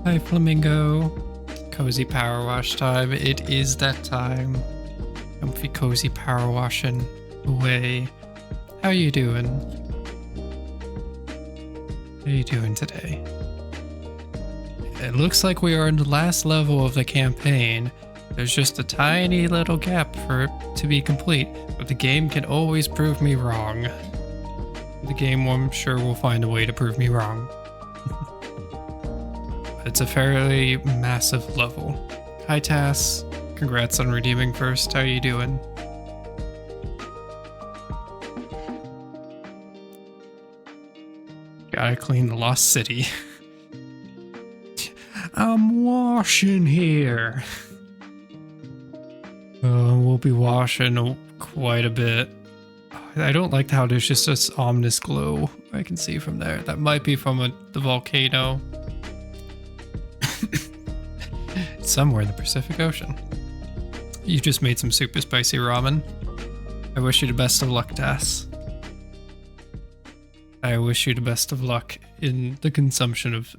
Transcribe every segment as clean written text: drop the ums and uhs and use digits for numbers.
Hi, Flamingo. Cozy power wash time. It is that time. Comfy, cozy power washing away. How you doing? How you doing today? It looks like we are in the last level of the campaign. There's just a tiny little gap for it to be complete, but the game can always prove me wrong. The game, I'm sure, will find a way to prove me wrong. It's a fairly massive level. Hi, Tass. Congrats on redeeming first. How you doing? Gotta clean the lost city. I'm washing here. We'll be washing quite a bit. I don't like how there's just this ominous glow I can see from there. That might be from the volcano. It's somewhere in the Pacific Ocean. You just made some super spicy ramen. I wish you the best of luck, Tass. I wish you the best of luck in the consumption of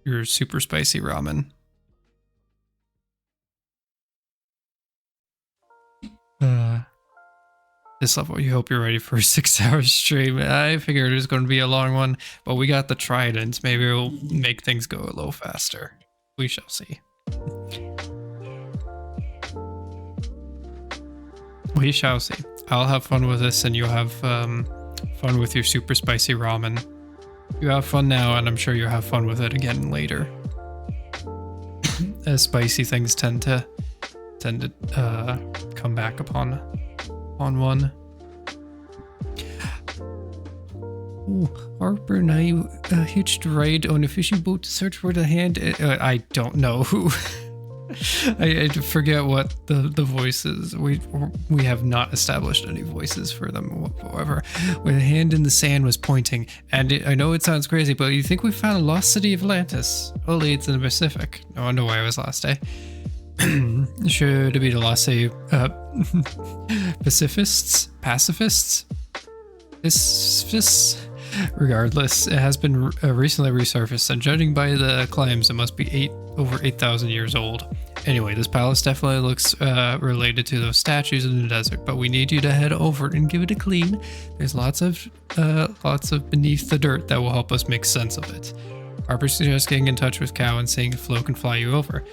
your super spicy ramen. This level, you hope you're ready for a 6-hour stream. I figured it was going to be a long one, but we got the trident. Maybe it'll make things go a little faster. We shall see. We shall see. I'll have fun with this and you'll have fun with your super spicy ramen. You have fun now and I'm sure you'll have fun with it again later. As spicy things tend to come back upon one. Ooh, Harper and I hitched a ride on a fishing boat to search for the hand. I don't know who. I forget what the voices. We have not established any voices for them whatsoever. Where the hand in the sand was pointing, and I know it sounds crazy, but you think we found a lost city of Atlantis? Only it's in the Pacific. No wonder why it was last day. Should it be the last city? Pacifists? Regardless, it has been recently resurfaced, and judging by the claims, it must be over 8,000 years old. Anyway, this palace definitely looks related to those statues in the desert, but we need you to head over and give it a clean. There's lots of beneath the dirt that will help us make sense of it. Harper suggests getting in touch with Cow and seeing if Flo can fly you over.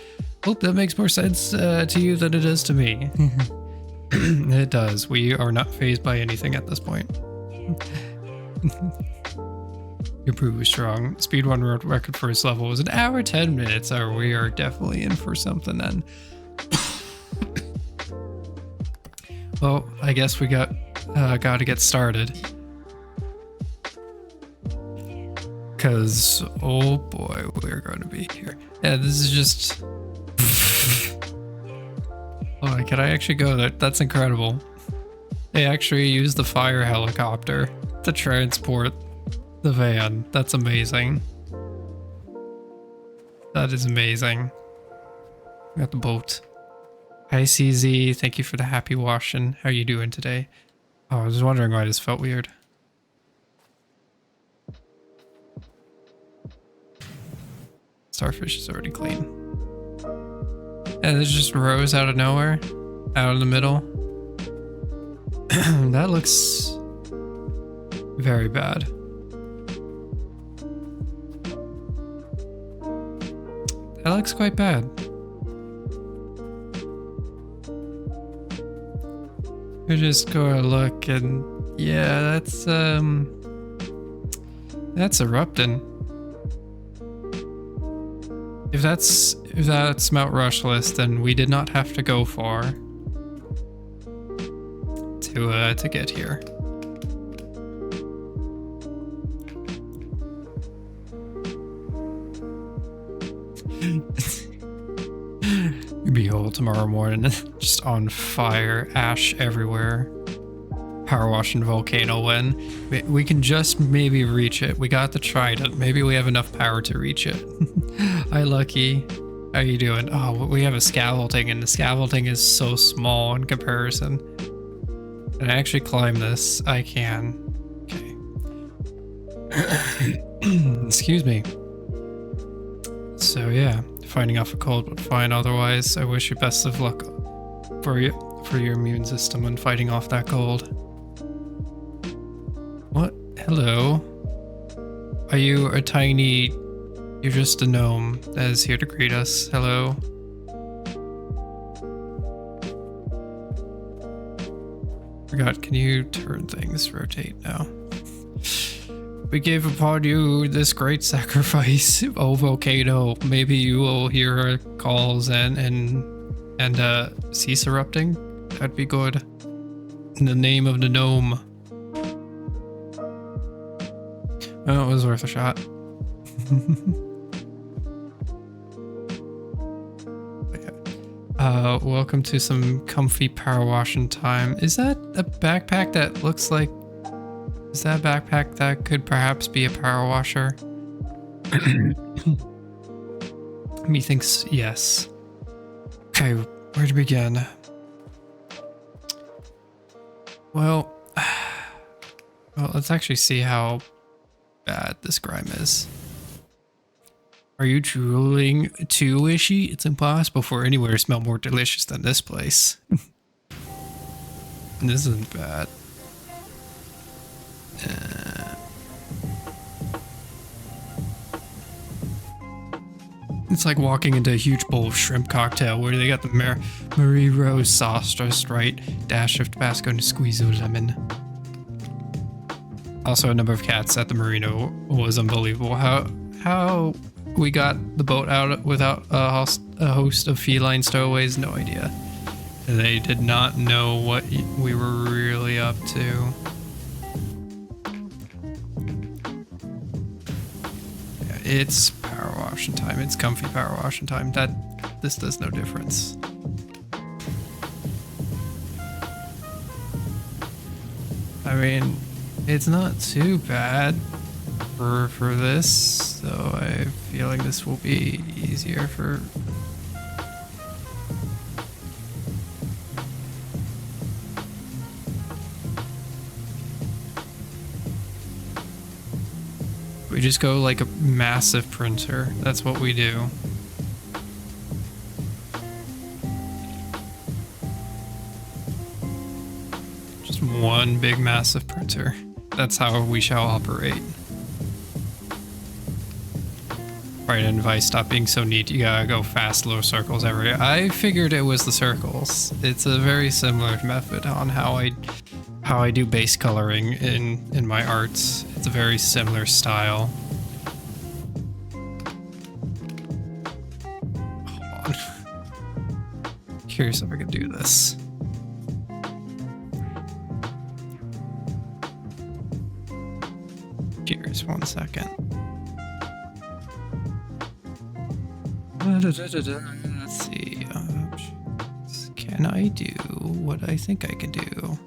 Hope that makes more sense to you than it does to me. It does. We are not fazed by anything at this point. Your proof was strong. Speedrun world record for this level was 1 hour 10 minutes. Oh, we are definitely in for something then. Well, I guess we got to get started. Cause oh boy, we're going to be here. Yeah, this is just. Oh, can I actually go there? That's incredible. They actually used the fire helicopter to transport the van. That's amazing. That is amazing. We got the boat. Hi CZ, thank you for the happy washing. How you doing today? Oh, I was wondering why this felt weird. Starfish is already clean. And there's just rows out of nowhere, out in the middle. That looks very bad. That looks quite bad. We're just gonna look and yeah, that's erupting. If that's Mount Rushless, then we did not have to go far to get here. Behold, tomorrow morning, just on fire, ash everywhere. Power washing volcano when we can just maybe reach it. We got the trident. Maybe we have enough power to reach it. Hi, Lucky. How you doing? Oh, we have a scaffolding, and the scaffolding is so small in comparison. Can I actually climb this? I can. Okay. Excuse me. So yeah, fighting off a cold but fine otherwise. I wish you best of luck for your immune system and fighting off that cold. What? Hello? Are you a tiny... You're just a gnome that is here to greet us. Hello? Forgot, can you turn things, rotate now? We gave upon you this great sacrifice, O volcano. Maybe you will hear our calls and cease erupting. That'd be good. In the name of the gnome. Oh, it was worth a shot. Welcome to some comfy power washing time. Is that a backpack that looks like... Is that a backpack that could perhaps be a power washer? Methinks yes. Okay, where to begin? Well, let's actually see how bad this grime is. Are you drooling too, Wishy? It's impossible for anywhere to smell more delicious than this place. This isn't bad. It's like walking into a huge bowl of shrimp cocktail where they got the Marie Rose sauce just right, dash of Tabasco and a squeeze of lemon. Also, a number of cats at the marina was unbelievable. How we got the boat out without a host of feline stowaways, no idea. They did not know what we were really up to. Yeah, it's power washing time. It's comfy power washing time. This does no difference. I mean, it's not too bad for this, so I feel like this will be easier for... We just go like a massive printer. That's what we do. Just one big massive printer. That's how we shall operate. Right, and if I stop being so neat, you gotta go fast, low circles everywhere. I figured it was the circles. It's a very similar method on how I do base coloring in my arts. It's a very similar style. Hold on. Curious if I can do this. Curious, 1 second. Let's see. Can I do what I think I can do?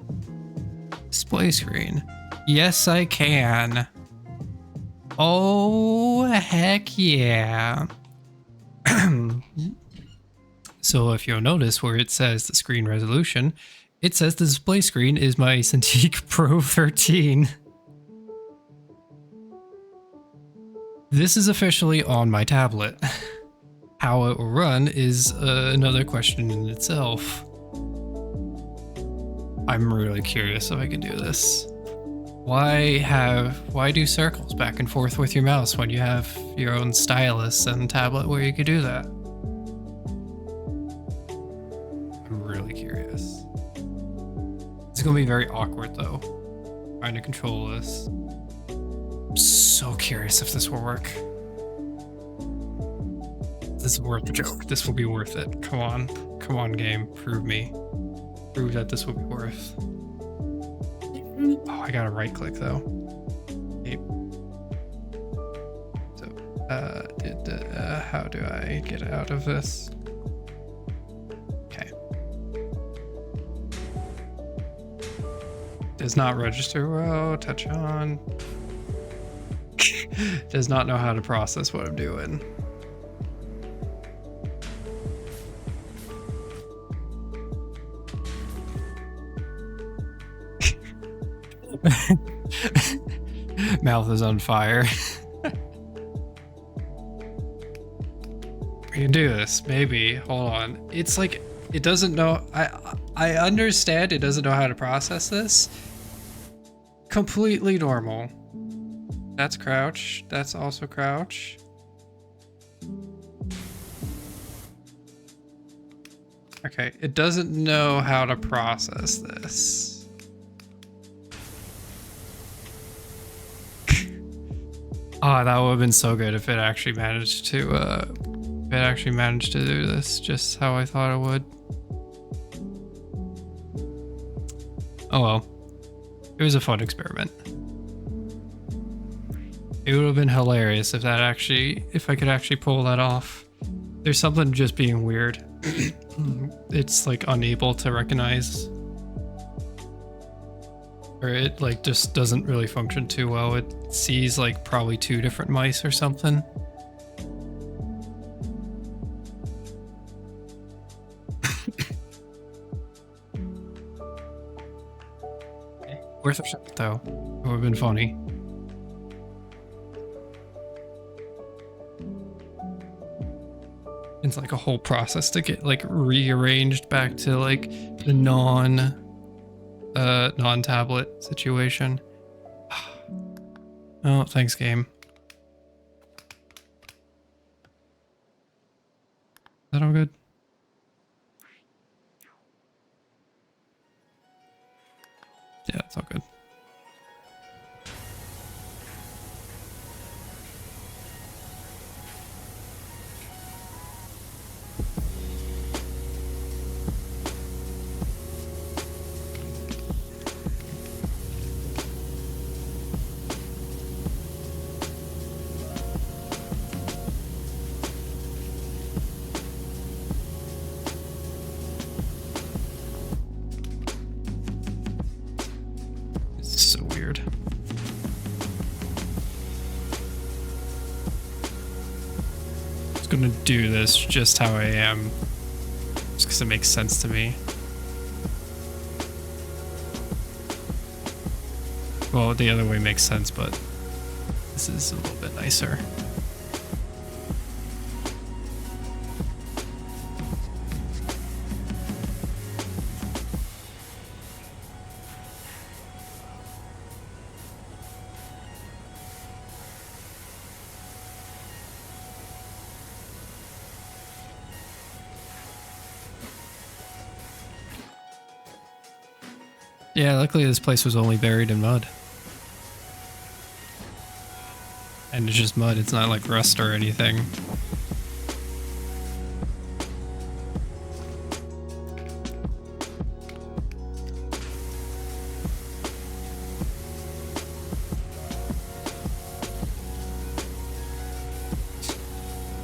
Display screen. Yes, I can. Oh, heck yeah. So if you'll notice where it says the screen resolution, it says the display screen is my Cintiq Pro 13. This is officially on my tablet. How it will run is another question in itself. I'm really curious if I can do this. Why do circles back and forth with your mouse when you have your own stylus and tablet where you could do that? I'm really curious. It's gonna be very awkward though, trying to control this. I'm so curious if this will work. This is worth the joke. This will be worth it. Come on game, prove me. Prove that this will be worth. Oh, I gotta right click though. Okay. So, how do I get out of this? Okay. Does not register well, touch on. Does not know how to process what I'm doing. Mouth is on fire. We can do this, maybe. Hold on. It's like, it doesn't know. I understand it doesn't know how to process this. Completely normal. That's crouch. That's also crouch. Okay, it doesn't know how to process this. Oh, that would have been so good if it actually managed to do this just how I thought it would. Oh well. It was a fun experiment. It would have been hilarious if I could actually pull that off. There's something just being weird. It's like unable to recognize, or it like just doesn't really function too well. It sees like probably 2 different mice or something. Worth a shot though. It would have been funny. It's like a whole process to get like rearranged back to like the non-tablet situation. Oh, thanks, game. Is that all good? Yeah, it's all good. Gonna do this just how I am, just because it makes sense to me. Well, the other way makes sense, but this is a little bit nicer. Yeah, luckily this place was only buried in mud. And it's just mud, it's not like rust or anything.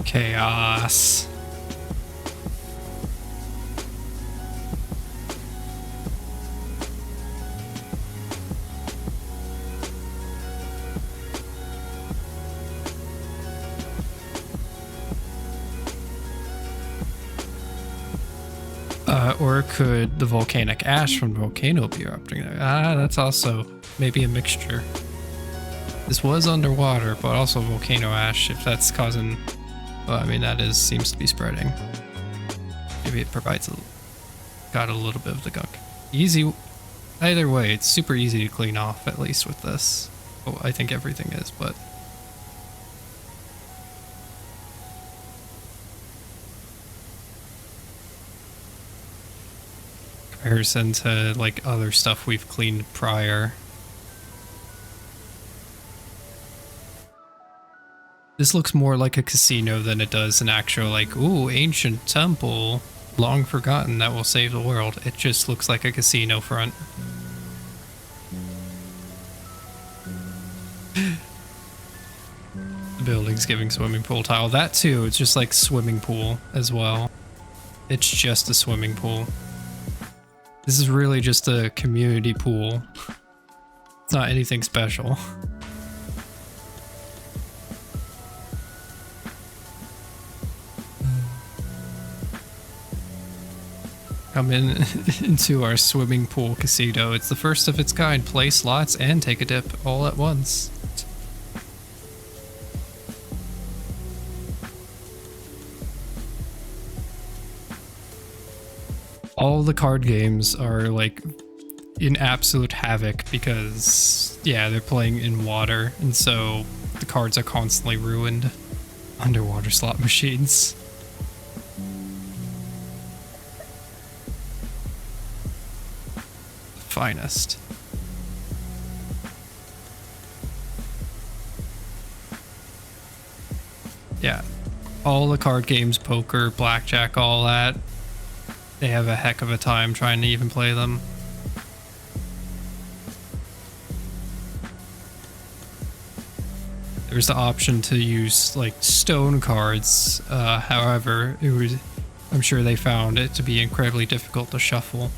Chaos. Or could the volcanic ash from the volcano be erupting there? Ah, that's also maybe a mixture. This was underwater, but also volcano ash, if that's causing... Well, I mean, seems to be spreading. Maybe it got a little bit of the gunk. Easy. Either way, it's super easy to clean off, at least with this. Oh, I think everything is, but... comparison to like other stuff we've cleaned prior. This looks more like a casino than it does an actual like, ooh, ancient temple, long forgotten that will save the world. It just looks like a casino front. The building's giving swimming pool tile. That too, it's just like swimming pool as well. It's just a swimming pool. This is really just a community pool. It's not anything special. Come into our swimming pool casino. It's the first of its kind. Play slots and take a dip all at once. All the card games are like in absolute havoc because, yeah, they're playing in water, and so the cards are constantly ruined. Underwater slot machines. Finest. Yeah, all the card games, poker, blackjack, all that, they have a heck of a time trying to even play them. There's the option to use like stone cards, however, I'm sure they found it to be incredibly difficult to shuffle.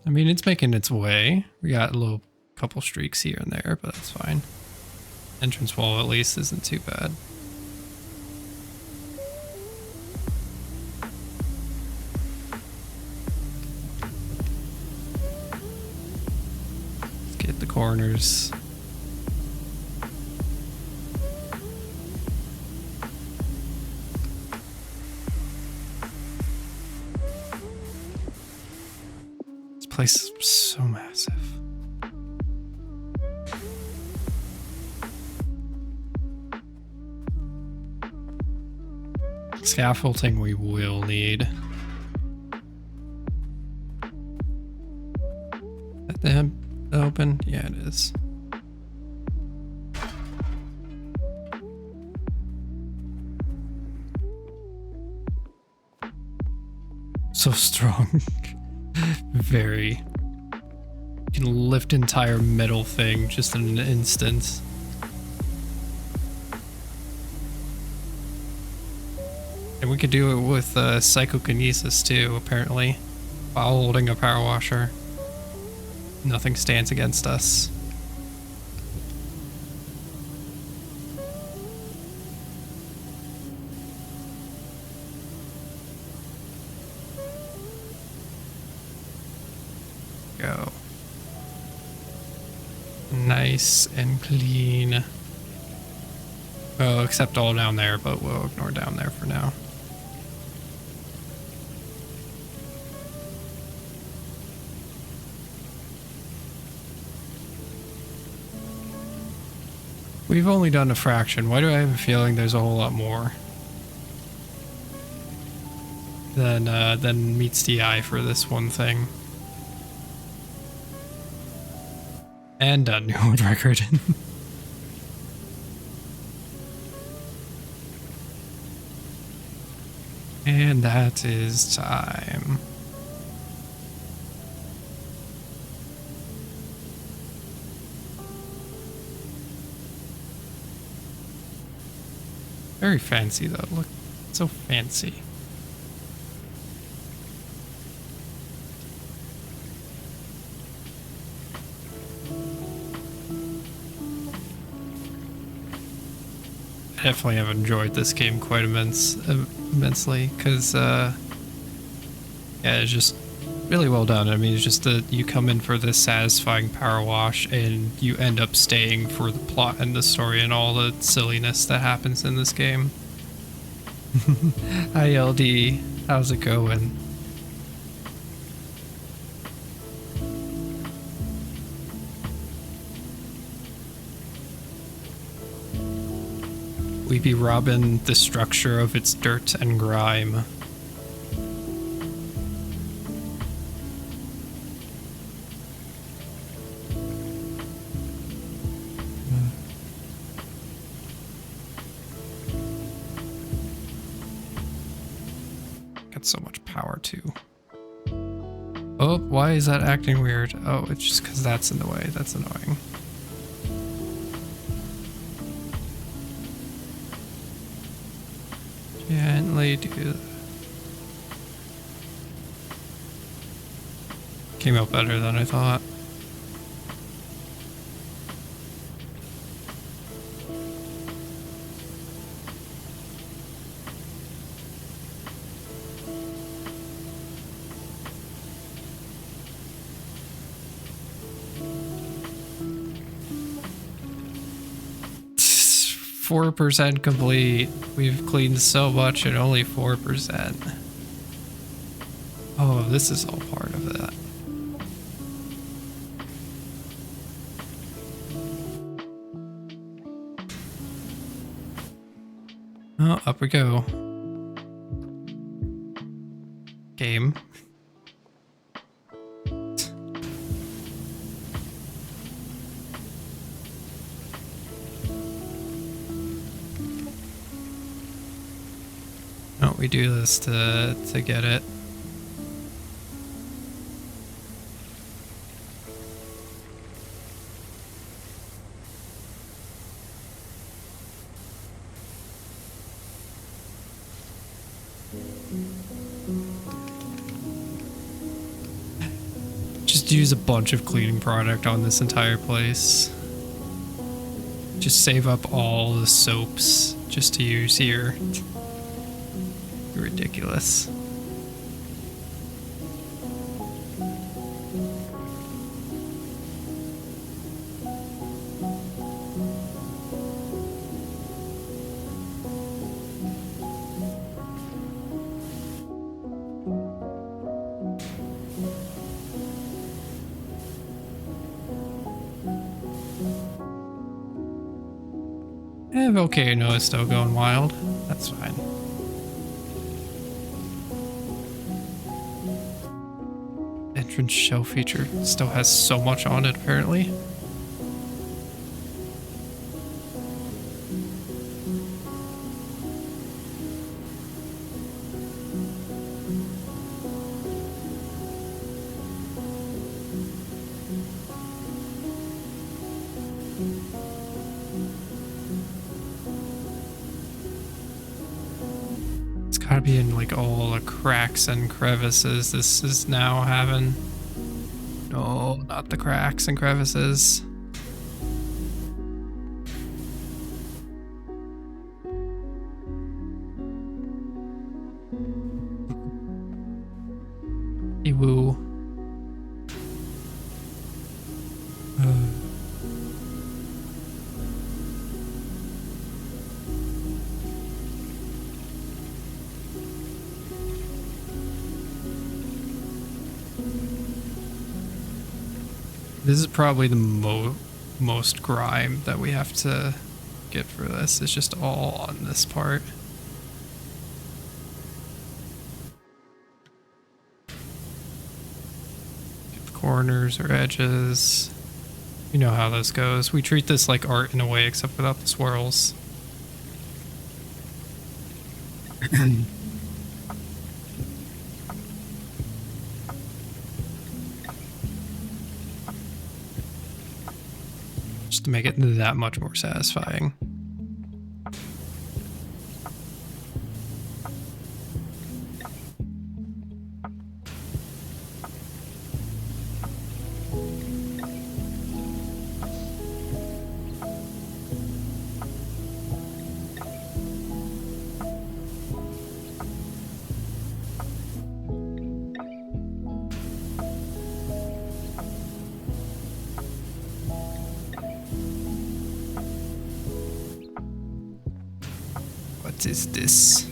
I mean, it's making its way. We got a little couple streaks here and there, but that's fine. Entrance wall at least isn't too bad. Let's get the corners. Place is so massive. Scaffolding we will need. At the open? Yeah, it is. So strong. Very. You can lift entire metal thing just in an instant. And we could do it with psychokinesis too, apparently, while holding a power washer. Nothing stands against us. Go. Nice and clean. Well, except all down there, but we'll ignore down there for now. We've only done a fraction. Why do I have a feeling there's a whole lot more than meets the eye for this one thing? And a new world record. And that is time. Very fancy though. Look, so fancy. I definitely have enjoyed this game quite immensely because yeah, it's just really well done. I mean, it's just that you come in for this satisfying power wash and you end up staying for the plot and the story and all the silliness that happens in this game. Hi LD, how's it going? We be robbing the structure of its dirt and grime. Got so much power too. Oh, why is that acting weird? Oh, it's just because that's in the way. That's annoying. Gently do. Came out better than I thought. It's 4% complete. We've cleaned so much and only 4%. Oh, this is all part of that. Oh, up we go. Game. Oh, we do this to get it. Just use a bunch of cleaning product on this entire place. Just save up all the soaps just to use here. Ridiculous. Volcano is still going wild. That's fine. Entrance shell feature still has so much on it, apparently. Gotta be in like all the cracks and crevices this is now having. No, not the cracks and crevices. Ew. This is probably the most grime that we have to get for this. It's just all on this part. Get the corners or edges. You know how this goes. We treat this like art in a way, except without the swirls. To make it that much more satisfying. What is this?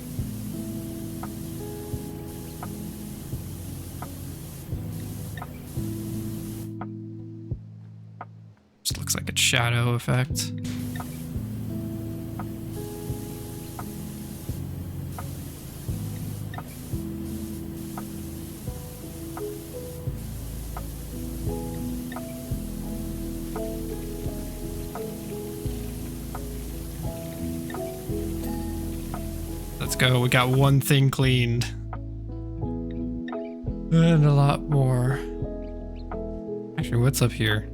Just looks like a shadow effect. Let's go. We got one thing cleaned. And a lot more. Actually, what's up here?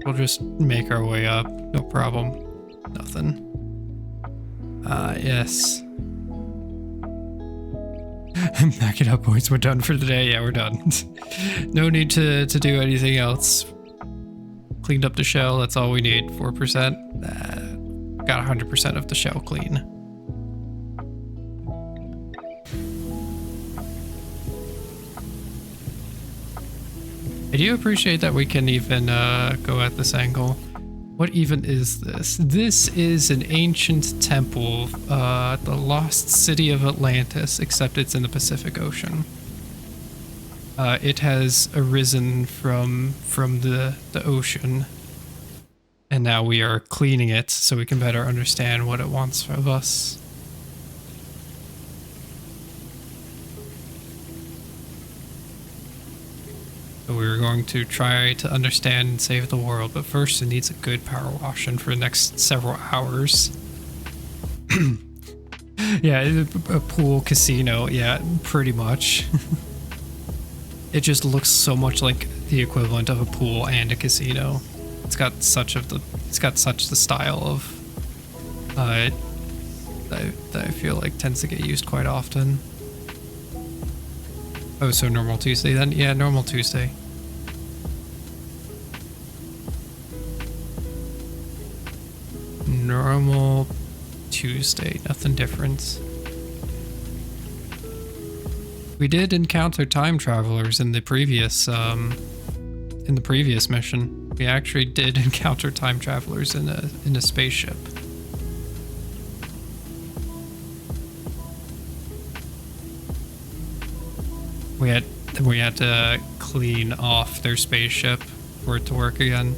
We'll just make our way up. No problem. Nothing. Yes. Back it up, boys. We're done for the day. Yeah, we're done. No need to do anything else. Cleaned up the shell. That's all we need. 4%. Got 100% of the shell clean. I do appreciate that we can even go at this angle. What even is this? This is an ancient temple, the lost city of Atlantis, except it's in the Pacific Ocean. It has arisen from the ocean, and now we are cleaning it so we can better understand what it wants of us. So we were going to try to understand and save the world, but first it needs a good power washing for the next several hours. Yeah, a pool casino, yeah, pretty much. It just looks so much like the equivalent of a pool and a casino. It's got such the style of that I feel like tends to get used quite often. Oh, so normal Tuesday then? Yeah, normal Tuesday. Normal Tuesday, nothing different. We did encounter time travelers in the previous mission. We actually did encounter time travelers in a spaceship. We had to clean off their spaceship for it to work again.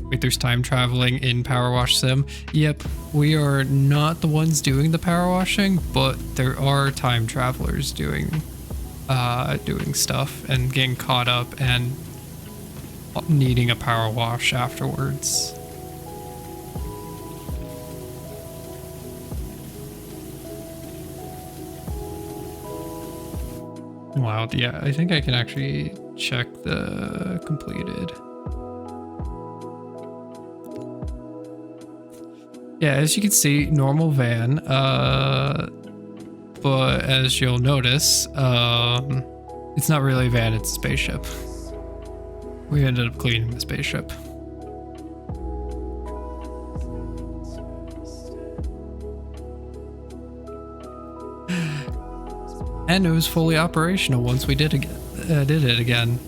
Wait, there's time traveling in PowerWash Sim. Yep, we are not the ones doing the power washing, but there are time travelers doing stuff and getting caught up and needing a power wash afterwards. Wow, yeah, I think I can actually check the completed. Yeah, as you can see, normal van, but as you'll notice, it's not really a van, it's a spaceship. We ended up cleaning the spaceship. And it was fully operational once we did it again.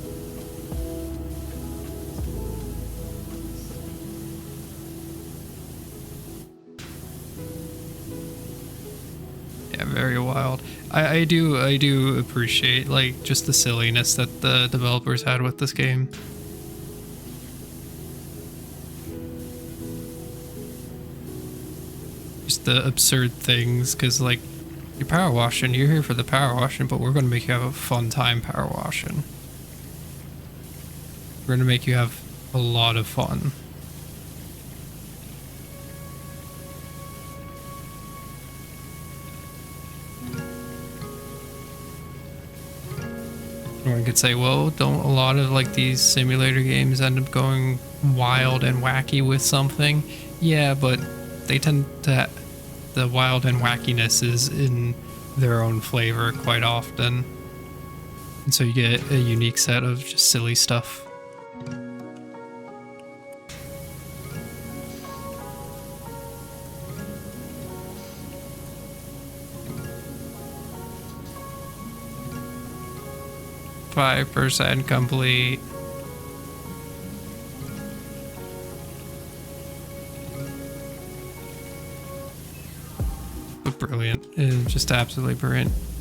Yeah, very wild. I do appreciate like just the silliness that the developers had with this game. Just the absurd things, because like you're power washing, you're here for the power washing, but we're going to make you have a fun time power washing. We're going to make you have a lot of fun. One could say, well, don't a lot of like these simulator games end up going wild and wacky with something? Yeah, but they tend to, the wild and wackiness is in their own flavor quite often. And so you get a unique set of just silly stuff. %, complete. But brilliant. It's just absolutely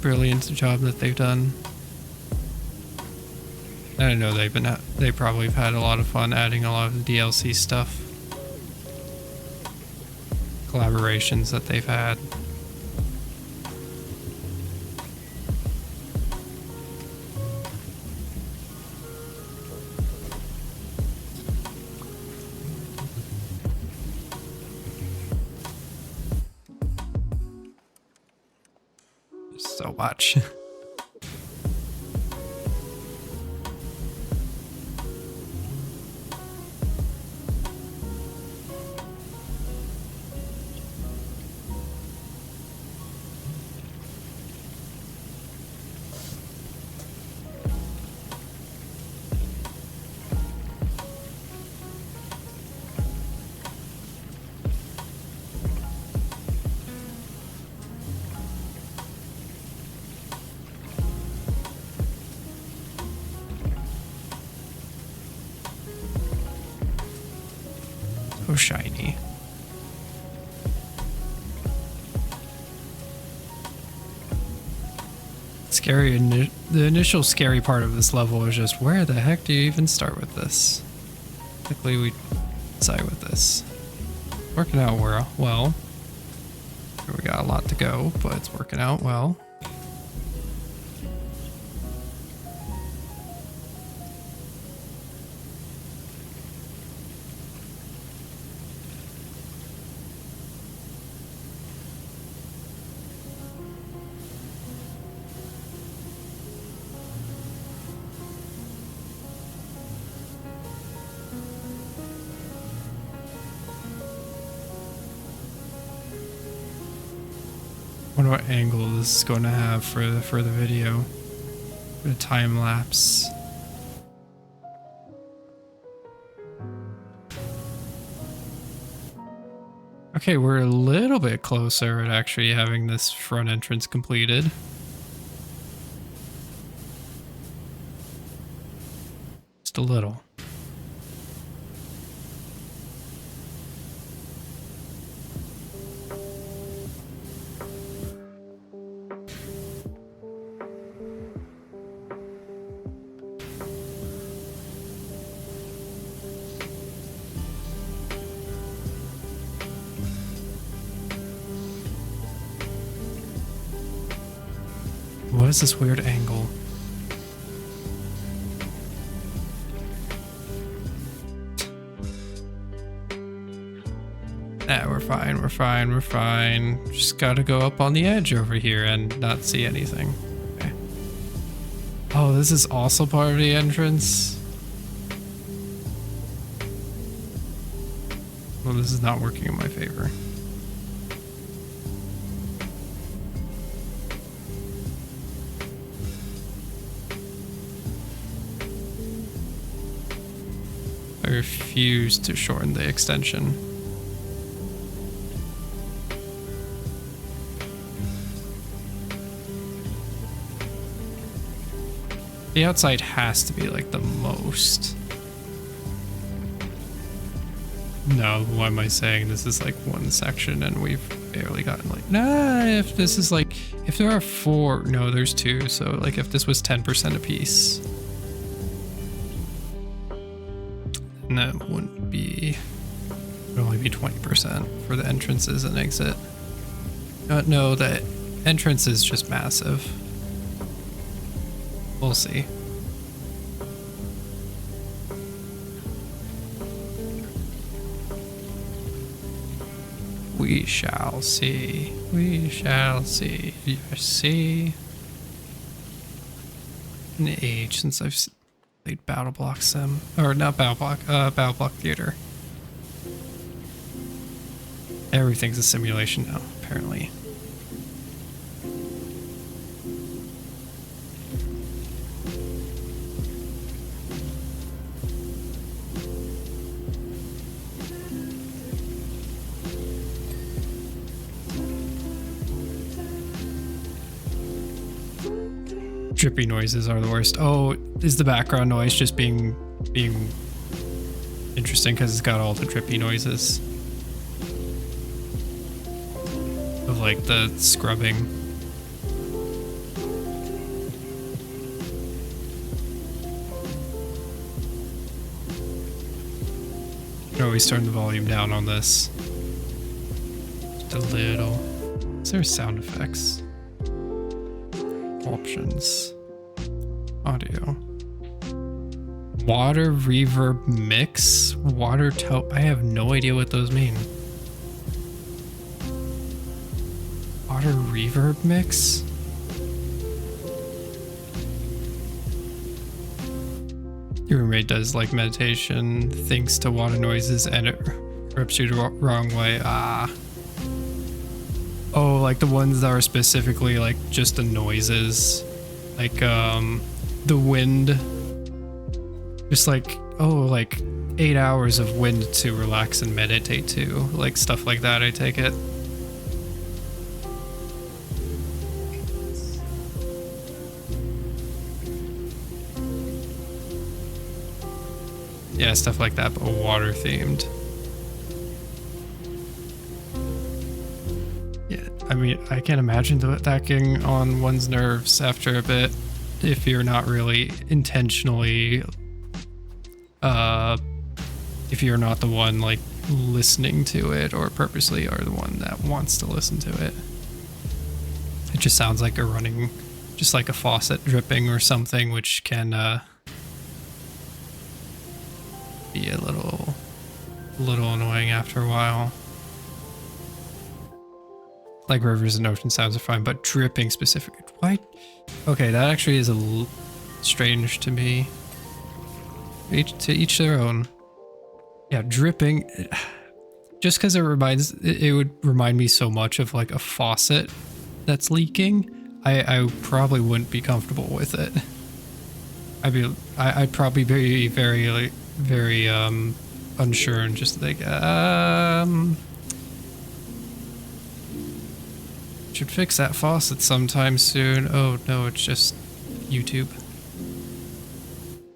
brilliant job that they've done. I know they probably have had a lot of fun adding a lot of the DLC stuff. Collaborations that they've had. So much. So shiny. Scary. The initial scary part of this level is just where the heck do you even start with this? Typically, we decide with this. Working out well. We got a lot to go, but it's working out well. Wonder what angle this is going to have for the video, for the time lapse. Okay, we're a little bit closer at actually having this front entrance completed. Just a little. What is this weird angle? Nah, we're fine. Just gotta go up on the edge over here and not see anything. Okay. Oh, this is also part of the entrance? Well, this is not working in my favor. I refuse to shorten the extension. The outside has to be like the most. No, why am I saying this is like one section and we've barely gotten like, nah, if this is like, if there are 4, no, there's 2. So like if this was 10% a piece. And that wouldn't be, it would only be 20% for the entrances and exit. No, the entrance is just massive. We'll see. We shall see. We shall see. You see. An age since I've played Battle Block Sim, or not Battle Block, Battle Block Theater. Everything's a simulation now, apparently. Drippy noises are the worst. Oh, is the background noise just being interesting because it's got all the drippy noises of like the scrubbing. You can always turn the volume down on this. Just a little. Is there sound effects? Options. Audio. Water reverb mix? Water tone. I have no idea what those mean. Water reverb mix? Your roommate does like meditation, thinks to water noises, and it rips you the wrong way. Ah. Oh, like the ones that are specifically like just the noises, like the wind, just like, oh, like 8 hours of wind to relax and meditate to, like stuff like that, I take it. Yeah, stuff like that, but water themed. I mean, I can imagine that getting on one's nerves after a bit if you're not really intentionally, if you're not the one like listening to it or purposely are the one that wants to listen to it. It just sounds like a running, just like a faucet dripping or something, which can be a little annoying after a while. Like rivers and ocean sounds are fine, but dripping specifically. Why? Okay, that actually is a little strange to me. To each their own. Yeah, dripping. Just because it would remind me so much of like a faucet that's leaking. I probably wouldn't be comfortable with it. I'd probably be very like very unsure and just like should fix that faucet sometime soon. Oh no, it's just YouTube.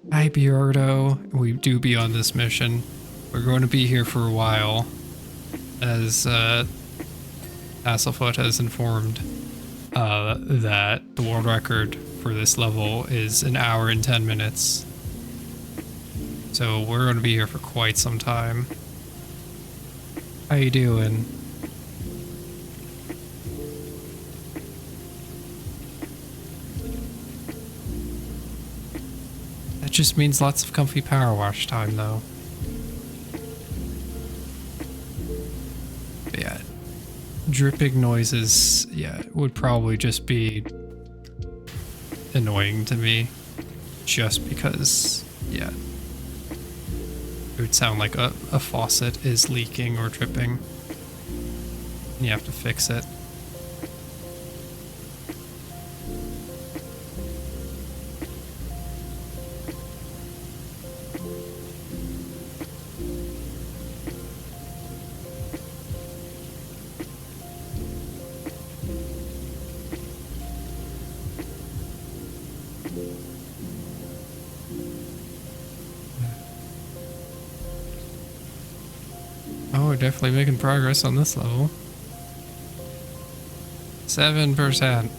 Hi Bjordo, we do be on this mission. We're going to be here for a while, as Hasselfoot has informed that the world record for this level is 1 hour and 10 minutes. So we're going to be here for quite some time. How you doing? That just means lots of comfy power wash time though. But yeah, dripping noises, yeah, would probably just be annoying to me. Just because, yeah, it would sound like a faucet is leaking or dripping. And you have to fix it. Oh, we're definitely making progress on this level. 7%.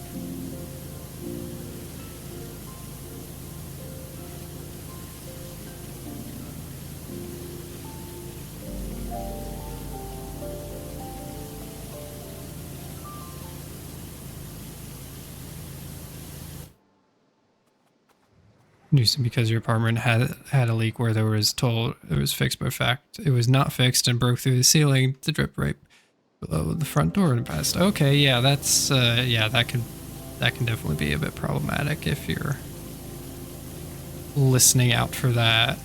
Nuisance because your apartment had a leak where there was told it was fixed, but in fact it was not fixed and broke through the ceiling to drip right below the front door in the past. Okay, yeah, that's yeah, that can definitely be a bit problematic if you're listening out for that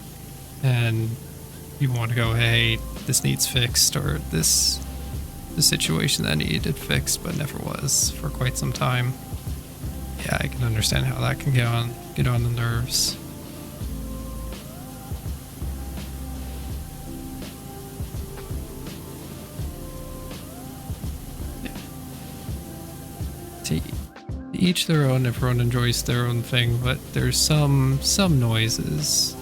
and you want to go, hey, this needs fixed, or this the situation that needed fixed but never was for quite some time. Yeah, I can understand how that can get on the nerves. Yeah. To each their own, everyone enjoys their own thing, but there's some noises.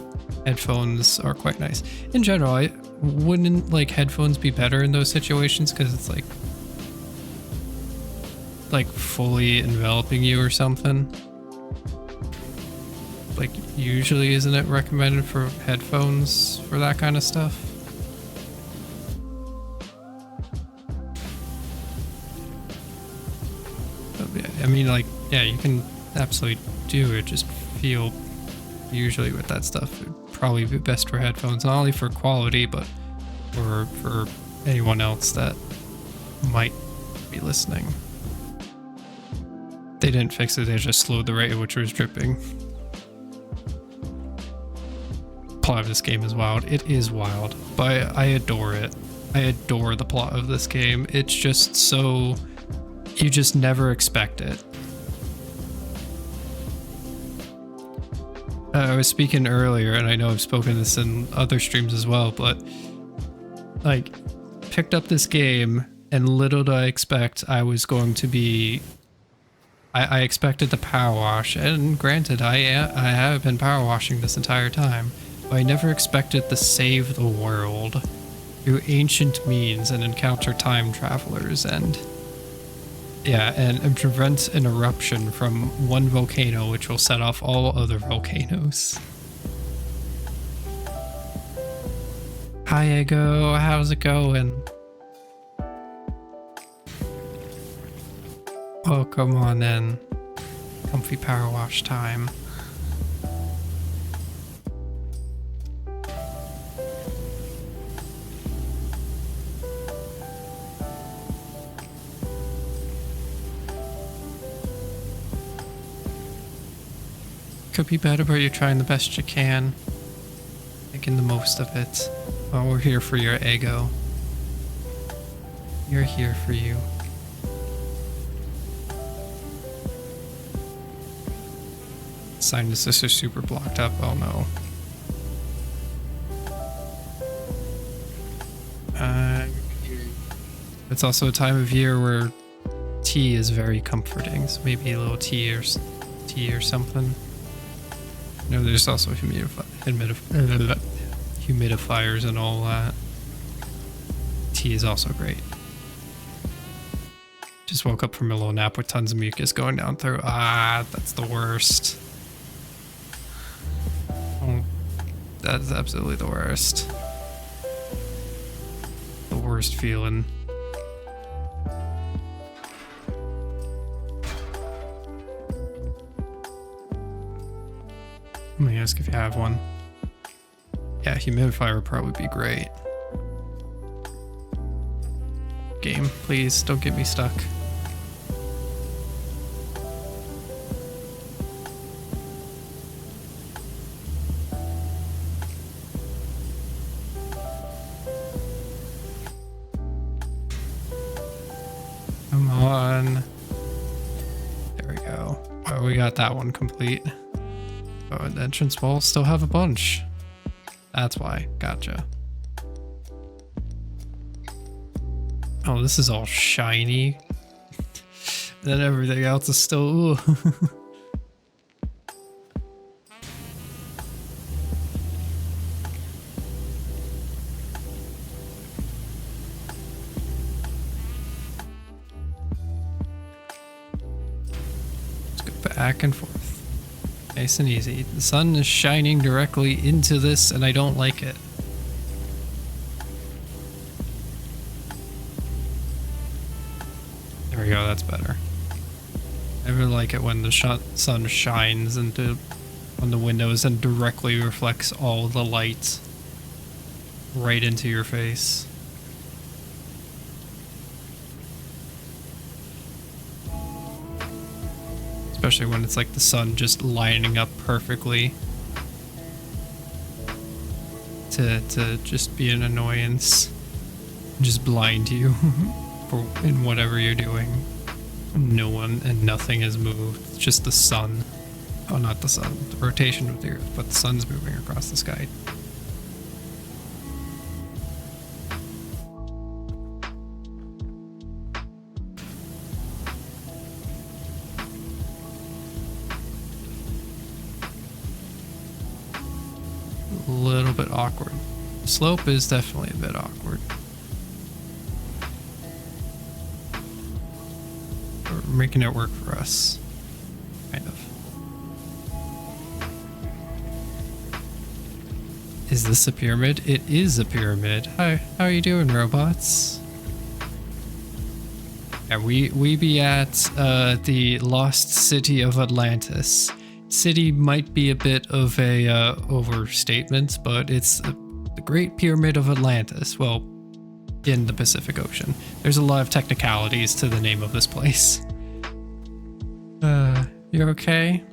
Headphones are quite nice. In general, wouldn't like headphones be better in those situations because it's like fully enveloping you or something? Like usually isn't it recommended for headphones for that kind of stuff? Yeah, I mean, like, yeah, you can absolutely do it, just feel usually with that stuff it'd probably be best for headphones, not only for quality but for anyone else that might be listening. They didn't fix it, they just slowed the rate at which it was dripping. Plot of this game is wild. It is wild, but I adore it. I adore the plot of this game. It's just so, you just never expect it. I was speaking earlier, and I know I've spoken this in other streams as well, but like, picked up this game and little did I expect I was going to be, I expected the power wash, and granted I have been power washing this entire time, but I never expected to save the world through ancient means and encounter time travelers and Yeah, and prevents an eruption from one volcano, which will set off all other volcanoes. Hi, Ego. How's it going? Oh, come on then. Comfy power wash time. Could be better, but you're trying the best you can. Making the most of it. Well, we're here for your ego. You're here for you. Sinuses are super blocked up. Oh no. It's also a time of year where tea is very comforting. So maybe a little tea or something. No, there's also humidifiers and all that. Tea is also great. Just woke up from a little nap with tons of mucus going down through. Ah, that's the worst. Oh, that's absolutely the worst. The worst feeling. Let me ask if you have one. Yeah, humidifier would probably be great. Game, please don't get me stuck. Come on. There we go. Oh, we got that one complete. Oh, the entrance walls still have a bunch. That's why. Gotcha. Oh, this is all shiny. Then everything else is still... Ooh. Let's go back and forth. Nice and easy. The sun is shining directly into this and I don't like it. There we go, that's better. I really like it when the sun shines on the windows and directly reflects all the light right into your face. Especially when it's like the sun just lining up perfectly to just be an annoyance, just blind you in whatever you're doing. No one and nothing has moved. It's just the sun. Oh, not the sun. The rotation of the earth, but the sun's moving across the sky. A little bit awkward. The slope is definitely a bit awkward. We're making it work for us. Kind of. Is this a pyramid? It is a pyramid. Hi, how are you doing, robots? Yeah, we be at the lost city of Atlantis. City might be a bit of a overstatement, but it's the Great Pyramid of Atlantis. Well, in the Pacific Ocean. There's a lot of technicalities to the name of this place. You're okay?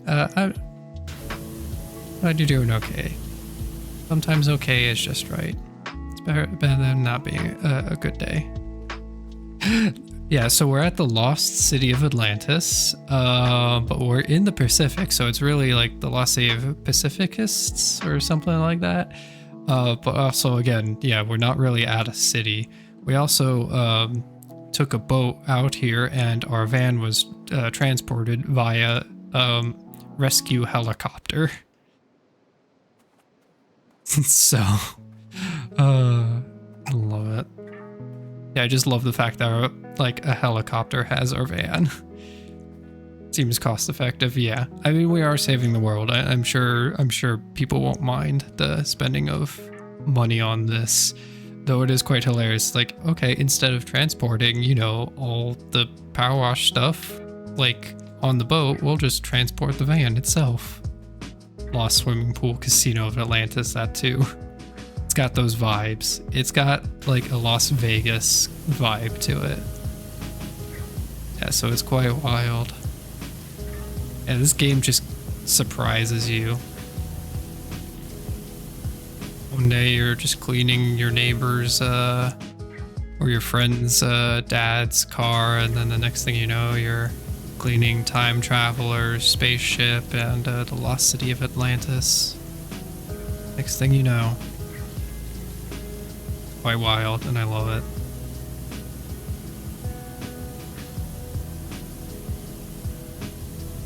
I'm glad you're doing okay. Sometimes okay is just right. It's better than not being a good day. Yeah, so we're at the lost city of Atlantis, but we're in the Pacific, so it's really like the lost city of Pacificists or something like that. But also, again, yeah, we're not really at a city. We also took a boat out here, and our van was transported via rescue helicopter. So, I love it. Yeah, I just love the fact that like a helicopter has our van. Seems cost effective. Yeah, I mean, we are saving the world. I'm sure people won't mind the spending of money on this, though it is quite hilarious. Like, okay, instead of transporting, you know, all the power wash stuff like on the boat, we'll just transport the van itself. Lost Swimming Pool Casino of Atlantis, that too. It's got those vibes. It's got like a Las Vegas vibe to it. Yeah, so it's quite wild. And this game just surprises you. One day you're just cleaning your neighbor's or your friend's dad's car, and then the next thing you know, you're cleaning Time Traveler's spaceship and the lost city of Atlantis. Next thing you know. Quite wild, and I love it.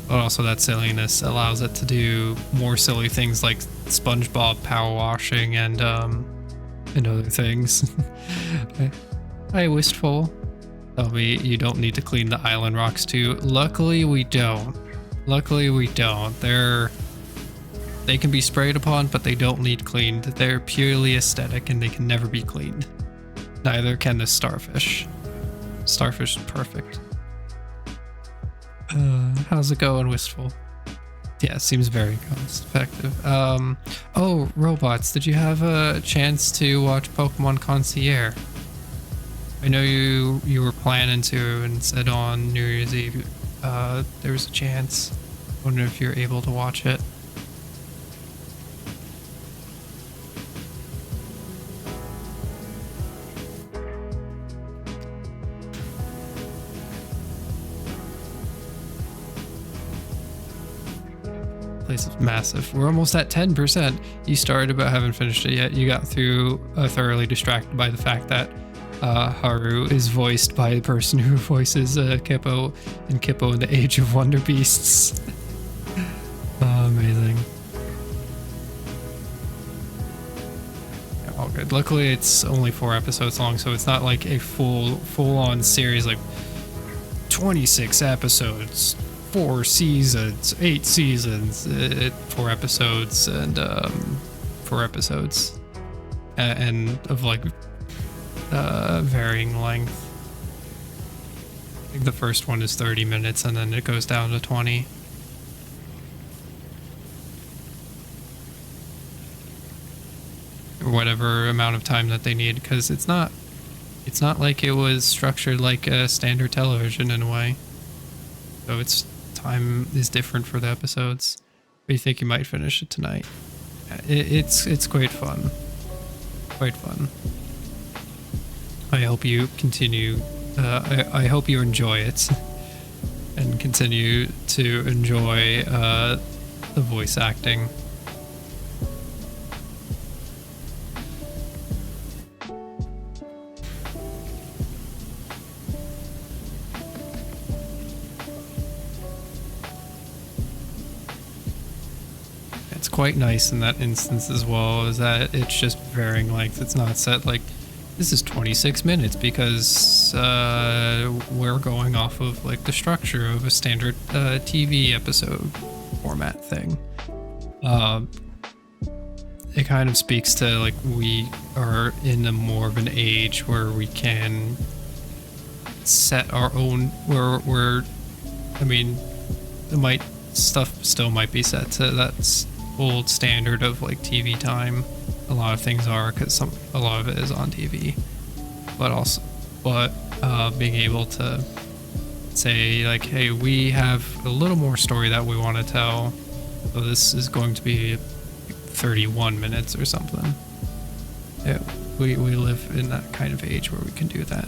But also that silliness allows it to do more silly things like SpongeBob power washing and other things. Hi, Wistful. Tell me you don't need to clean the island rocks too. Luckily we don't. They can be sprayed upon, but they don't need cleaned. They're purely aesthetic and they can never be cleaned. Neither can the starfish. Starfish is perfect. How's it going, Wistful? Yeah, it seems very cost effective. Oh, robots, did you have a chance to watch Pokemon Concierge? I know you were planning to and said on New Year's Eve there was a chance. I wonder if you're able to watch it. Place is massive. We're almost at 10%. You started but haven't finished it yet. You got through thoroughly distracted by the fact that Haru is voiced by the person who voices Kippo in Kippo in the Age of Wonder Beasts. Amazing. Yeah, all good. Luckily, it's only 4 episodes long, so it's not like a full-on series like 26 episodes. 4 seasons, 8 seasons, 4 episodes, and 4 episodes, and of like varying length. I think the first one is 30 minutes, and then it goes down to 20. Or whatever amount of time that they need, because it's not like it was structured like a standard television in a way. So it's time is different for the episodes. But you think you might finish it tonight? It's quite fun. Quite fun. I hope you continue. I hope you enjoy it, and continue to enjoy the voice acting. Quite nice in that instance as well, is that it's just varying length. It's not set like this is 26 minutes because we're going off of like the structure of a standard TV episode format thing. It kind of speaks to like we are in a more of an age where we can set our own where I mean stuff still might be set to that's old standard of like TV time. A lot of things are, because a lot of it is on TV, but being able to say like, hey, we have a little more story that we want to tell, so this is going to be 31 minutes or something. Yeah, we live in that kind of age where we can do that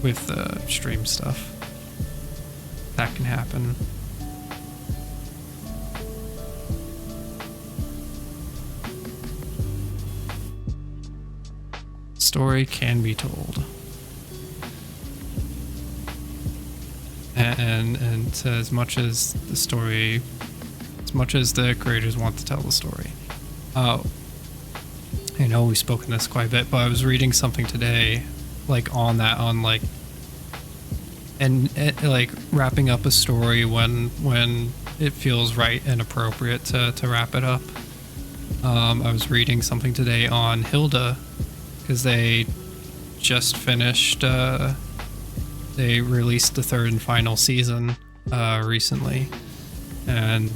with stream stuff. That can happen. Story can be told, and as much as the creators want to tell the story, I know we've spoken this quite a bit, but I was reading something today, like on that, on like, and like wrapping up a story when it feels right and appropriate to wrap it up. I was reading something today on Hilda, because they just finished, they released the third and final season recently, and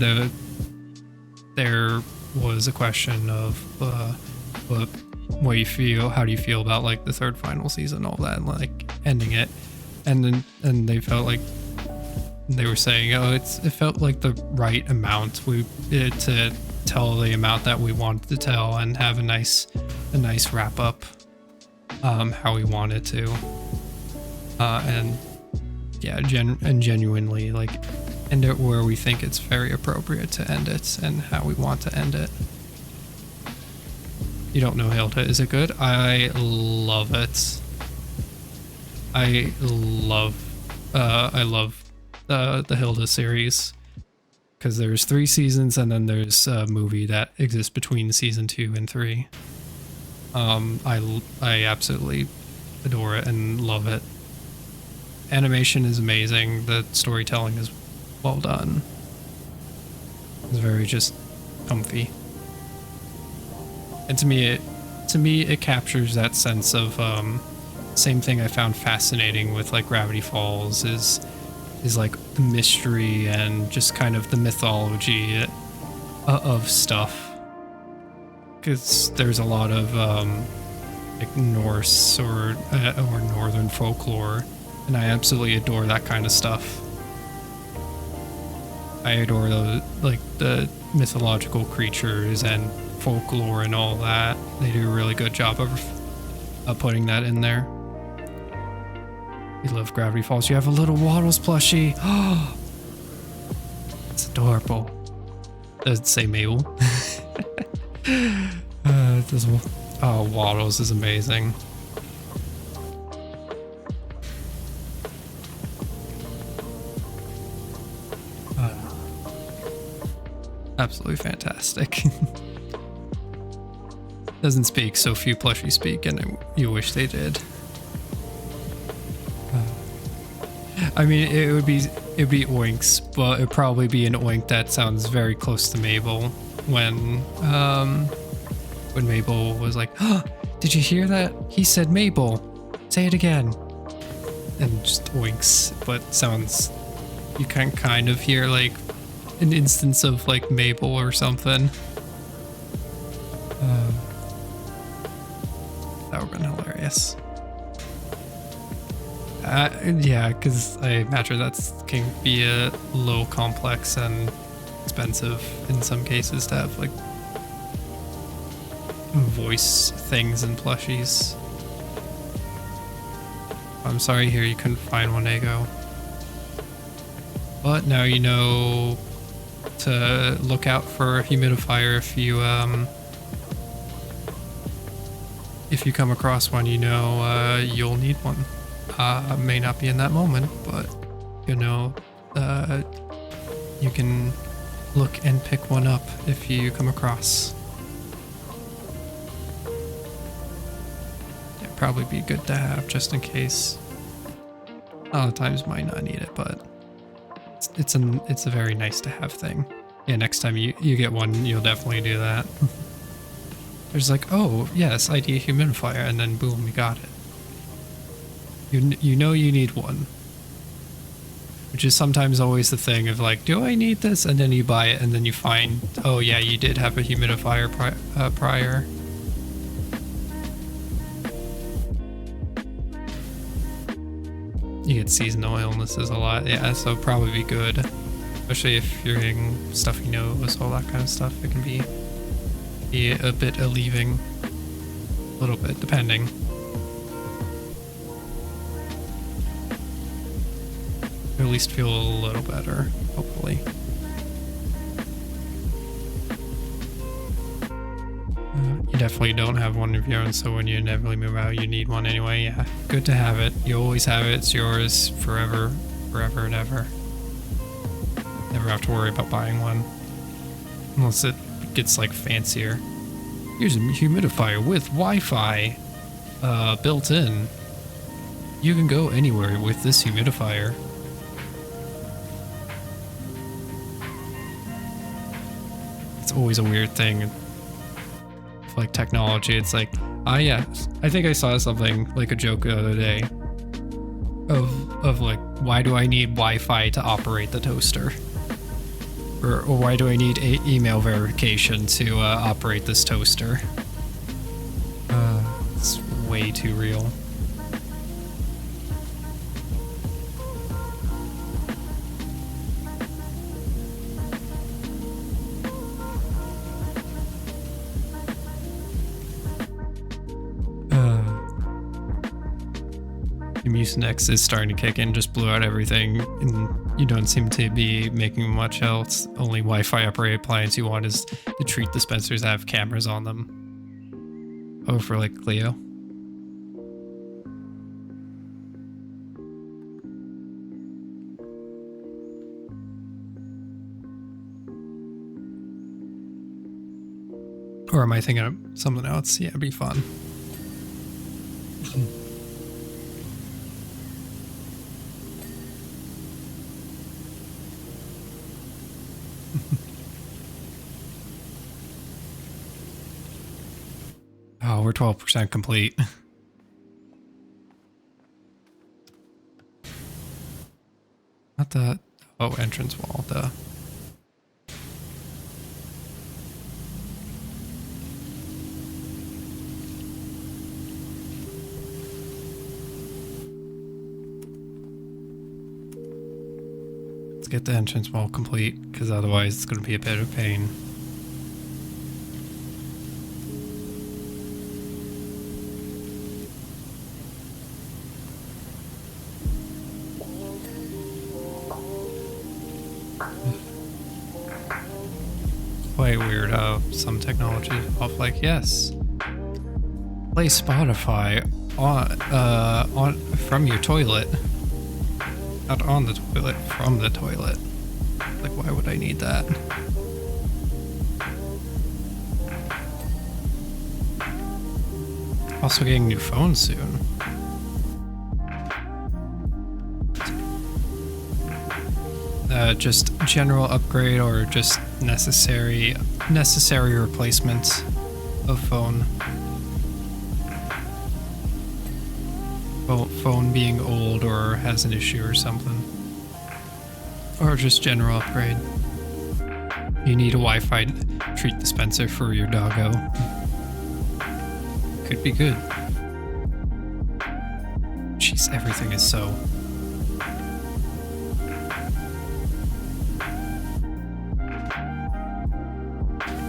there was a question of what you feel, how do you feel about like the third final season, all that, and like ending it, and they felt like they were saying, oh, it felt like the right amount to tell the amount that we wanted to tell and have a nice wrap up, how we wanted to, and yeah, genuinely like end it where we think it's very appropriate to end it and how we want to end it. You don't know Hilda, is it good? I love it. I love the Hilda series, because there's 3 seasons and then there's a movie that exists between season 2 and 3. I absolutely adore it and love it. Animation is amazing. The storytelling is well done. It's very just comfy. And to me it captures that sense of same thing I found fascinating with like Gravity Falls is like the mystery and just kind of the mythology of stuff. Because there's a lot of like Norse or northern folklore, and I absolutely adore that kind of stuff. I adore the mythological creatures and folklore and all that. They do a really good job of putting that in there. We love Gravity Falls. You have a little Waddles plushie. Oh, it's adorable. Does it say Mabel? It does. Oh, Waddles is amazing. Absolutely fantastic. Doesn't speak, so few plushies speak, and you wish they did. I mean, it'd be Oinks, but it'd probably be an Oink that sounds very close to Mabel. When Mabel was like, "Oh, did you hear that? He said Mabel. Say it again." And just Oinks, but sounds, you can kind of hear like an instance of like Mabel or something. That would've been hilarious. Yeah, because I imagine that can be a little complex and expensive in some cases to have like voice things and plushies. I'm sorry here you couldn't find one, Ego. But now you know to look out for a humidifier if you come across one, you know you'll need one. May not be in that moment, but you know you can look and pick one up if you come across. It'd probably be good to have just in case. A lot of times might not need it, but it's a very nice to have thing. Yeah, next time you get one, you'll definitely do that. There's like, oh yes, ID humidifier, and then boom, you got it. You know you need one, which is sometimes always the thing of like, do I need this? And then you buy it, and then you find, oh yeah, you did have a humidifier prior. You get seasonal illnesses a lot, yeah, so probably be good, especially if you're getting stuffy nose, all that kind of stuff. It can be a bit relieving, a little bit, depending. At least feel a little better, hopefully. You definitely don't have one of your own, so when you inevitably move out, you need one anyway. Yeah, good to have it. You always have it. It's yours forever and ever. Never have to worry about buying one. Unless it gets like fancier. Here's a humidifier with Wi-Fi built in. You can go anywhere with this humidifier. It's always a weird thing with, like, technology. It's like, yeah, I think I saw something like a joke the other day of like, why do I need Wi-Fi to operate the toaster? Or why do I need email verification to operate this toaster? It's way too real. Mucinex is starting to kick in, just blew out everything, and you don't seem to be making much else. Only Wi-Fi operated appliance you want is the treat dispensers that have cameras on them. Oh, for like Cleo. Or am I thinking of something else? Yeah, it'd be fun. Oh, we're 12% complete. Not the... Oh, entrance wall, duh. Let's get the entrance wall complete, because otherwise it's going to be a bit of pain. Quite weird how some technology off, like, yes, play Spotify on from your toilet, not on the toilet, from the toilet. Like, why would I need that? Also getting new phones soon. Just general upgrade or just necessary replacement of phone. Phone being old or has an issue or something. Or just general upgrade. You need a Wi-Fi treat dispenser for your doggo. Could be good. Jeez, everything is so...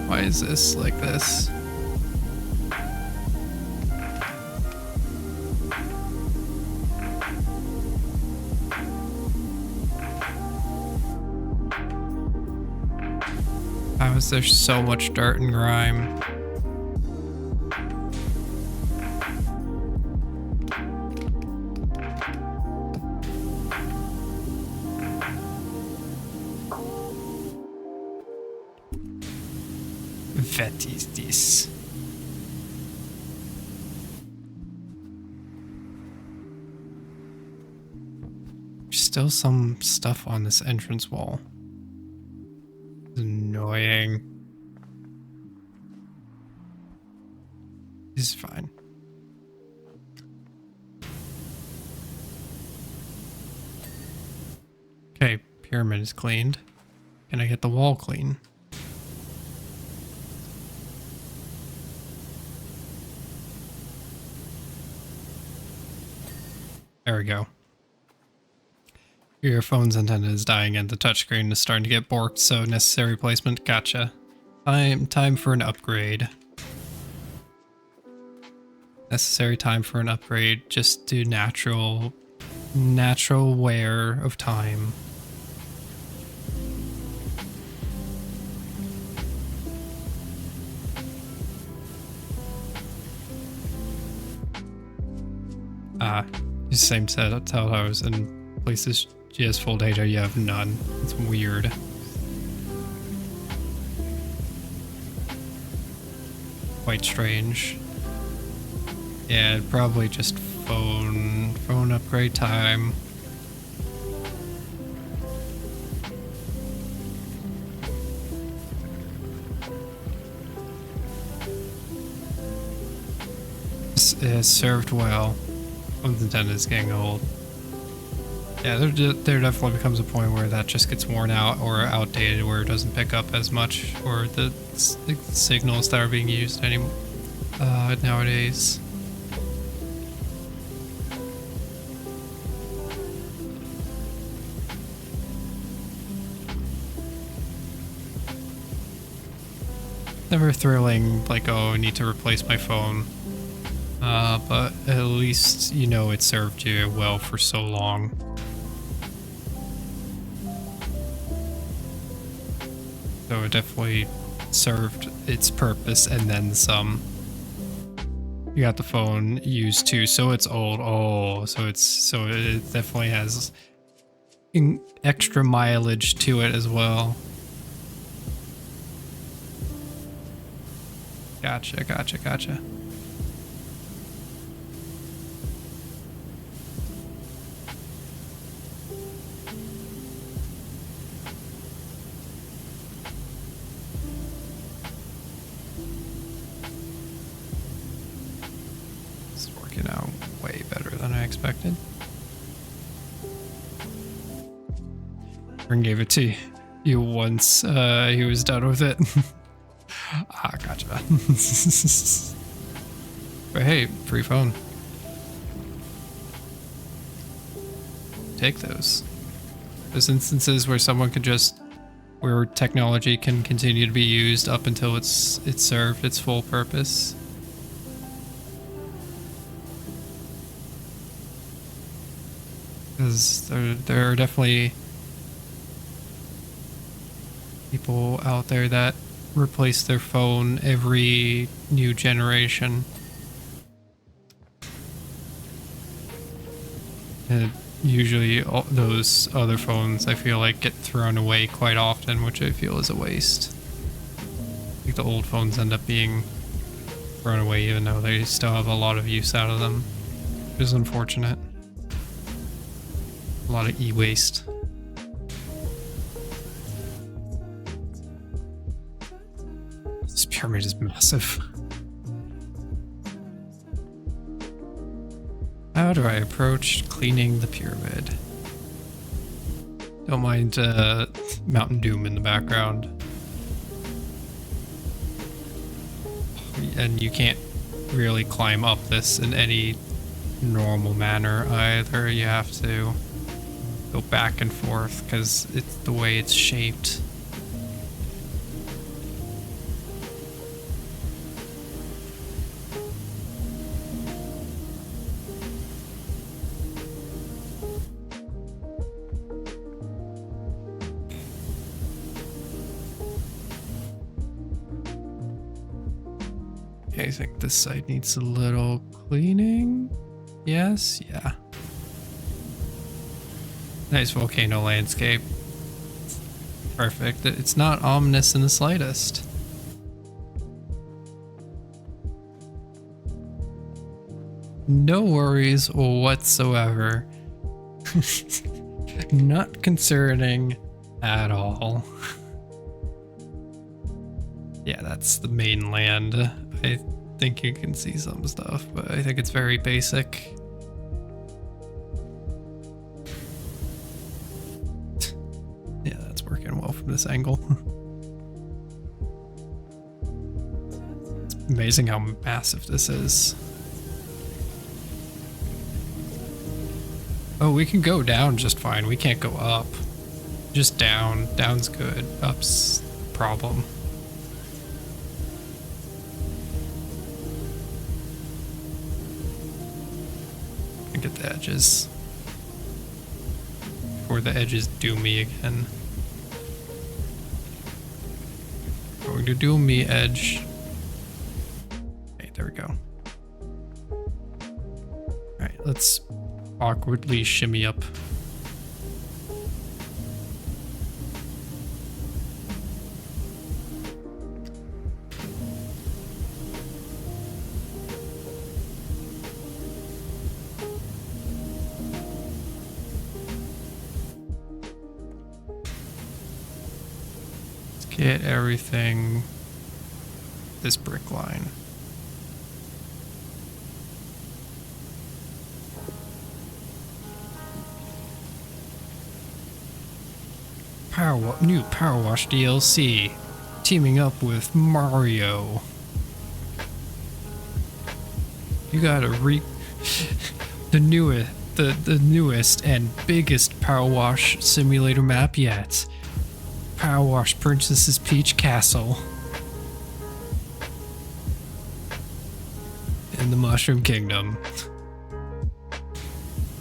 Why is this like this? How is there so much dirt and grime? What is this? There's still some stuff on this entrance wall. It's annoying. This is fine. Okay, pyramid is cleaned. Can I get the wall clean? There we go. Your phone's antenna is dying and the touchscreen is starting to get borked, so necessary replacement. Gotcha. Time for an upgrade. Necessary time for an upgrade. Just do natural wear of time. Same setup towers and places she has full data, you have none. It's weird. quite strange. Yeah, probably just phone upgrade time. It served well. Phone's intended is getting old. Yeah, there definitely becomes a point where that just gets worn out or outdated, where it doesn't pick up as much, or the signals that are being used nowadays. Never thrilling, like, oh, I need to replace my phone. But at least you know it served you well for so long. So it definitely served its purpose and then some. You got the phone used too, so it's old. Oh, so it definitely has extra mileage to it as well. Gotcha. It's working out way better than I expected. Ring gave it to you once he was done with it. Ah, gotcha. But hey, free phone. Take those. There's instances where where technology can continue to be used up until it's served its full purpose. Because there are definitely people out there that replace their phone every new generation. And usually those other phones, I feel like, get thrown away quite often, which I feel is a waste. I think the old phones end up being thrown away even though they still have a lot of use out of them, which is unfortunate. A lot of e-waste. This pyramid is massive. How do I approach cleaning the pyramid? Don't mind Mountain Doom in the background. And you can't really climb up this in any normal manner either. You have to go back and forth because it's the way it's shaped. I think this side needs a little cleaning. Yes, yeah. Nice volcano landscape. Perfect. It's not ominous in the slightest. No worries whatsoever. Not concerning at all. Yeah, that's the mainland. I think you can see some stuff, but I think it's very basic. Yeah, that's working well from this angle. It's amazing how massive this is. Oh, we can go down just fine. We can't go up. Just down. Down's good. Up's the problem. Get the edges before the edges do me again. Going to do me edge. Okay, there we go. Alright, let's awkwardly shimmy up. Get everything this brick line. New PowerWash DLC, teaming up with Mario. You gotta the newest and biggest PowerWash simulator map yet. PowerWash Princess Peach Castle in the Mushroom Kingdom.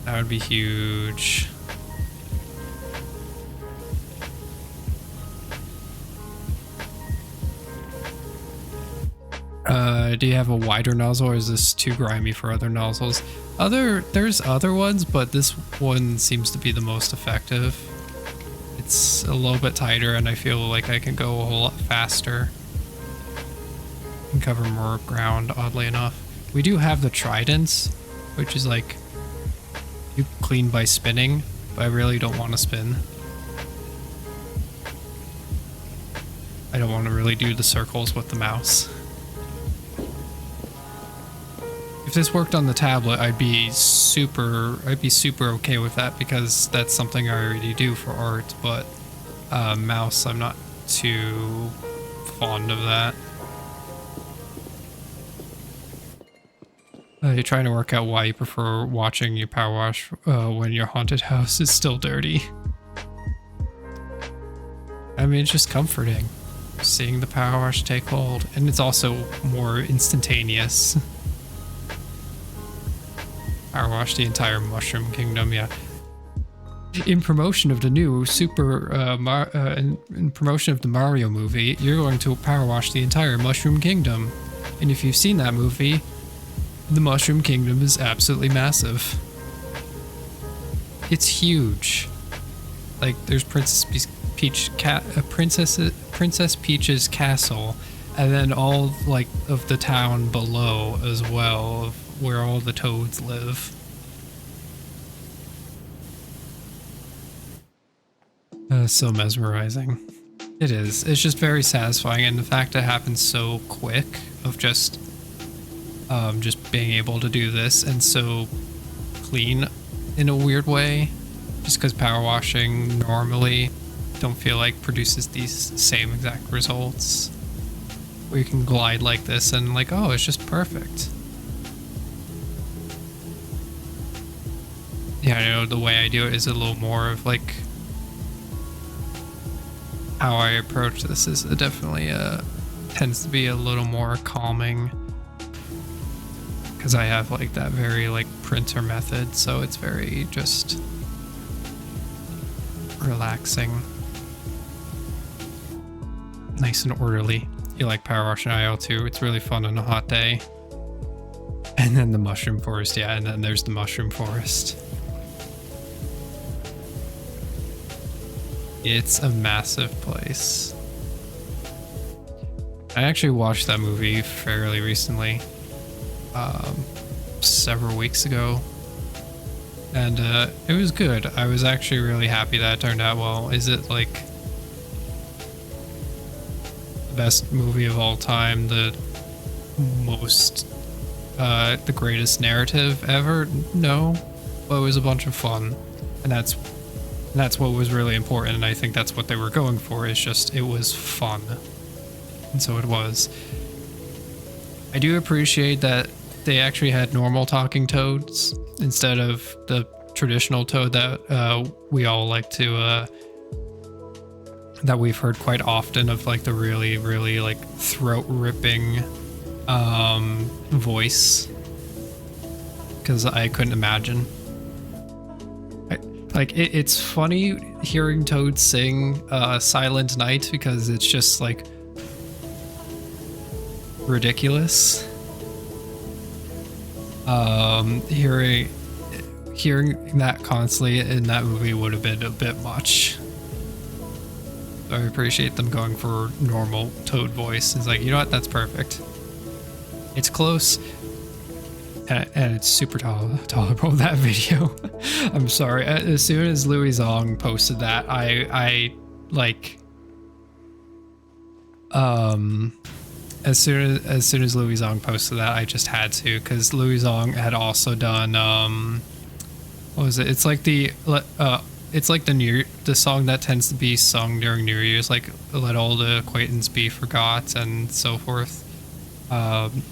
That would be huge. Do you have a wider nozzle, or is this too grimy for other nozzles? There's other ones, but this one seems to be the most effective. It's a little bit tighter, and I feel like I can go a whole lot faster and cover more ground, oddly enough. We do have the tridents, which is like, you clean by spinning, but I really don't want to spin. I don't want to really do the circles with the mouse. If this worked on the tablet, I'd be super okay with that, because that's something I already do for art, but mouse, I'm not too fond of that. You're trying to work out why you prefer watching your PowerWash when your haunted house is still dirty. I mean, it's just comforting seeing the PowerWash take hold, and it's also more instantaneous. PowerWash the entire Mushroom Kingdom, yeah. In promotion of the new in promotion of the Mario movie, you're going to PowerWash the entire Mushroom Kingdom. And if you've seen that movie, the Mushroom Kingdom is absolutely massive. It's huge. Like, there's Princess Peach's castle, and then all like of the town below as well, of where all the toads live. So mesmerizing. It is. It's just very satisfying, and the fact it happens so quick, of just being able to do this, and so clean in a weird way, just because power washing normally don't feel like produces these same exact results, where you can glide like this and like, oh, it's just perfect. Yeah, I know the way I do it is a little more of like how I approach this is definitely tends to be a little more calming, because I have like that very like printer method, so it's very just relaxing, nice and orderly. You like power washing IL too? It's really fun on a hot day. And then the mushroom forest, yeah, and then there's the mushroom forest. It's a massive place. I actually watched that movie fairly recently, several weeks ago, and it was good. I was actually really happy that it turned out well. Is it like the best movie of all time? The most, the greatest narrative ever? No, but it was a bunch of fun, and that's what was really important, and I think that's what they were going for. It's just, it was fun. And so it was. I do appreciate that they actually had normal talking toads instead of the traditional toad that we all like to, that we've heard quite often, of like the really, really like throat ripping voice. Because I couldn't imagine. Like, it's funny hearing toads sing Silent Night, because it's just like ridiculous. Hearing that constantly in that movie would have been a bit much. So I appreciate them going for normal toad voice. It's like, you know what, that's perfect. It's close. And it's super tolerable, that video. I'm sorry. As soon as Louis Zong posted that, I like As soon as Louis Zong posted that, I just had to, because Louis Zong had also done what was it? It's like the song that tends to be sung during New Year's, like "Let All the Acquaintance Be Forgot" and so forth. And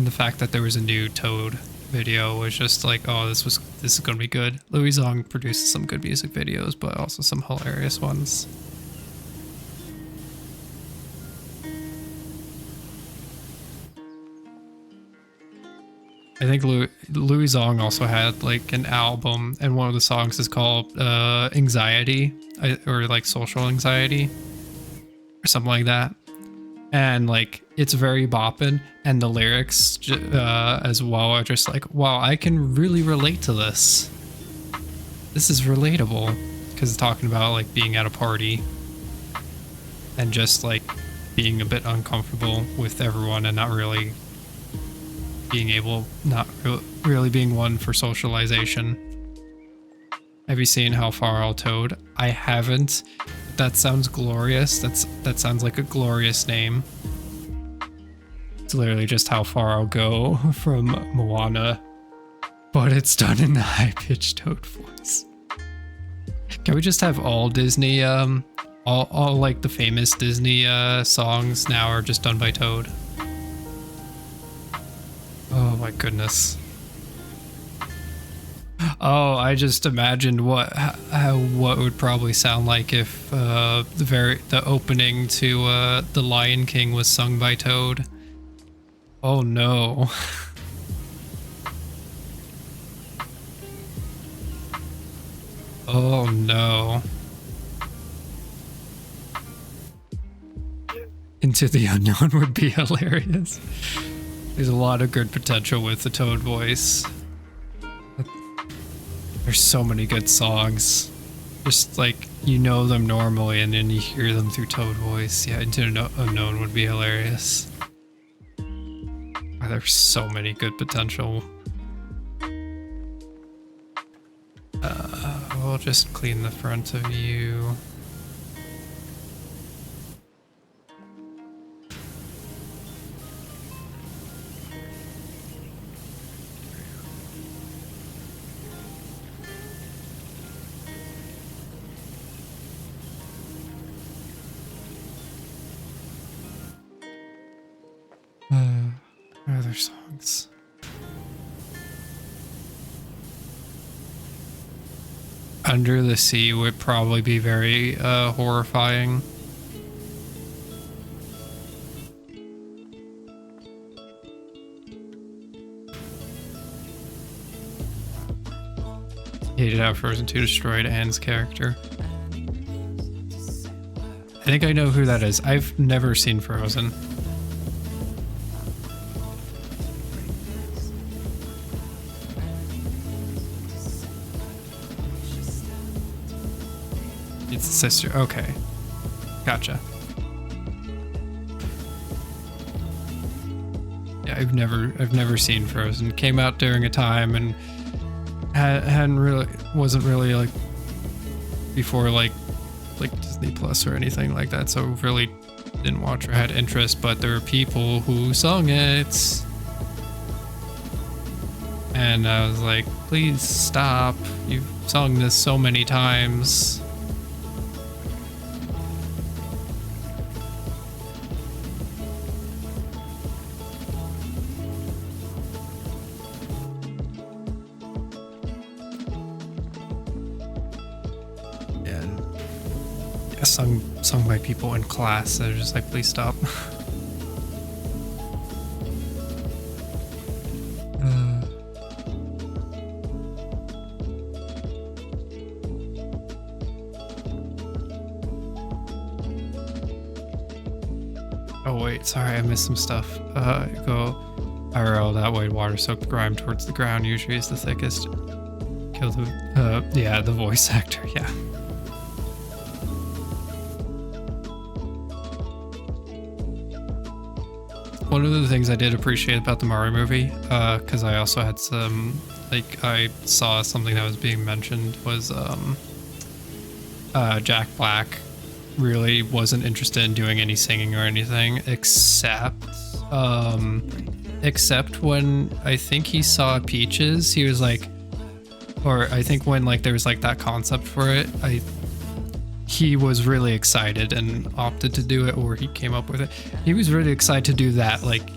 the fact that there was a new Toad video was just like, oh, this is gonna be good. Louis Zong produces some good music videos, but also some hilarious ones. I think Louis Zong also had like an album, and one of the songs is called Anxiety, or like Social Anxiety, or something like that. And like it's very boppin', and the lyrics as well are just like, wow, I can really relate to this. This is relatable, because it's talking about like being at a party and just like being a bit uncomfortable with everyone and not really really being one for socialization. Have you seen How Far I'll Toad? I haven't. That sounds glorious. That sounds like a glorious name. It's literally just How Far I'll Go from Moana, but it's done in the high-pitched Toad voice. Can we just have all Disney, all like the famous Disney songs now are just done by Toad? Oh my goodness. Oh, I just imagined what would probably sound like if the opening to The Lion King was sung by Toad. Oh no. Oh no. Into the Unknown would be hilarious. There's a lot of good potential with the Toad voice. There's so many good songs. Just like, you know them normally and then you hear them through Toad voice. Yeah, Into the Unknown would be hilarious. Oh, there's so many good potential. We'll just clean the front of you. Other songs. Under the Sea would probably be very horrifying. Hated how Frozen 2 destroyed Anne's character. I think I know who that is. I've never seen Frozen. It's the sister. Okay. Gotcha. Yeah, I've never seen Frozen. Came out during a time and wasn't really like before like Disney Plus or anything like that, so really didn't watch or had interest, but there were people who sung it. And I was like, please stop. You've sung this so many times. Sung by people in class. They're just like, please stop. Oh wait, sorry, I missed some stuff. Go IRL that way. Water-soaked grime towards the ground usually is the thickest. Kill the yeah, the voice actor. Yeah. One of the things I did appreciate about the Mario movie, because I also had some, like, I saw something that was being mentioned, was Jack Black really wasn't interested in doing any singing or anything, except when I think he saw Peaches, he was like, or I think when like there was like that concept for it, he was really excited and opted to do it, or he came up with it. He was really excited to do that. Like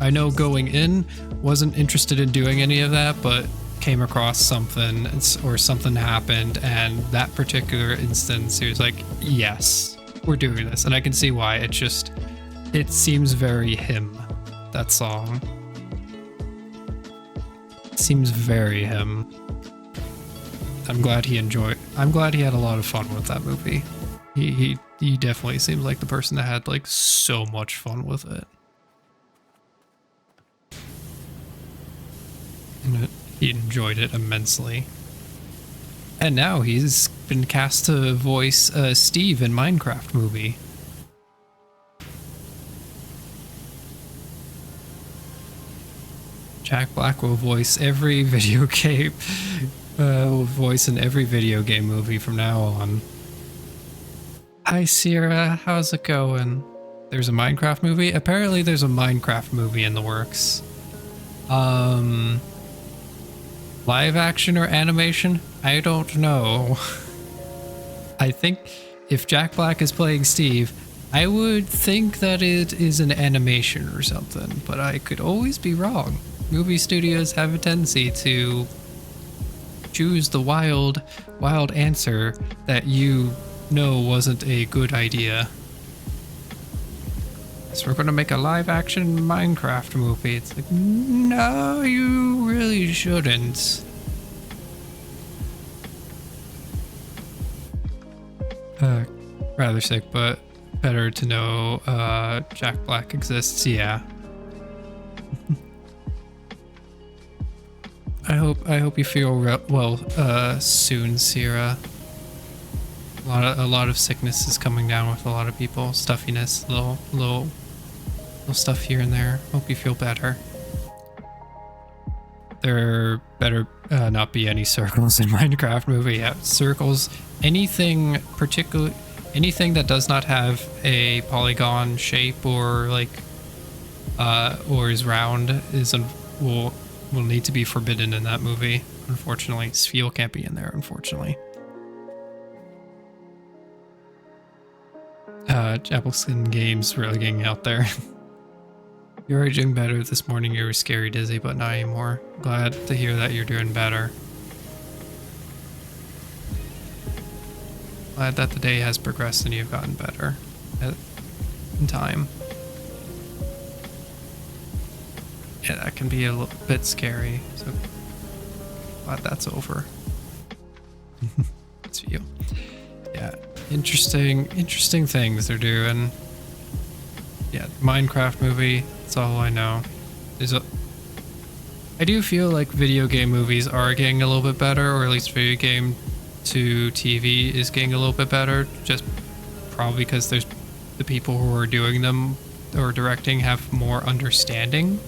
I know going in, wasn't interested in doing any of that, but came across something or something happened, and that particular instance, he was like, yes, we're doing this. And I can see why. It seems very him, that song. It seems very him. I'm glad he had a lot of fun with that movie. He definitely seems like the person that had like so much fun with it. And he enjoyed it immensely. And now he's been cast to voice Steve in Minecraft movie. Jack Black will voice every video game, will voice in every video game movie from now on. Hi Sierra, how's it going? There's a Minecraft movie? Apparently there's a Minecraft movie in the works. Live action or animation? I don't know. I think if Jack Black is playing Steve, I would think that it is an animation or something, but I could always be wrong. Movie studios have a tendency to choose the wild answer that you know wasn't a good idea. So we're gonna make a live action Minecraft movie. It's like, no, you really shouldn't. Rather sick, but better to know Jack Black exists, yeah. I hope you feel well soon, Sierra. A lot of sickness is coming down with a lot of people. Stuffiness, little stuff here and there. Hope you feel better. There better not be any circles in Minecraft movie. Yeah, circles. Anything that does not have a polygon shape or like or is round will need to be forbidden in that movie. Unfortunately, Sphere can't be in there. Unfortunately. Appleton Games really getting out there. You're already doing better. This morning you were scary dizzy, but not anymore. Glad to hear that you're doing better. Glad that the day has progressed and you've gotten better in time. Yeah, that can be a little bit scary, so glad that's over. It's you. Yeah, interesting things they're doing. Yeah, Minecraft movie, that's all I know. I do feel like video game movies are getting a little bit better, or at least video game to TV is getting a little bit better, just probably because there's the people who are doing them or directing have more understanding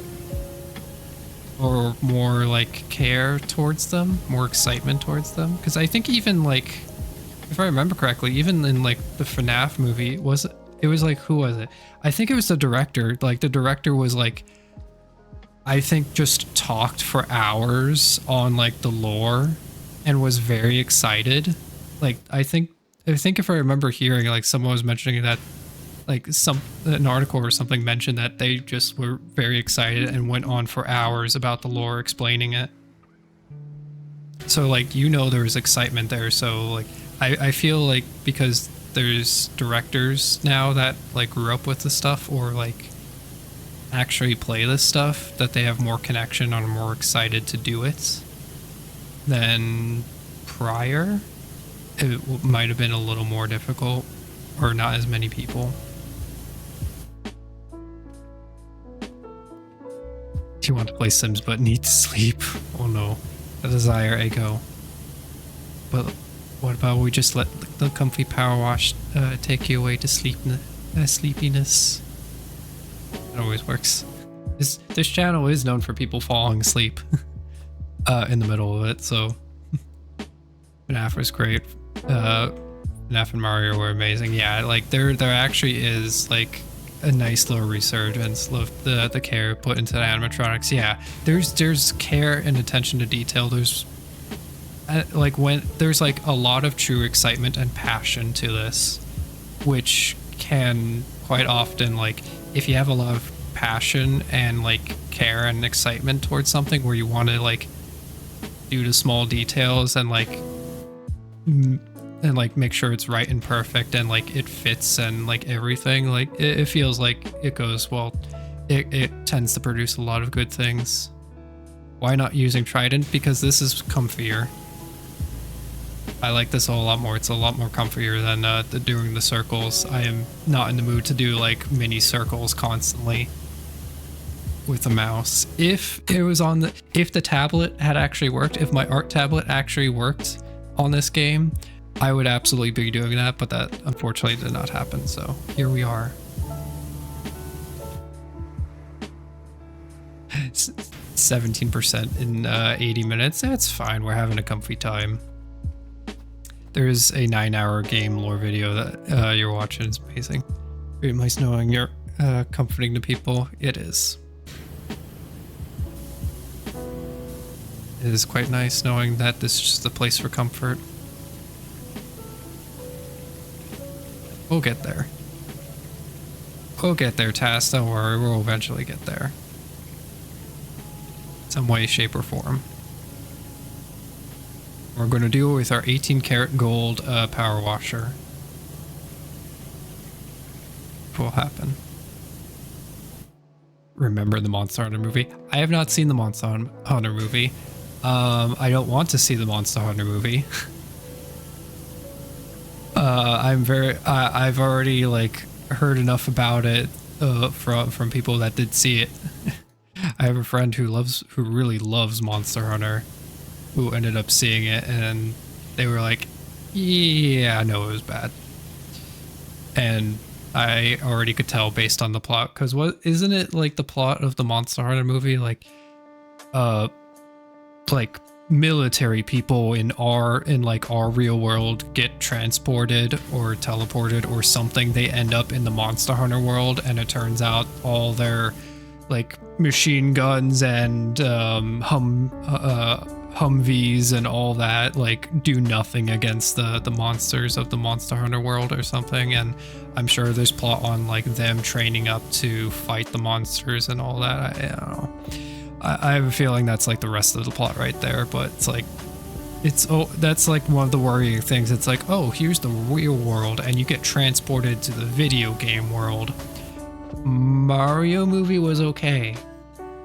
or more like care towards them, more excitement towards them. Because I think even like, if I remember correctly, even in like the FNAF movie, it was like, who was it? I think it was the director. Like the director was like, I think just talked for hours on like the lore and was very excited. Like I think if I remember hearing, like someone was mentioning that, like an article or something mentioned that they just were very excited and went on for hours about the lore explaining it. So like, you know, there was excitement there. So like, I feel like because there's directors now that like grew up with the stuff or like actually play this stuff, that they have more connection and are more excited to do it than prior. It might have been a little more difficult, or not as many people. You want to play Sims but need to sleep. Oh no, a desire echo. But what about we just let the comfy power wash take you away to sleepiness? It always works. This channel is known for people falling asleep in the middle of it, so FNAF was great. FNAF FNAF and Mario were amazing. Yeah, like there actually is like a nice little resurgence of the care put into the animatronics. Yeah, there's care and attention to detail. There's like when there's like a lot of true excitement and passion to this, which can quite often, like if you have a lot of passion and like care and excitement towards something where you want to like do the small details and like make sure it's right and perfect and like it fits and like everything, like it feels like it goes well, it tends to produce a lot of good things. Why not using Trident? Because this is comfier. I like this a lot more. It's a lot more comfier than doing the circles. I am not in the mood to do like mini circles constantly with the mouse. If it was on the, if the tablet had actually worked, if my art tablet actually worked on this game, I would absolutely be doing that, but that unfortunately did not happen. So here we are. 17% in 80 minutes. That's fine. We're having a comfy time. There's a 9-hour game lore video that you're watching. It's amazing. Very nice knowing you're comforting the people. It is. It is quite nice knowing that this is just a place for comfort. We'll get there. We'll get there, Tass. Don't worry. We'll eventually get there. Some way, shape, or form. We're going to do it with our 18 karat gold power washer. What will happen? Remember the Monster Hunter movie? I have not seen the Monster Hunter movie. I don't want to see the Monster Hunter movie. I've already like heard enough about it from people that did see it. I have a friend who really loves Monster Hunter, who ended up seeing it, and they were like, yeah, no, it was bad. And I already could tell based on the plot, because what isn't it like the plot of the Monster Hunter movie, like military people in our real world get transported or teleported or something, they end up in the Monster Hunter world, and it turns out all their like machine guns and Humvees and all that like do nothing against the monsters of the Monster Hunter world or something. And I'm sure there's plot on like them training up to fight the monsters and all that. I don't know. I have a feeling that's like the rest of the plot right there, but it's like that's like one of the worrying things. It's like, oh, here's the real world and you get transported to the video game world. Mario movie was okay.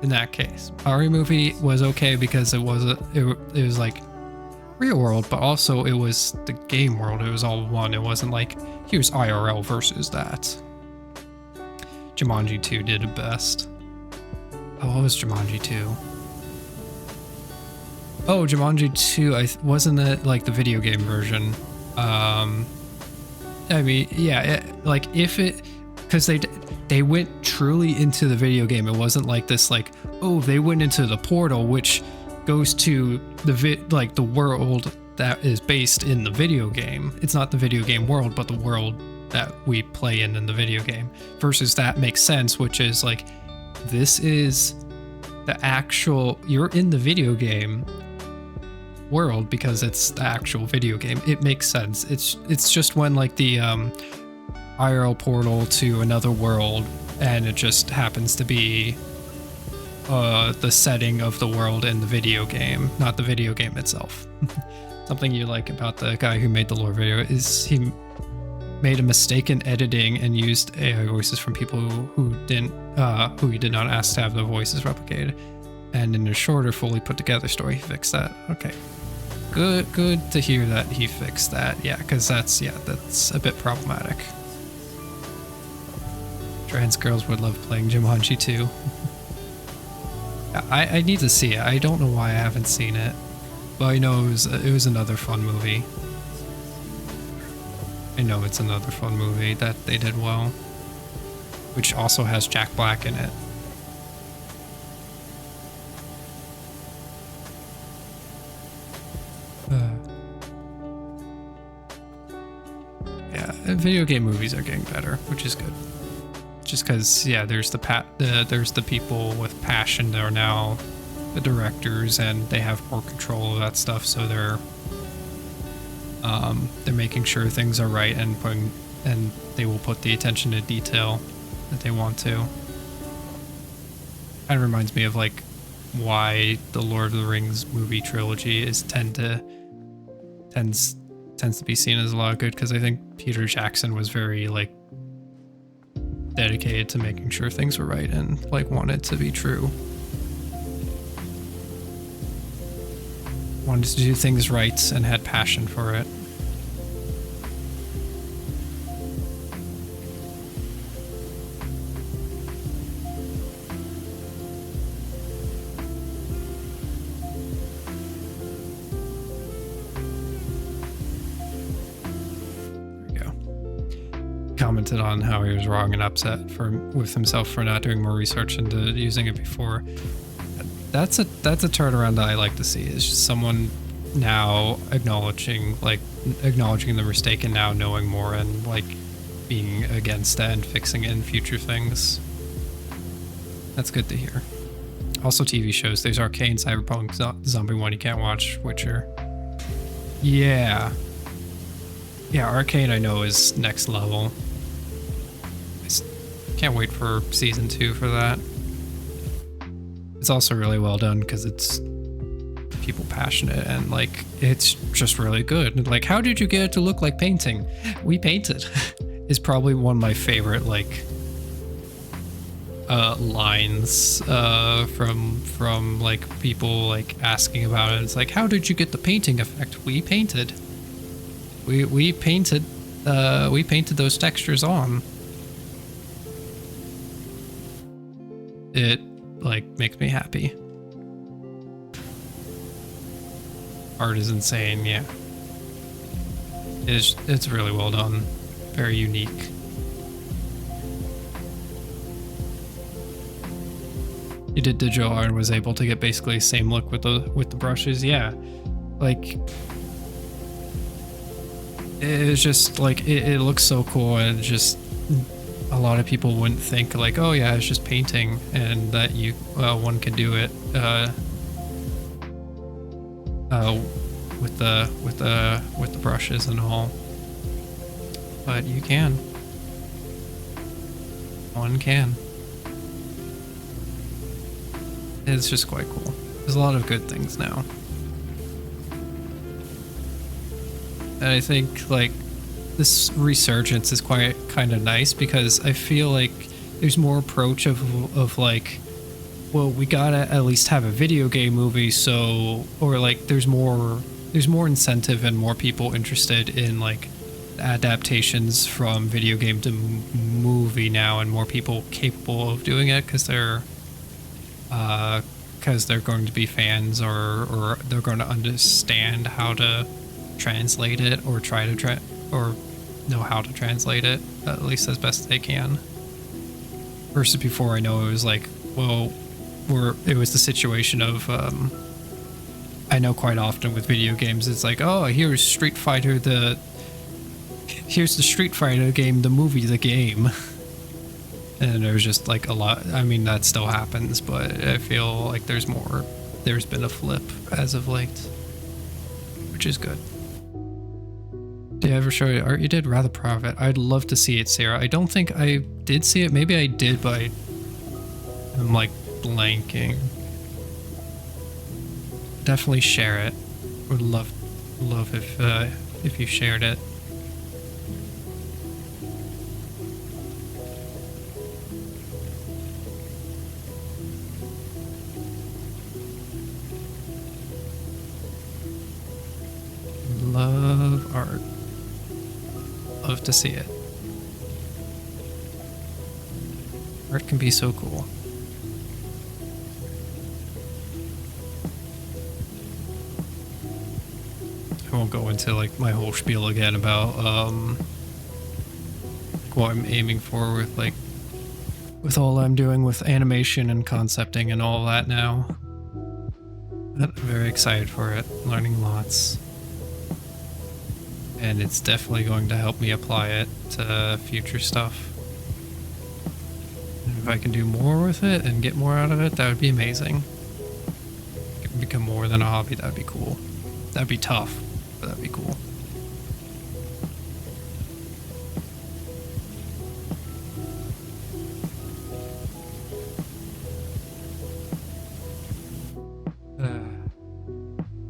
In that case, Mario movie was okay because it was like real world, but also it was the game world. It was all one. It wasn't like here's IRL versus that. Jumanji 2 did it best. Oh, what was Jumanji 2? Oh, Jumanji 2. Wasn't it like the video game version? I mean, yeah, like if it, because they went truly into the video game. It wasn't like this, like, oh, they went into the portal, which goes to the world that is based in the video game. It's not the video game world, but the world that we play in the video game. Versus that makes sense, which is like, this is the actual, you're in the video game world because it's the actual video game. It makes sense. It's just when like the IRL portal to another world, and it just happens to be the setting of the world in the video game, not the video game itself. Something you like about the guy who made the lore video is he made a mistake in editing and used AI voices from people who he did not ask to have the voices replicated. And in a shorter, fully put together story, he fixed that. Okay, good to hear that he fixed that. Yeah, because that's a bit problematic. Trans girls would love playing Jumanji 2. I need to see it. I don't know why I haven't seen it, but I know it was another fun movie. I know it's another fun movie that they did well, which also has Jack Black in it. Yeah, video game movies are getting better, which is good. Just because, yeah, there's there's the people with passion that are now the directors, and they have more control of that stuff. So they're making sure things are right and they will put the attention to detail that they want to. Kind of reminds me of like why the Lord of the Rings movie trilogy tends to be seen as a lot of good, because I think Peter Jackson was very like dedicated to making sure things were right and like wanted to be true. Wanted to do things right and had passion for it. Commented on how he was wrong and upset with himself for not doing more research into using it before. That's a turnaround that I like to see. Is just someone now acknowledging the mistake and now knowing more and like being against that and fixing it in future things. That's good to hear. Also TV shows. There's Arcane, Cyberpunk, Zombie One. You can't watch Witcher. Yeah, Arcane I know is next level. Can't wait for season 2 for that. It's also really well done because it's people passionate and like it's just really good. Like, how did you get it to look like painting? We painted. Is probably one of my favorite like lines from like people like asking about it. It's like, how did you get the painting effect? We painted. We painted those textures on. It like makes me happy. Art is insane, yeah. It's really well done. Very unique. He did digital art and was able to get basically the same look with the brushes, yeah. Like it's just like it looks so cool, and just a lot of people wouldn't think like, oh yeah, it's just painting, and that one can do it with the brushes and all, but you can. One can. It's just quite cool. There's a lot of good things now. And I think like this resurgence is quite kind of nice, because I feel like there's more approach of like, well, we gotta at least have a video game movie, so, or like there's more incentive and more people interested in like adaptations from video game to movie now, and more people capable of doing it because they're going to be fans, or they're going to understand how to translate it, or try to or know how to translate it at least as best they can. Versus before, I know it was like, well, it was the situation of I know quite often with video games it's like, oh, here's the Street Fighter game, the movie, the game. And there's just like a lot. I mean, that still happens, but I feel like there's been a flip as of late, which is good. Did I ever show you art you did? Rather proud of it. I'd love to see it, Sarah. I don't think I did see it. Maybe I did, but I'm like blanking. Definitely share it. Would love if you shared it. Love art. Love to see it. Art can be so cool. I won't go into like my whole spiel again about what I'm aiming for with all I'm doing with animation and concepting and all that now. But I'm very excited for it. Learning lots. and it's definitely going to help me apply it to future stuff. And if I can do more with it and get more out of it, that would be amazing. It can become more than a hobby, that'd be cool. That'd be tough, but that'd be cool.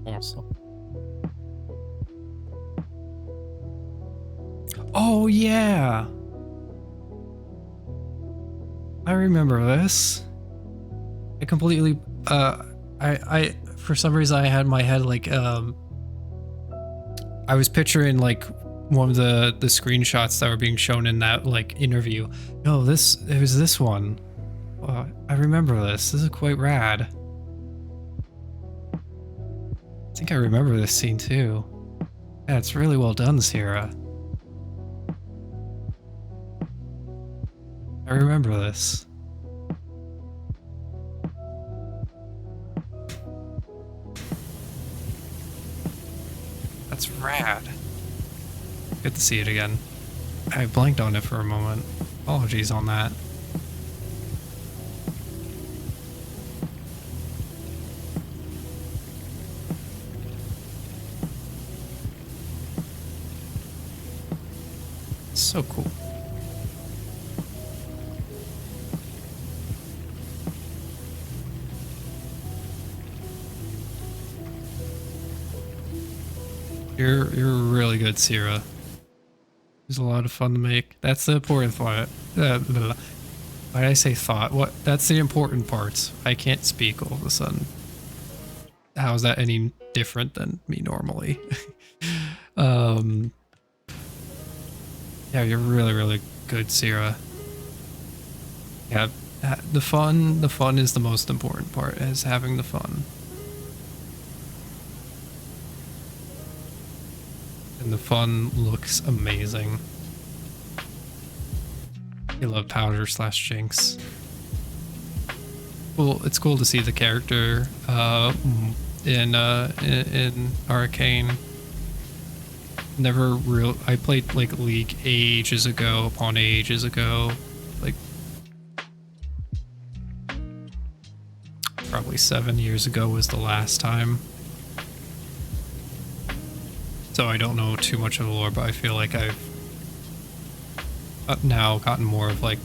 Awesome. Oh yeah, I remember this. I completely I for some reason I had in my head like I was picturing like one of the screenshots that were being shown in that like interview. No, it was this one. I remember this. This is quite rad. I think I remember this scene too. Yeah, it's really well done, Sierra. I remember this. That's rad. Good to see it again. I blanked on it for a moment. Apologies on that. So cool. You're really good, Sierra. It's a lot of fun to make. That's the important thought. Why did I say thought? What? That's the important parts. I can't speak all of a sudden. How is that any different than me normally? Yeah, you're really good, Sierra. Yeah, the fun is the most important part, is having the fun. And the fun looks amazing. I love Powder / Jinx. Well, it's cool to see the character in Arcane. Never real. I played like League ages ago, like probably 7 years ago was the last time. So I don't know too much of the lore, but I feel like I've now gotten more of like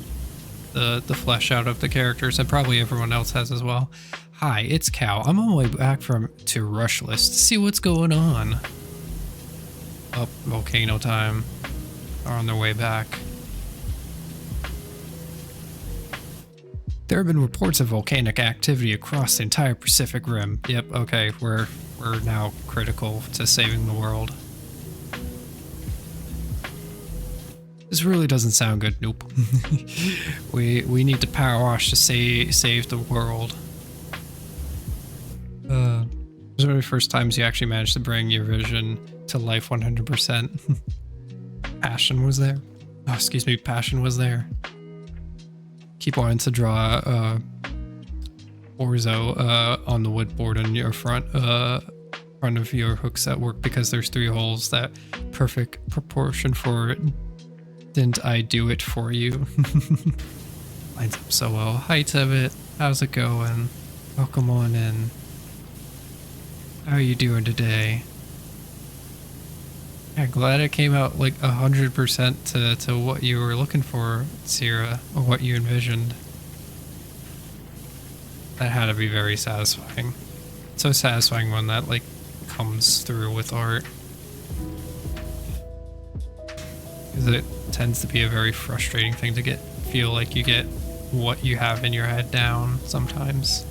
the flesh out of the characters, and probably everyone else has as well. Hi, it's Cal. I'm on my way back to Rush List to see what's going on. Up volcano time. Are on their way back. There have been reports of volcanic activity across the entire Pacific Rim. Yep, okay, we're now critical to saving the world. This really doesn't sound good. Nope. we need to PowerWash to save the world. Those are the first times you actually managed to bring your vision to life 100%. Passion was there. Oh, excuse me, passion was there. Keep wanting to draw orzo on the wood board on your front of your hooks at work, because there's 3 holes. That perfect proportion for it. Didn't I do it for you? Lines up so well. Hi Tevit, how's it going? Welcome on in. How are you doing today? Yeah, glad it came out like 100% to what you were looking for, Sierra, or what you envisioned. That had to be very satisfying. So satisfying when that like comes through with art. Because it tends to be a very frustrating thing to feel like you get what you have in your head down sometimes.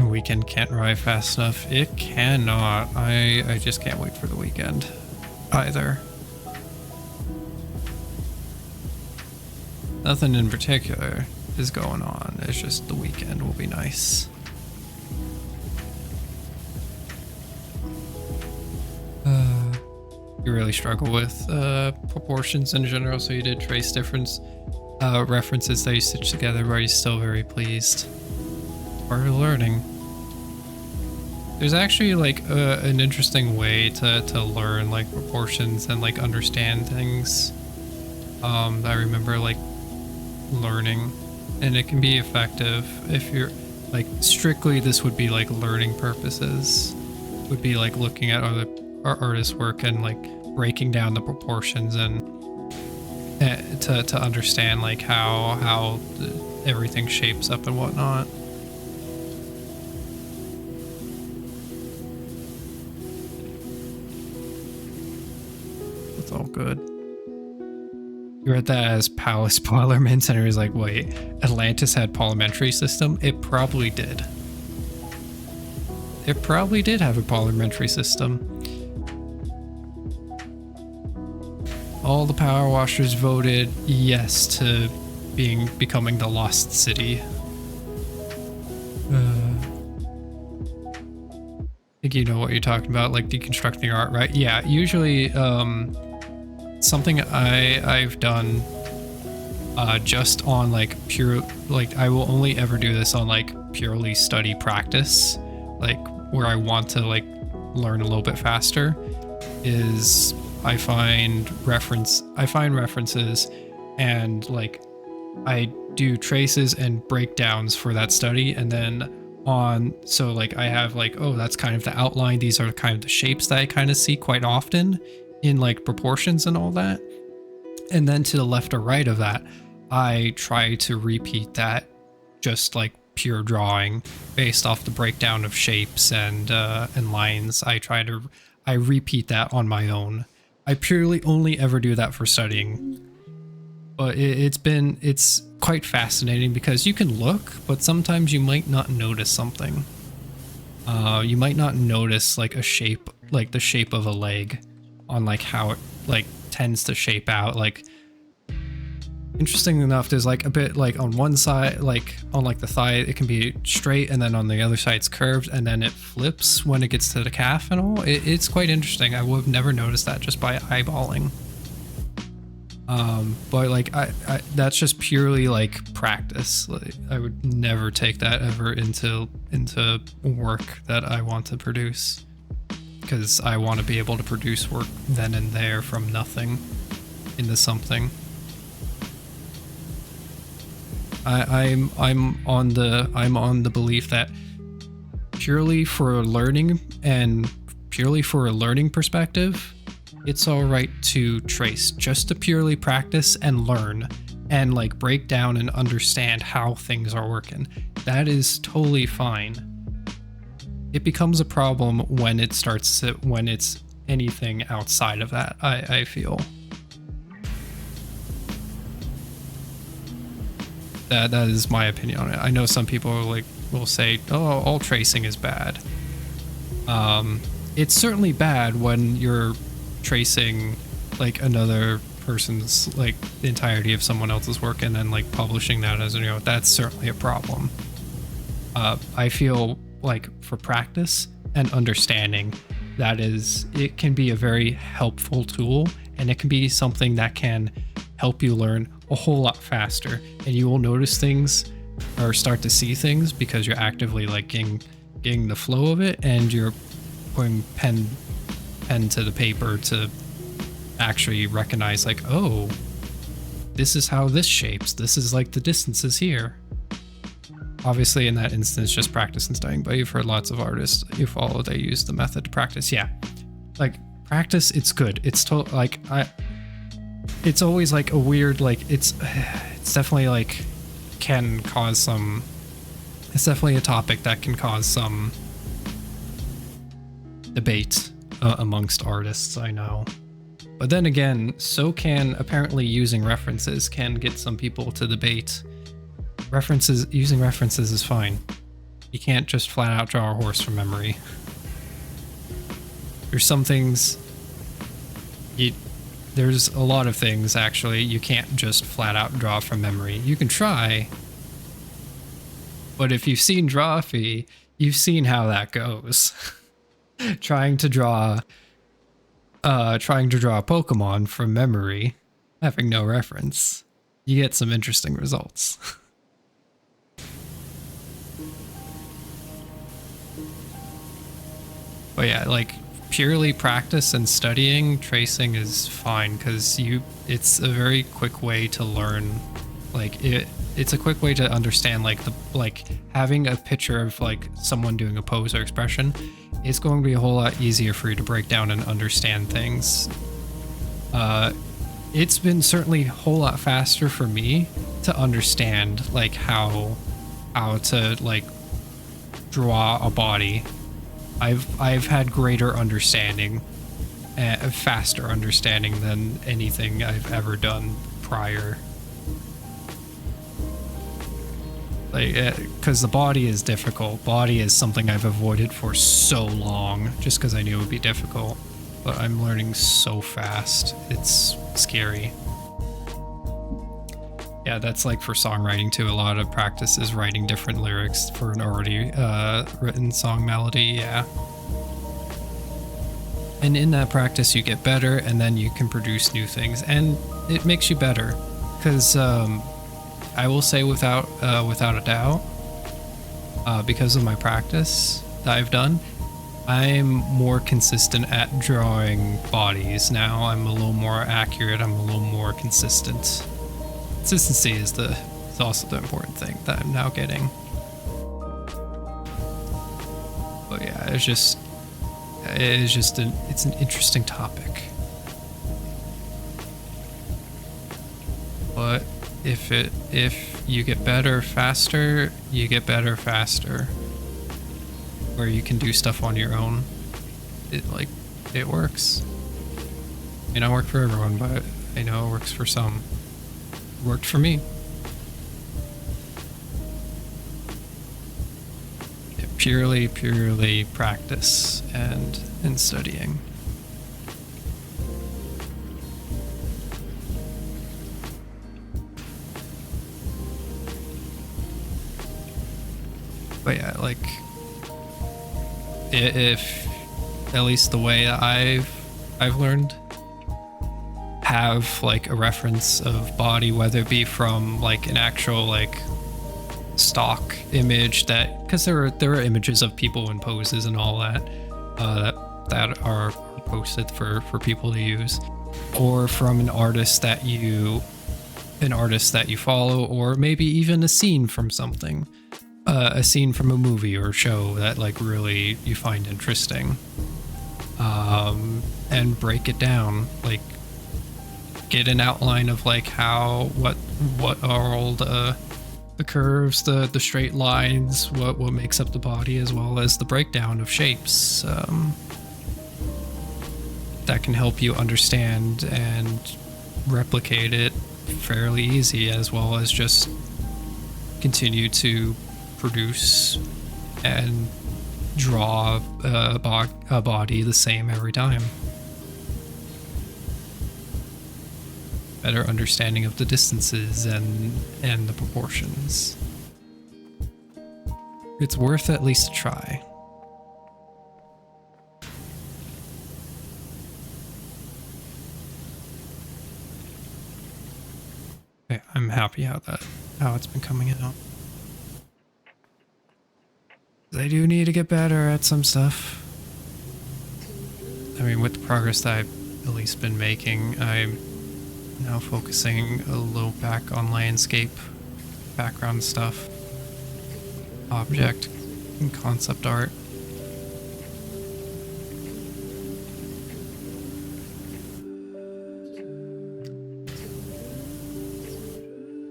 Weekend can't arrive fast enough. It cannot. I just can't wait for the weekend either. Nothing in particular is going on. It's just the weekend will be nice. You really struggle with proportions in general, so you did trace difference references that you stitched together, but you're still very pleased. Part of learning. There's actually like an interesting way to learn like proportions and like understand things. I remember like learning, and it can be effective if you're like strictly this would be like learning purposes. Would be like looking at other artists' work and like breaking down the proportions and to understand like how everything shapes up and whatnot. It's all good. You read that as Palace Parliament, and it was like, wait, Atlantis had parliamentary system? It probably did. It probably did have a parliamentary system. All the power washers voted yes to becoming the lost city. I think you know what you're talking about, like deconstructing art, right? Yeah, usually something I've done just on like pure, like I will only ever do this on like purely study practice, like where I want to like learn a little bit faster, is I find references and like I do traces and breakdowns for that study, and then so like I have like, oh, that's kind of the outline, these are kind of the shapes that I kind of see quite often in like proportions and all that, and then to the left or right of that I try to repeat that, just like pure drawing based off the breakdown of shapes and lines. I repeat that on my own. I purely only ever do that for studying, but it's quite fascinating because you can look, but sometimes you might not notice something. You might not notice like a shape, like the shape of a leg on like how it like tends to shape out. Like, interesting enough, there's like a bit like on one side, like on like the thigh, it can be straight, and then on the other side it's curved, and then it flips when it gets to the calf and all. It's quite interesting. I would have never noticed that just by eyeballing. But like I that's just purely like practice. Like I would never take that ever into work that I want to produce, because I want to be able to produce work then and there from nothing into something. I'm on the belief that purely for learning and purely for a learning perspective, it's all right to trace, just to purely practice and learn and like break down and understand how things are working. That is totally fine. It becomes a problem when it's anything outside of that, I feel. That is my opinion on it. I know some people will say, oh, all tracing is bad. It's certainly bad when you're tracing like another person's, like the entirety of someone else's work and then like publishing that as, that's certainly a problem. I feel like for practice and understanding, it can be a very helpful tool, and it can be something that can help you learn a whole lot faster, and you will notice things or start to see things because you're actively like getting the flow of it, and you're putting pen to the paper to actually recognize like, oh, this is how this shapes, this is like the distances here. Obviously in that instance just practice and studying, but you've heard lots of artists you follow, they use the method to practice. Yeah, like practice, it's good. It's like it's always like a weird, like it's definitely like can cause some, it's definitely a topic that can cause some debate amongst artists, I know. But then again, so can apparently using references can get some people to debate. Using references is fine. You can't just flat out draw a horse from memory. There's some things there's a lot of things actually. You can't just flat out draw from memory. You can try, but if you've seen Drawfee, you've seen how that goes. trying to draw a Pokemon from memory, having no reference, you get some interesting results. But yeah, like purely practice and studying, tracing is fine because it's a very quick way to learn. Like it's a quick way to understand like having a picture of like someone doing a pose or expression. It's going to be a whole lot easier for you to break down and understand things. It's been certainly a whole lot faster for me to understand like how to like draw a body. I've had greater understanding, faster understanding than anything I've ever done prior. Like, because the body is difficult. Body is something I've avoided for so long, just because I knew it would be difficult. But I'm learning so fast. It's scary. Yeah, that's like for songwriting too. A lot of practice is writing different lyrics for an already written song melody, yeah. And in that practice you get better, and then you can produce new things, and it makes you better. Because I will say without a doubt, because of my practice that I've done, I'm more consistent at drawing bodies now. I'm a little more accurate, I'm a little more consistent. Consistency is also the important thing that I'm now getting. But yeah, it's an interesting topic. But if you get better faster, you get better faster. Where you can do stuff on your own. It works. It may not work for everyone, but I know it works for some. Worked for me. Purely practice and studying. But yeah, like if at least the way that I've learned, have like a reference of body, whether it be from like an actual like stock image, that because there are images of people in poses and all that that are posted for people to use, or from an artist that you follow, or maybe even a scene from something, a scene from a movie or show that like really you find interesting, and break it down, like get an outline of like what are all the curves, the straight lines, what makes up the body, as well as the breakdown of shapes. That can help you understand and replicate it fairly easy, as well as just continue to produce and draw a body the same every time. Better understanding of the distances and the proportions. It's worth at least a try. Okay, I'm happy how it's been coming out. I do need to get better at some stuff. I mean, with the progress that I've at least been making, I'm now focusing a little back on landscape, background stuff, object, and concept art.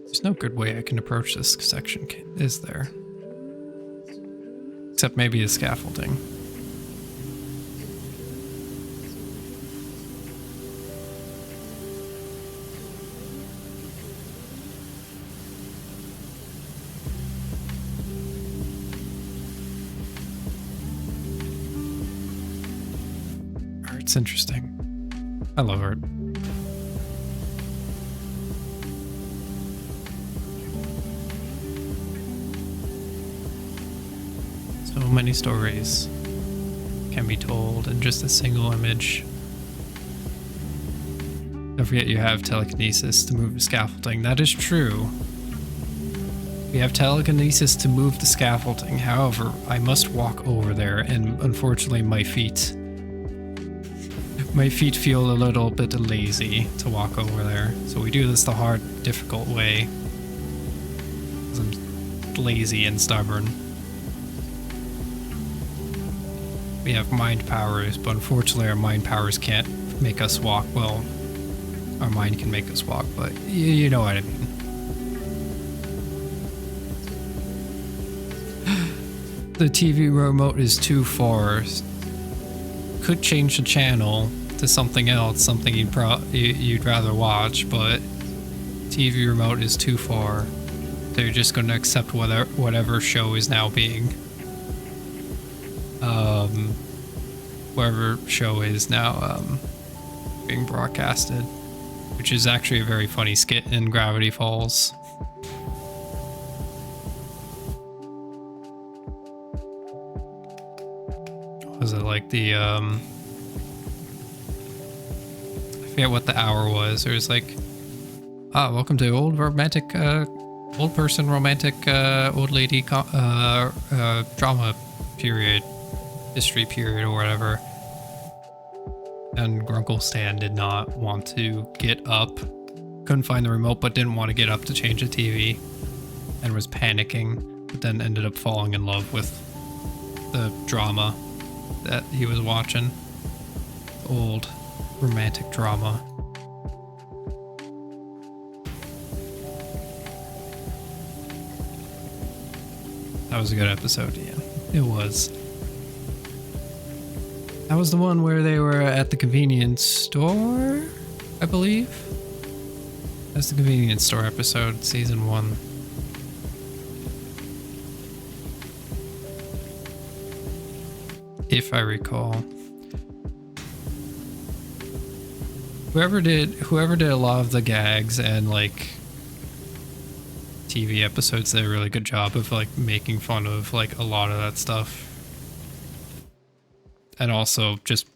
There's no good way I can approach this section, is there? Except maybe the scaffolding. Art's interesting. I love art. So many stories can be told in just a single image. Don't forget you have telekinesis to move the scaffolding. That is true. We have telekinesis to move the scaffolding. However, I must walk over there, and unfortunately my feet feel a little bit lazy to walk over there. So we do this the hard, difficult way. 'Cause I'm lazy and stubborn. We have mind powers, but unfortunately our mind powers can't make us walk. Well, our mind can make us walk, but you know what I mean. The TV remote is too far. Could change the channel to something else, something you'd rather watch, but TV remote is too far. They're just going to accept whatever show is now being whatever show is now being broadcasted, which is actually a very funny skit in Gravity Falls. Was it like the I forget what the hour was. It was like, welcome to old romantic old person romantic old lady drama period, history period, or whatever. And Grunkle Stan did not want to get up, couldn't find the remote, but didn't want to get up to change the TV, and was panicking, but then ended up falling in love with the drama that he was watching. Old romantic drama. That was a good episode, yeah. It was. That was the one where they were at the convenience store, I believe. That's the convenience store episode, season 1. If I recall. Whoever did a lot of the gags and like TV episodes did a really good job of like making fun of like a lot of that stuff. And also just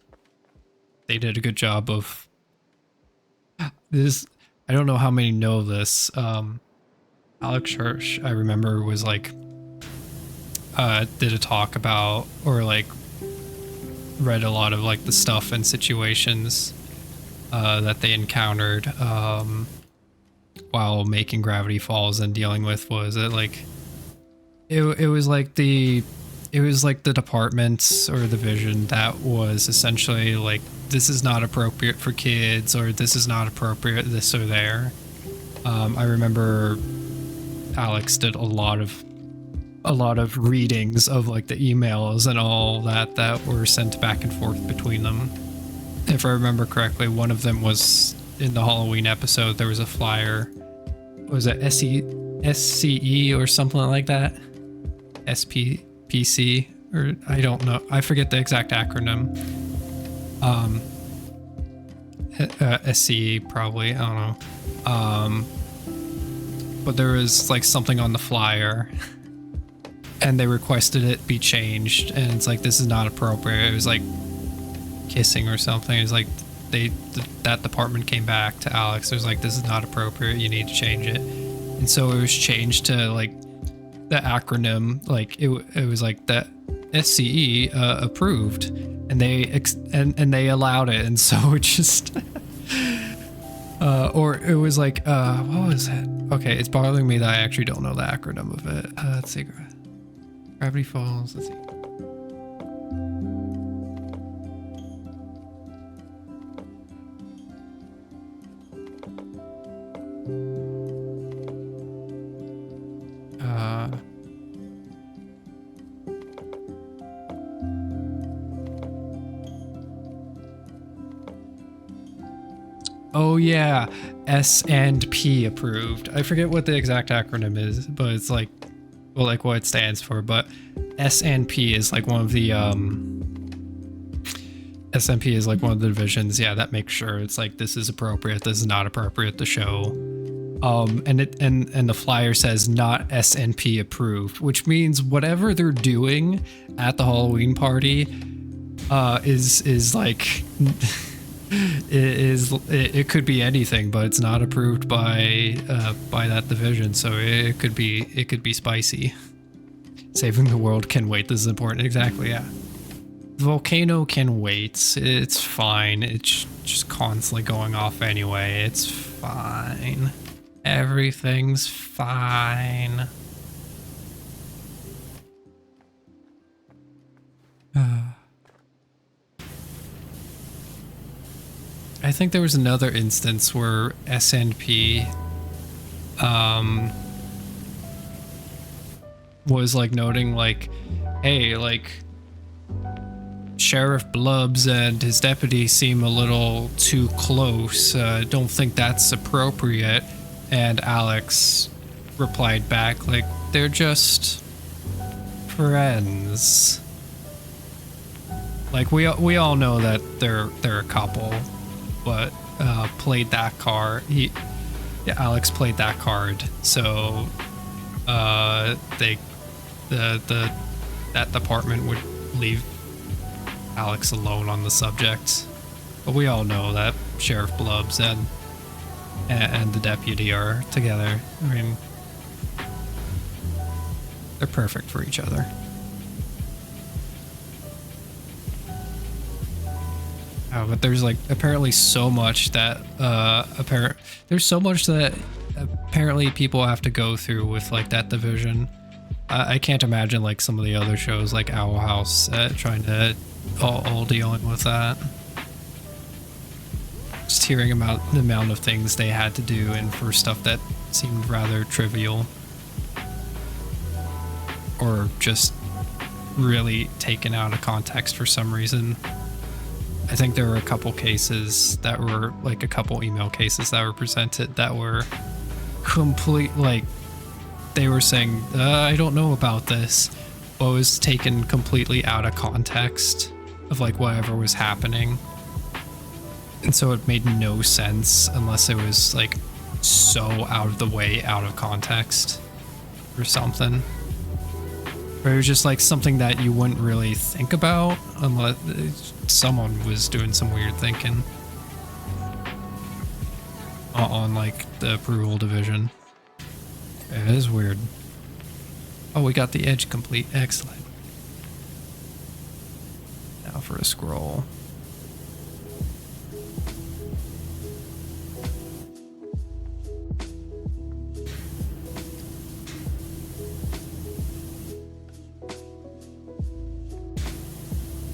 they did a good job of this. I don't know how many know this. Alex Hirsch, I remember, was like did a talk about, or like read a lot of like the stuff and situations that they encountered while making Gravity Falls and dealing with, was it like it was like the departments or the division that was essentially like, this is not appropriate for kids, or this is not appropriate this or there. I remember Alex did a lot of readings of like the emails and all that were sent back and forth between them. If I remember correctly, one of them was in the Halloween episode. There was a flyer. Was it SCE or something like that? SPPC, or I don't know. I forget the exact acronym. SCE probably. I don't know. But there was like something on the flyer, and they requested it be changed, and it's like, this is not appropriate. It was like kissing or something. It's like that department came back to Alex. It was like, this is not appropriate, you need to change it. And so it was changed to like the acronym, like it was like that SCE approved, and they allowed it. And so it just or it was like what was it? Okay, it's bothering me that I actually don't know the acronym of it. Let's see. Gravity Falls. Let's see. Oh yeah, S&P approved. I forget what the exact acronym is, but it's like, well, like what it stands for. But S&P is like one of the S&P is like one of the divisions. Yeah, that makes sure it's like, this is appropriate, this is not appropriate to show. And the flyer says not SNP approved, which means whatever they're doing at the Halloween party is like it could be anything, but it's not approved by that division, so it could be spicy. Saving the world can wait. This is important. Exactly, yeah. The volcano can wait. It's fine. It's just constantly going off anyway. It's fine. Everything's fine. I think there was another instance where SNP was like noting like, hey, like Sheriff Blubbs and his deputy seem a little too close. Don't think that's appropriate. And Alex replied back like, they're just friends. Like we all know that they're a couple, but played that card. Alex played that card. So that department would leave Alex alone on the subject. But we all know that Sheriff Blubbs and the deputy are together. I mean, they're perfect for each other. But there's like apparently so much that apparently people have to go through with like that division. I can't imagine like some of the other shows like Owl House trying to all dealing with that. Just hearing about the amount of things they had to do and for stuff that seemed rather trivial or just really taken out of context for some reason. I think there were a couple cases that were like a couple email cases that were presented that were complete, like they were saying, I don't know about this, but it was taken completely out of context of like whatever was happening. And so it made no sense unless it was like so out of the way, out of context or something. Or it was just like something that you wouldn't really think about unless someone was doing some weird thinking on like the approval division. It is weird. Oh, we got the edge complete. Excellent. Now for a scroll.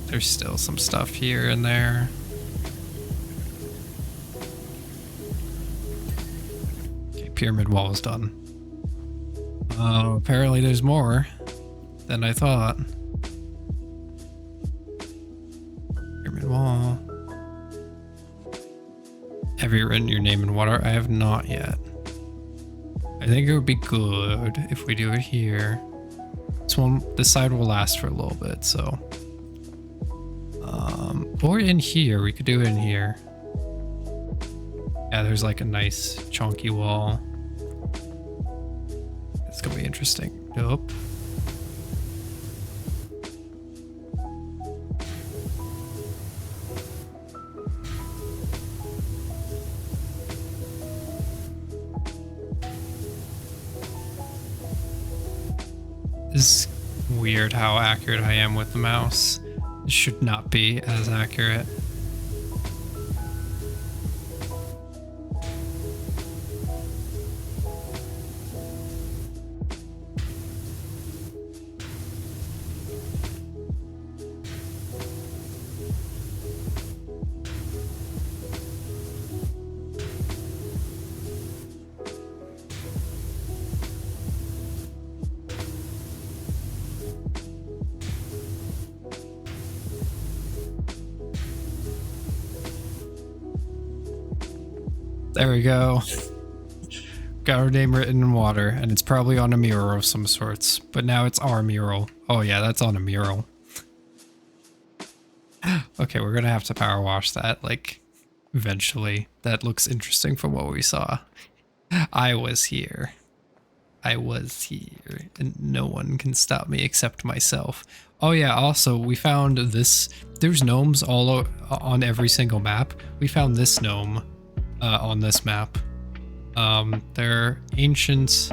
There's still some stuff here and there. Okay, pyramid wall is done. Apparently there's more than I thought. Pyramid wall. Have you written your name in water? I have not yet. I think it would be good if we do it here. This side will last for a little bit, so. Or in here, we could do it in here. Yeah, there's like a nice chunky wall. It's gonna be interesting. Nope. This is weird how accurate I am with the mouse. It should not be as accurate. There we go. Got our name written in water, and it's probably on a mural of some sorts. But now it's our mural. Oh yeah, that's on a mural. Okay, we're gonna have to power wash that, like, eventually. That looks interesting from what we saw. I was here. I was here, and no one can stop me except myself. Oh yeah, also, we found this. There's gnomes on every single map. We found this gnome on this map. They're ancient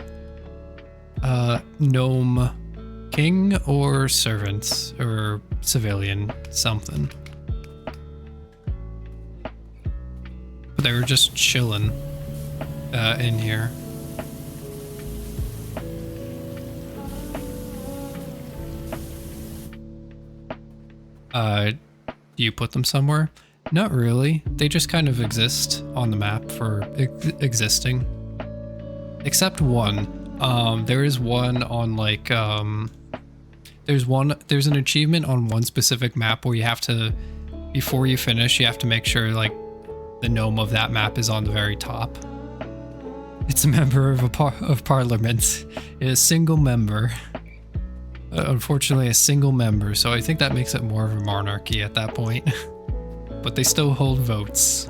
gnome king or servant or civilian something. But they were just chilling in here. Do you put them somewhere? Not really. They just kind of exist on the map for existing. Except one. There is one on like, there's an achievement on one specific map where you have to, before you finish, you have to make sure like the gnome of that map is on the very top. It's a member of parliament. A single member. Unfortunately, a single member, so I think that makes it more of a monarchy at that point. But they still hold votes.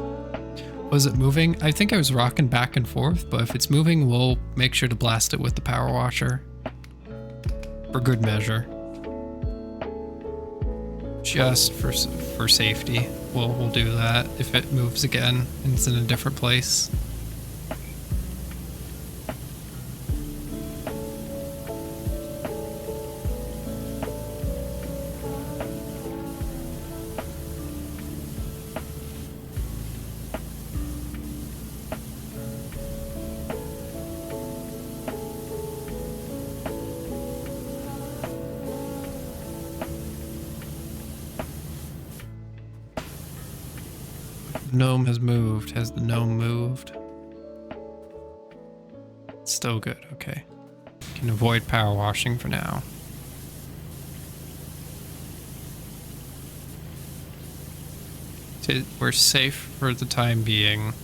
Was it moving? I think I was rocking back and forth, but if it's moving, we'll make sure to blast it with the power washer. For good measure. Just for safety. We'll do that if it moves again and it's in a different place. Gnome has moved. Has the gnome moved? Still good, okay. Can avoid power washing for now. We're safe for the time being.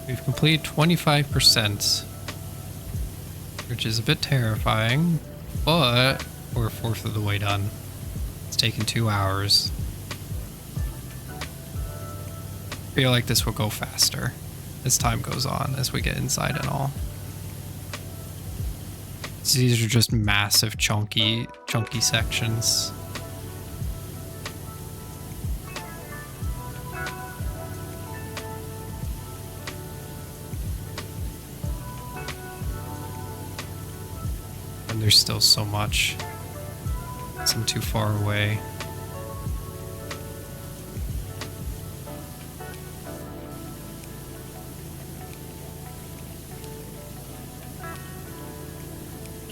We've completed 25%, which is a bit terrifying, but we're a fourth of the way done. It's taken 2 hours. I feel like this will go faster as time goes on, as we get inside and all. So these are just massive, chunky sections. There's still so much. I'm too far away.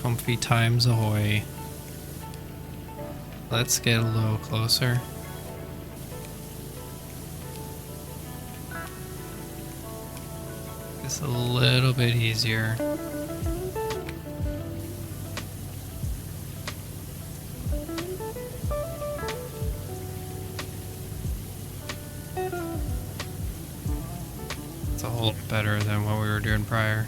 Comfy times ahoy. Let's get a little closer. It's a little bit easier. It's a whole lot better than what we were doing prior.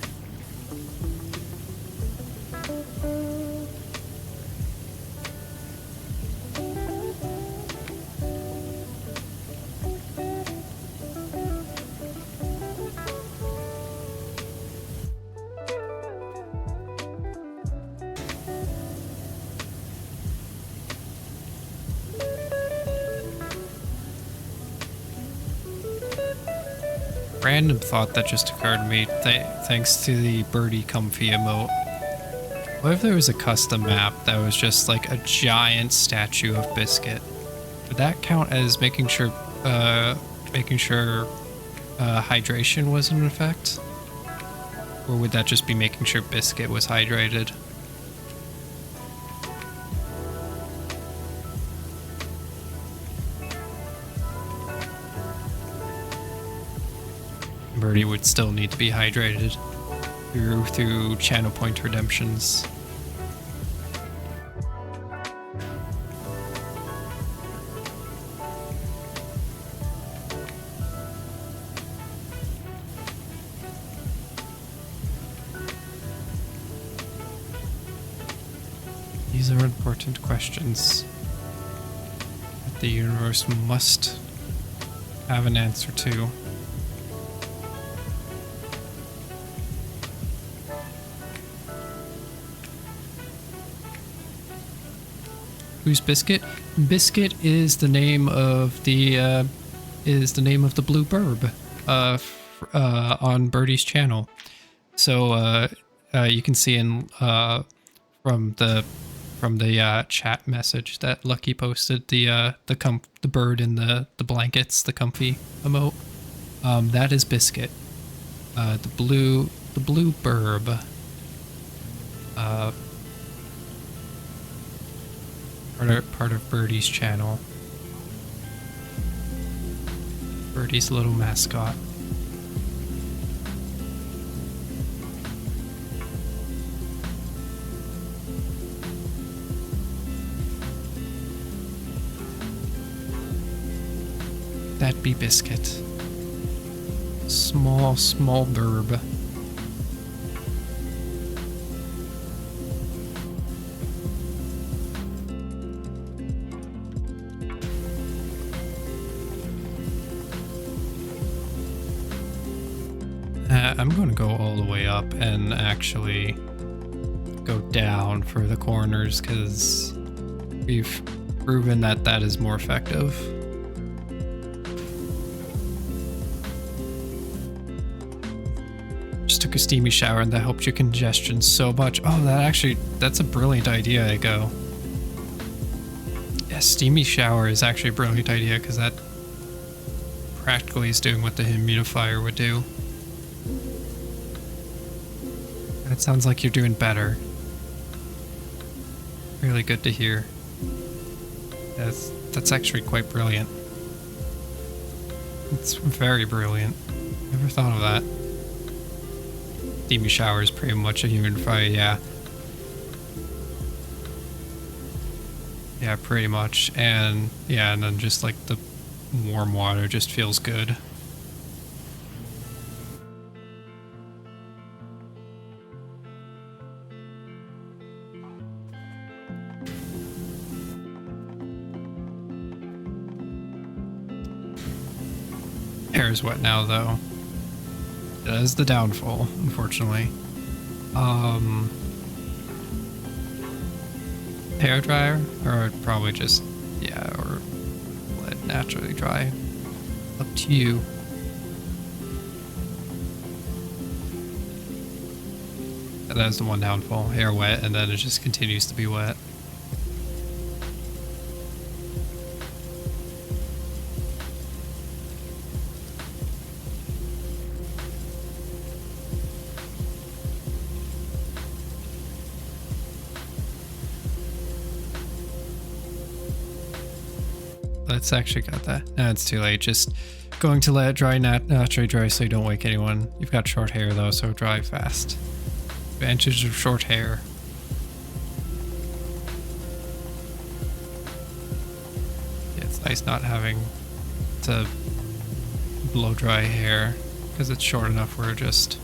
Random thought that just occurred to me, thanks to the birdie comfy emote. What if there was a custom map that was just like a giant statue of Biscuit? Would that count as making sure hydration was in effect? Or would that just be making sure Biscuit was hydrated? Birdie would still need to be hydrated through channel point redemptions. These are important questions that the universe must have an answer to. Who's Biscuit? Biscuit is the name of the blue burb on Birdie's channel. So you can see in from the chat message that Lucky posted the bird in the blankets, the comfy emote. That is Biscuit. The blue burb. Part of Birdie's channel. Birdie's little mascot. That be Biscuit. Small burb. I'm going to go all the way up and actually go down for the corners because we've proven that that is more effective. Just took a steamy shower and that helped your congestion so much. Oh, that's a brilliant idea, Ego. Yeah, steamy shower is actually a brilliant idea because that practically is doing what the humidifier would do. It sounds like you're doing better. Really good to hear. That's actually quite brilliant. It's very brilliant. Never thought of that. Steamy shower is pretty much a humidifier, yeah. Yeah, pretty much. And yeah, and then just like the warm water just feels good. Hair is wet now, though. That is the downfall, unfortunately. Hair dryer, or probably just, yeah, or let it naturally dry. Up to you. That is the one downfall. Hair wet, and then it just continues to be wet. It's actually got that. No, it's too late. Just going to let it dry naturally dry so you don't wake anyone. You've got short hair though, so dry fast. Advantage of short hair. Yeah, it's nice not having to blow dry hair because it's short enough where it just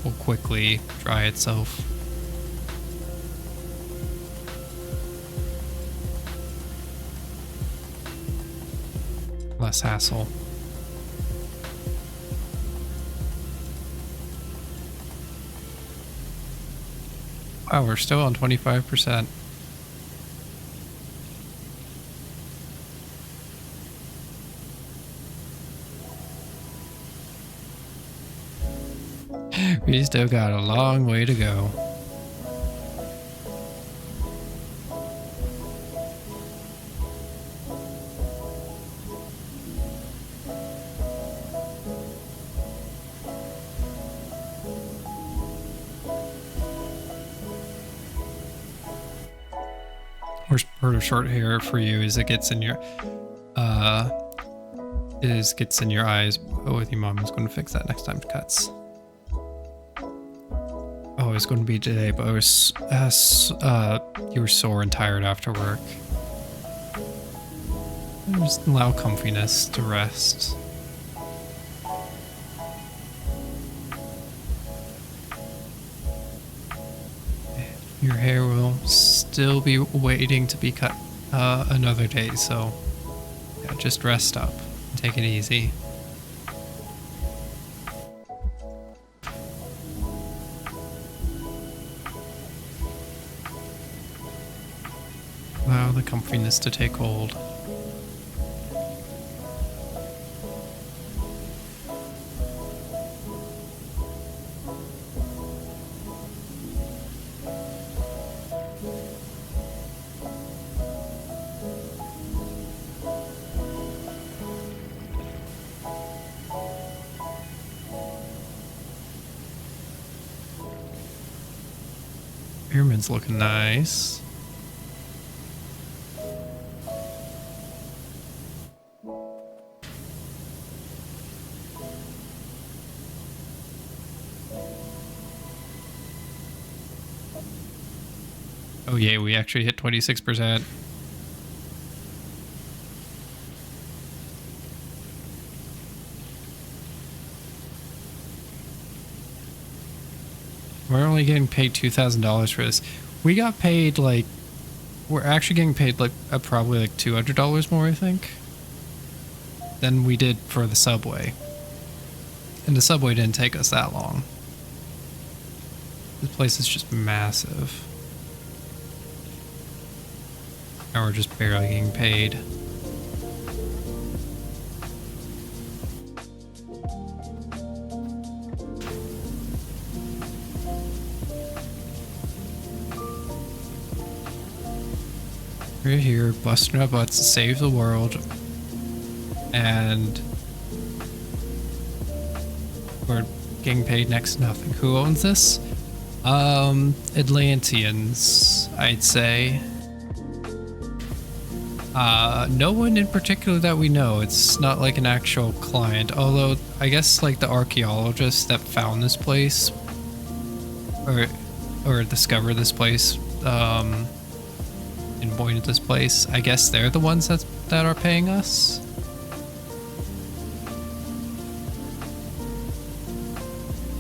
will quickly dry itself. Less hassle. Wow, we're still on 25%. We still got a long way to go. Worst part of short hair for you is it gets in your gets in your eyes. Oh, with your mom is going to fix that next time it cuts. Oh, it's going to be today, but you were sore and tired after work. Just allow comfiness to rest. Your hair will still be waiting to be cut another day, so yeah, just rest up. Take it easy. Allow the comfiness to take hold. Pyramid's looking nice. Oh yay, we actually hit 26%. We're only getting paid $2,000 for this. We got paid like, we're actually getting paid like probably like $200 more, I think, than we did for the subway. And the subway didn't take us that long. This place is just massive. And we're just barely getting paid. We're here busting our butts to save the world, and we're getting paid next to nothing. Who owns this? Atlanteans, I'd say. No one in particular that we know. It's not like an actual client, although I guess like the archaeologists that found this place or discovered this place, and pointed this place, I guess they're the ones that are paying us.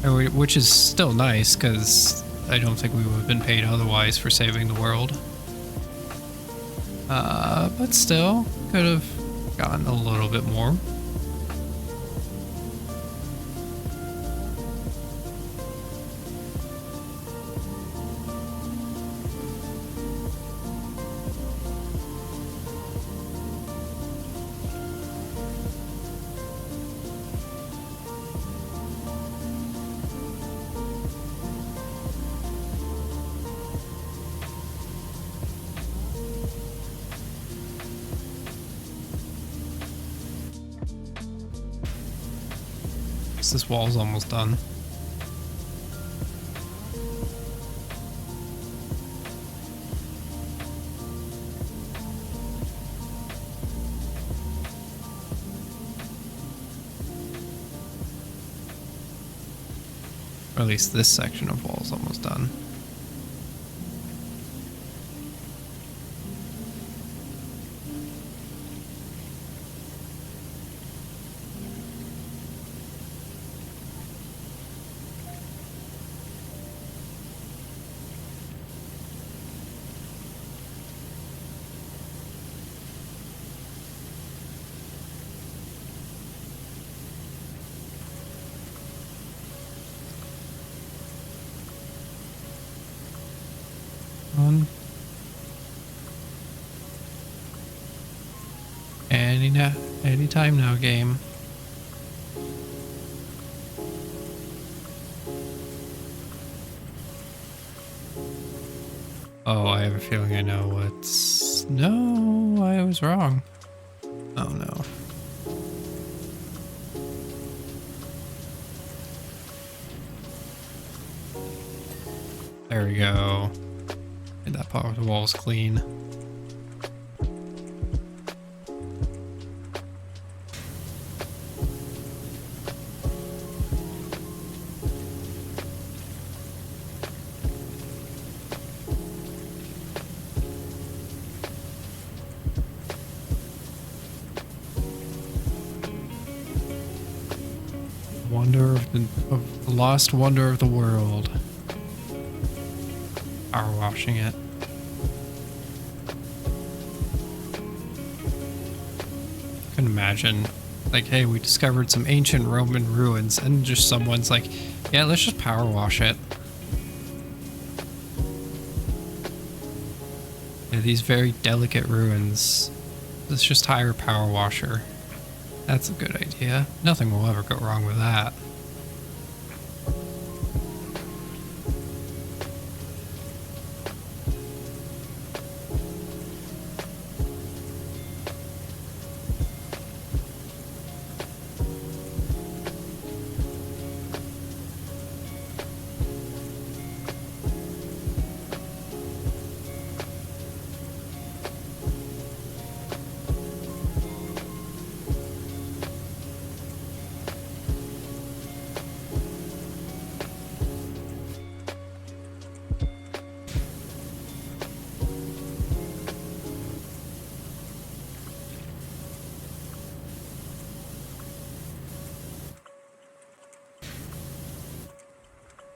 Which is still nice, because I don't think we would have been paid otherwise for saving the world. But still, could have gotten a little bit more. This wall's almost done. Or at least this section of wall's almost done. Any time now, game. Oh, I have a feeling I know what's... No, I was wrong. Oh no. There we go. And that part of the wall's clean. Wonder of the lost wonder of the world. power washing it. I can imagine, like, hey, we discovered some ancient Roman ruins, and just someone's like, yeah, let's just power wash it. Yeah, these very delicate ruins. Let's just hire a power washer. That's a good idea. Nothing will ever go wrong with that.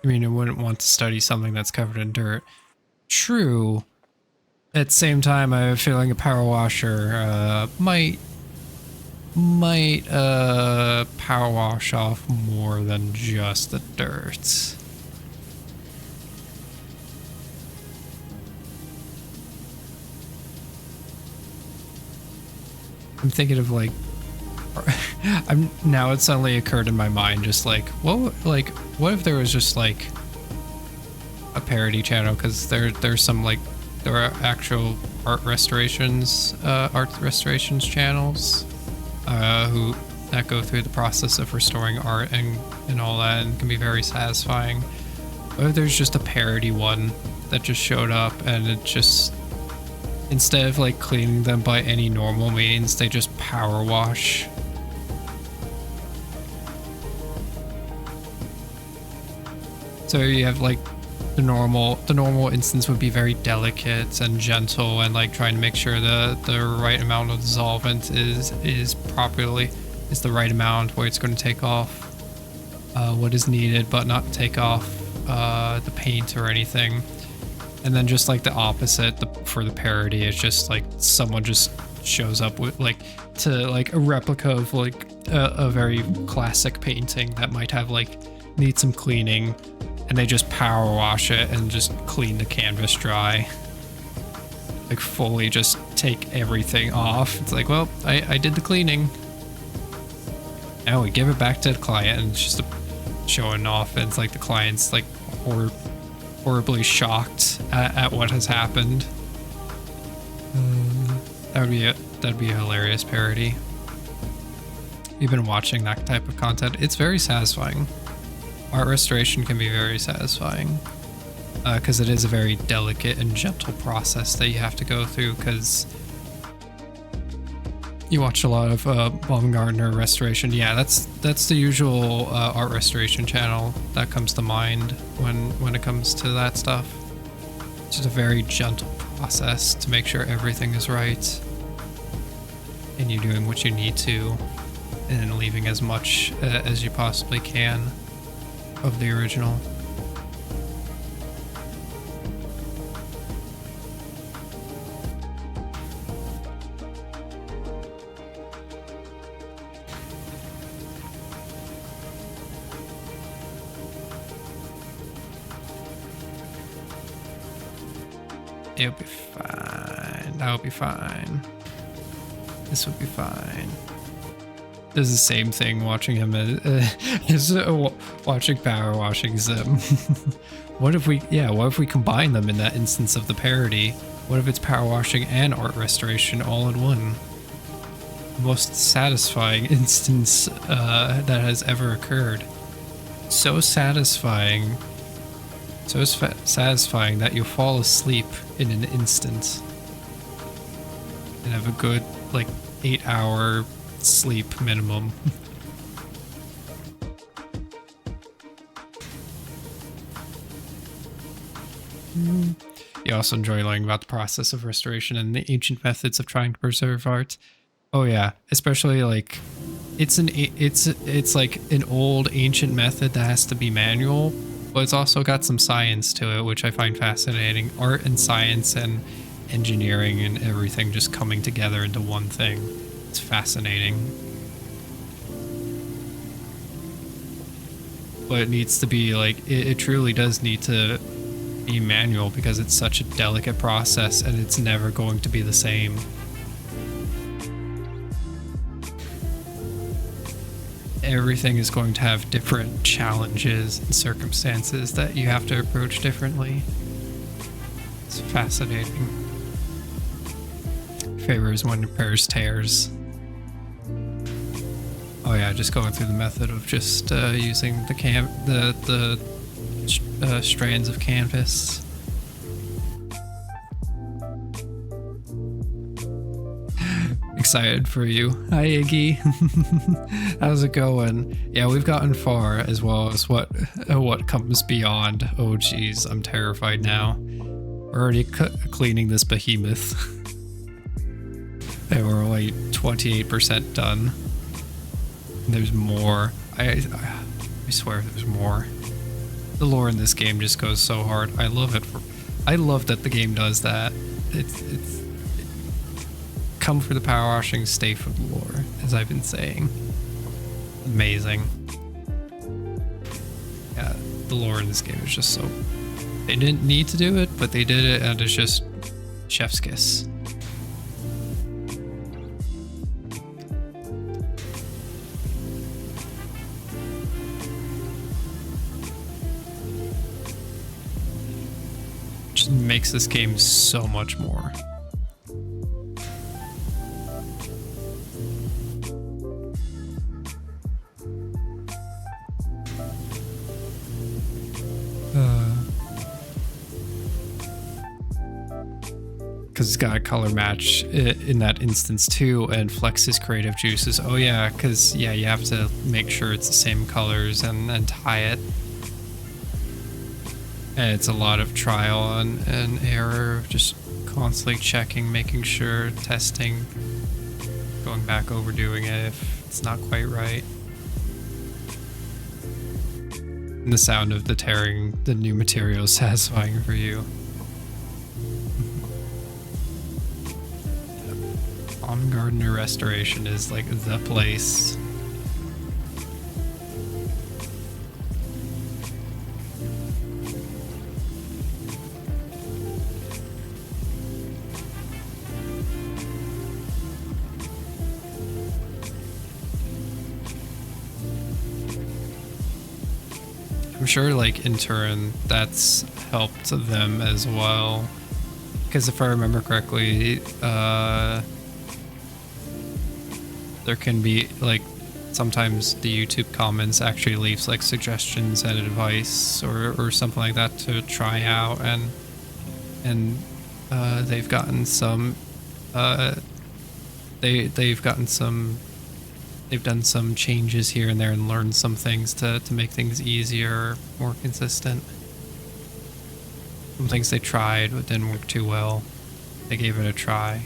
I mean, I wouldn't want to study something that's covered in dirt. True. At the same time, I have a feeling a power washer might power wash off more than just the dirt. I'm thinking of like, now it suddenly occurred in my mind, just like, what if there was just like a parody channel? Because there's some like, there are actual art restorations channels that go through the process of restoring art and all that, and can be very satisfying. What if there's just a parody one that just showed up, and it just, instead of like cleaning them by any normal means, they just power wash. So you have like the normal instance would be very delicate and gentle, and like trying to make sure the right amount of solvent is the right amount, where it's going to take off what is needed but not take off the paint or anything. And then just like the opposite, for the parody, it's just like someone just shows up with like a replica of like a very classic painting that might have like need some cleaning, and they just power wash it and just clean the canvas dry. Like fully just take everything off. It's like, well, I did the cleaning. Now we give it back to the client, and it's just showing off. And it's like the client's like horribly shocked at what has happened. That'd be a hilarious parody. You've been watching that type of content. It's very satisfying. Art restoration can be very satisfying because it is a very delicate and gentle process that you have to go through, because you watch a lot of Baumgartner restoration. Yeah, that's the usual art restoration channel that comes to mind when it comes to that stuff. It's just a very gentle process to make sure everything is right, and you're doing what you need to, and leaving as much as you possibly can of the original. It'll be fine. That'll be fine. This will be fine. Does the same thing watching him as watching power washing Zim. What if we combine them in that instance of the parody? What if it's power washing and art restoration all in one? The most satisfying instance that has ever occurred. So satisfying. So satisfying that you'll fall asleep in an instant and have a good like 8-hour sleep minimum. You also enjoy learning about the process of restoration and the ancient methods of trying to preserve art. Oh yeah, especially like it's like an old ancient method that has to be manual, But it's also got some science to it, which I find fascinating. Art and science and engineering and everything just coming together into one thing. It's fascinating. But it needs to be like, it truly does need to be manual because it's such a delicate process and it's never going to be the same. Everything is going to have different challenges and circumstances that you have to approach differently. It's fascinating. Favors when repairs tears. Oh yeah, just going through the method of just using the strands of canvas. Excited for you. Hi Iggy. How's it going? Yeah, we've gotten far, as well as what comes beyond. Oh geez, I'm terrified now. We're already cleaning this behemoth. And we're only 28% done. There's more. I swear there's more. The lore in this game just goes so hard. I love it. I love that the game does that. It's come for the power washing, stay for the lore, as I've been saying. Amazing. Yeah, the lore in this game is just so... They didn't need to do it, but they did it, and it's just chef's kiss. Just makes this game so much more. Because it's got a color match in that instance too, and flex his creative juices. Oh yeah, because yeah, you have to make sure it's the same colors and tie it. And it's a lot of trial and error, just constantly checking, making sure, testing, going back over doing it if it's not quite right. And the sound of the tearing the new material is satisfying for you. Gardener Restoration is like the place. I'm sure like in turn that's helped them as well, because if I remember correctly, there can be like sometimes the YouTube comments actually leaves like suggestions and advice or something like that to try out, and they've gotten some they've done some changes here and there and learned some things to make things easier, more consistent. Some things they tried but didn't work too well, they gave it a try.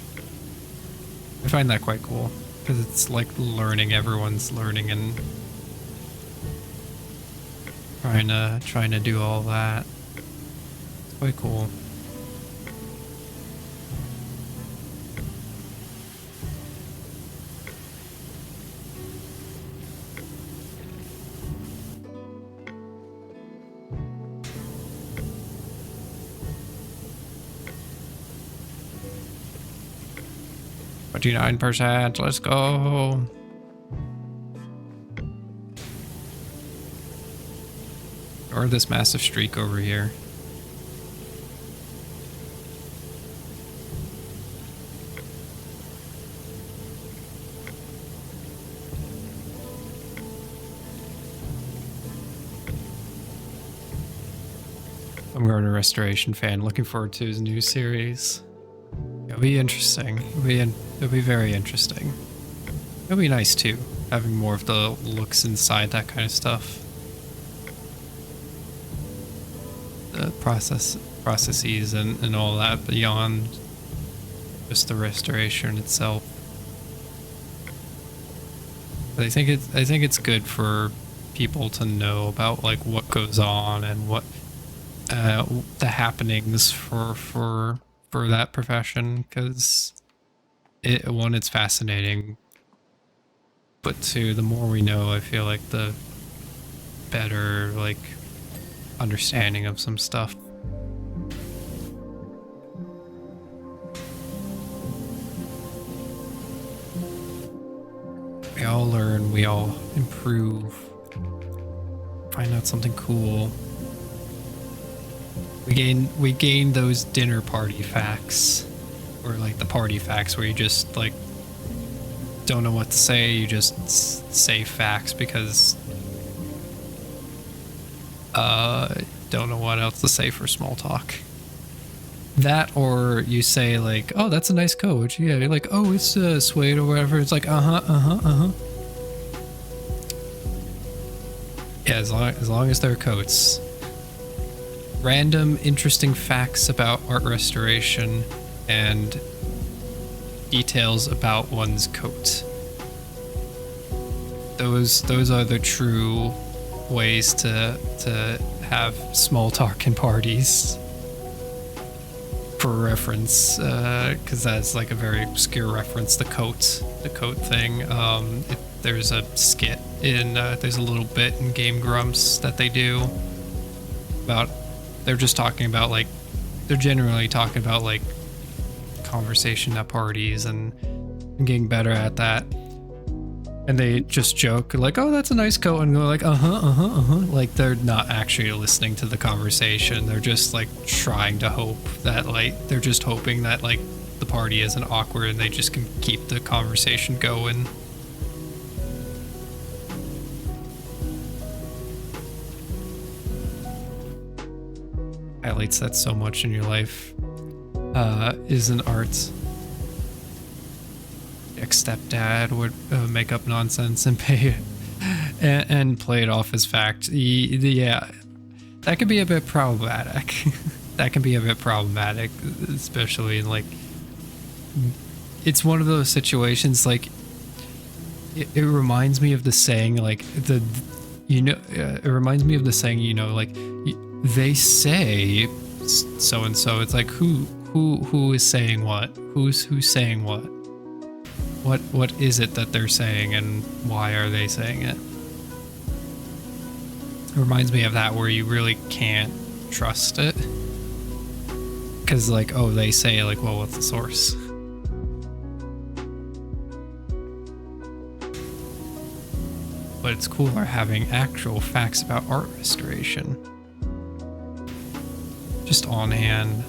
I find that quite cool. Because it's like learning, everyone's learning and trying to do all that. It's quite cool. %, let's go. Or this massive streak over here. I'm Gardener Restoration fan, looking forward to his new series. It'll be interesting. It'll be very interesting. It'll be nice too, having more of the looks inside that kind of stuff. The processes and all that beyond just the restoration itself. But I think it's good for people to know about like what goes on and what the happenings for that profession, because one, it's fascinating, but two, the more we know, I feel like the better like understanding of some stuff. We all learn, we all improve, find out something cool. We gain those dinner party facts, or like the party facts where you just like don't know what to say, you just say facts because don't know what else to say for small talk. That, or you say like, oh, that's a nice coat. Yeah, you're like, oh, it's suede or whatever. It's like, yeah, as long as they're coats. Random interesting facts about art restoration and details about one's coat. Those are the true ways to have small talk in parties. For reference, because that's like a very obscure reference, the coat thing. There's a skit in there's a little bit in Game Grumps that they do about, they're just talking about like, they're generally talking about like conversation at parties and getting better at that. And they just joke like, oh, that's a nice coat, and go like, like they're not actually listening to the conversation. They're just like trying to hope that like, they're just hoping that like the party isn't awkward and they just can keep the conversation going. Highlights that so much in your life is an art. Ex-stepdad would make up nonsense and pay and play it off as fact. Yeah, that could be a bit problematic. That can be a bit problematic, especially in like, it's one of those situations like, it reminds me of the saying like it reminds me of the saying, like they say so and so. It's like who is saying what? Who's saying what? What is it that they're saying, and why are they saying it? It reminds me of that, where you really can't trust it. Because like, oh, they say like, well, what's the source? But it's cooler having actual facts about art restoration. Just on hand.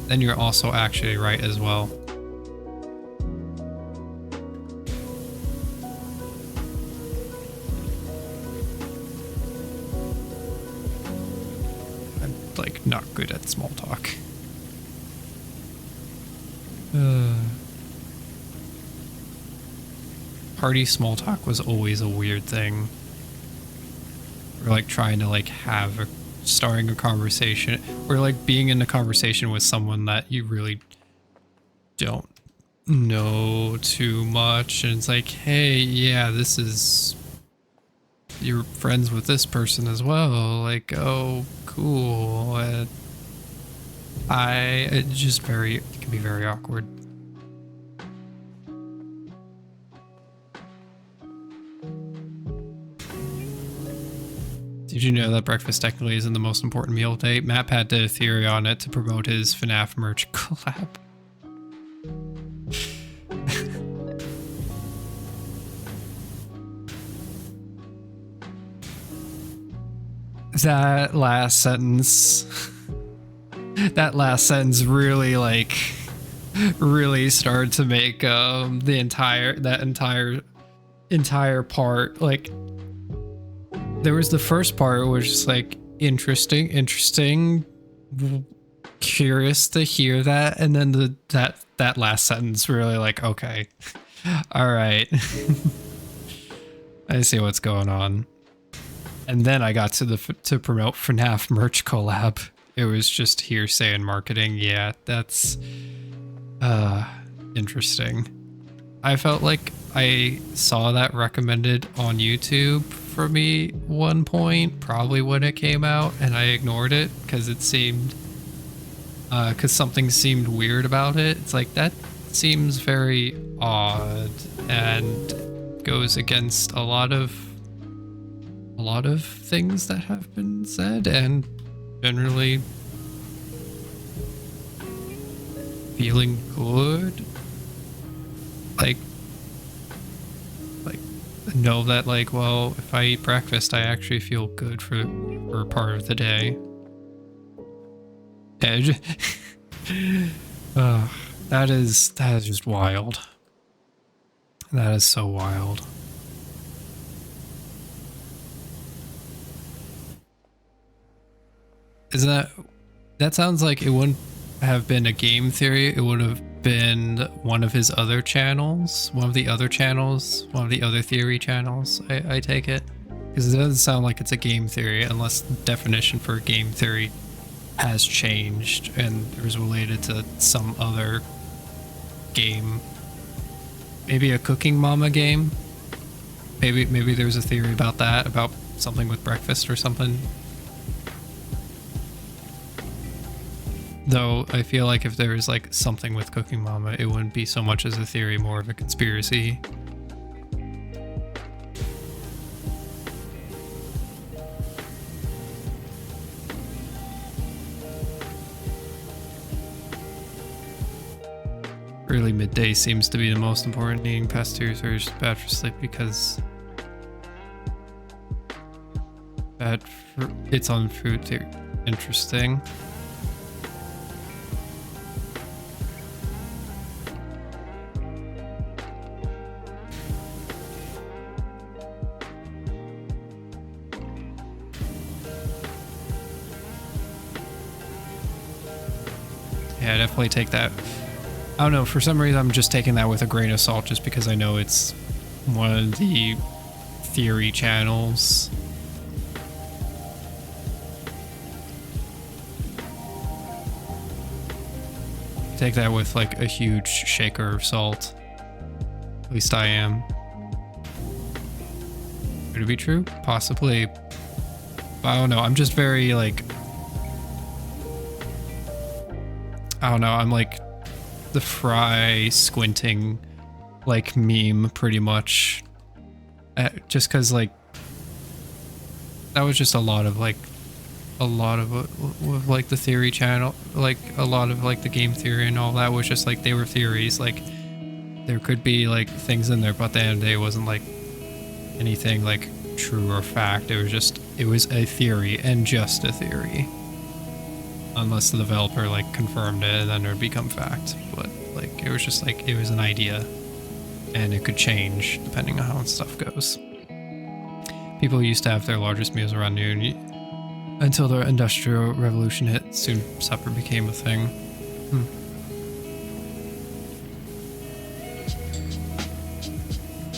Then you're also actually right as well. I'm like not good at small talk. Party small talk was always a weird thing. We're like trying to like starting a conversation, or like being in a conversation with someone that you really don't know too much, and it's like, hey, yeah, this is, you're friends with this person as well, like, oh, cool. It can be very awkward. Did you know that breakfast technically isn't the most important meal of the day? MatPat did a theory on it to promote his FNAF merch collab. That last sentence really like really started to make that entire part like. There was the first part, which is like interesting, curious to hear that, and then that last sentence really like, okay, all right, I see what's going on. And then I got to promote FNAF merch collab. It was just hearsay and marketing. Yeah, that's Interesting. I felt like I saw that recommended on YouTube for me one point, probably when it came out, and I ignored it because it seemed, because something seemed weird about it. It's like, that seems very odd and goes against a lot of things that have been said, and generally feeling good. Like know that, like, well, if I eat breakfast, I actually feel good for part of the day. Edge. That is just wild. That is so wild. Isn't that sounds like it wouldn't have been a game theory, it would have been one of his other channels, one of the other theory channels, I take it. Because it doesn't sound like it's a game theory unless the definition for game theory has changed and it was related to some other game. Maybe a Cooking Mama game? Maybe there's a theory about that, about something with breakfast or something. Though I feel like if there was like something with Cooking Mama, it wouldn't be so much as a theory, more of a conspiracy. Early midday seems to be the most important. Eating past 2 or is bad for sleep because it's on food theory. Interesting. Yeah, I definitely take that. I don't know, for some reason I'm just taking that with a grain of salt just because I know it's one of the theory channels. Take that with like a huge shaker of salt. At least I am. Could it be true? Possibly. I don't know, I'm just very like, I don't know, I'm like the Fry squinting like meme pretty much. Just because like that was just a lot of like like the theory channel, like a lot of like the game theory and all that was just like they were theories. Like there could be like things in there, but at the end of the day it wasn't like anything like true or fact. It was a theory and just a theory. Unless the developer like confirmed it, and then it would become fact. But like it was just like it was an idea, and it could change depending on how stuff goes. People used to have their largest meals around noon until the Industrial Revolution hit. Soon supper became a thing.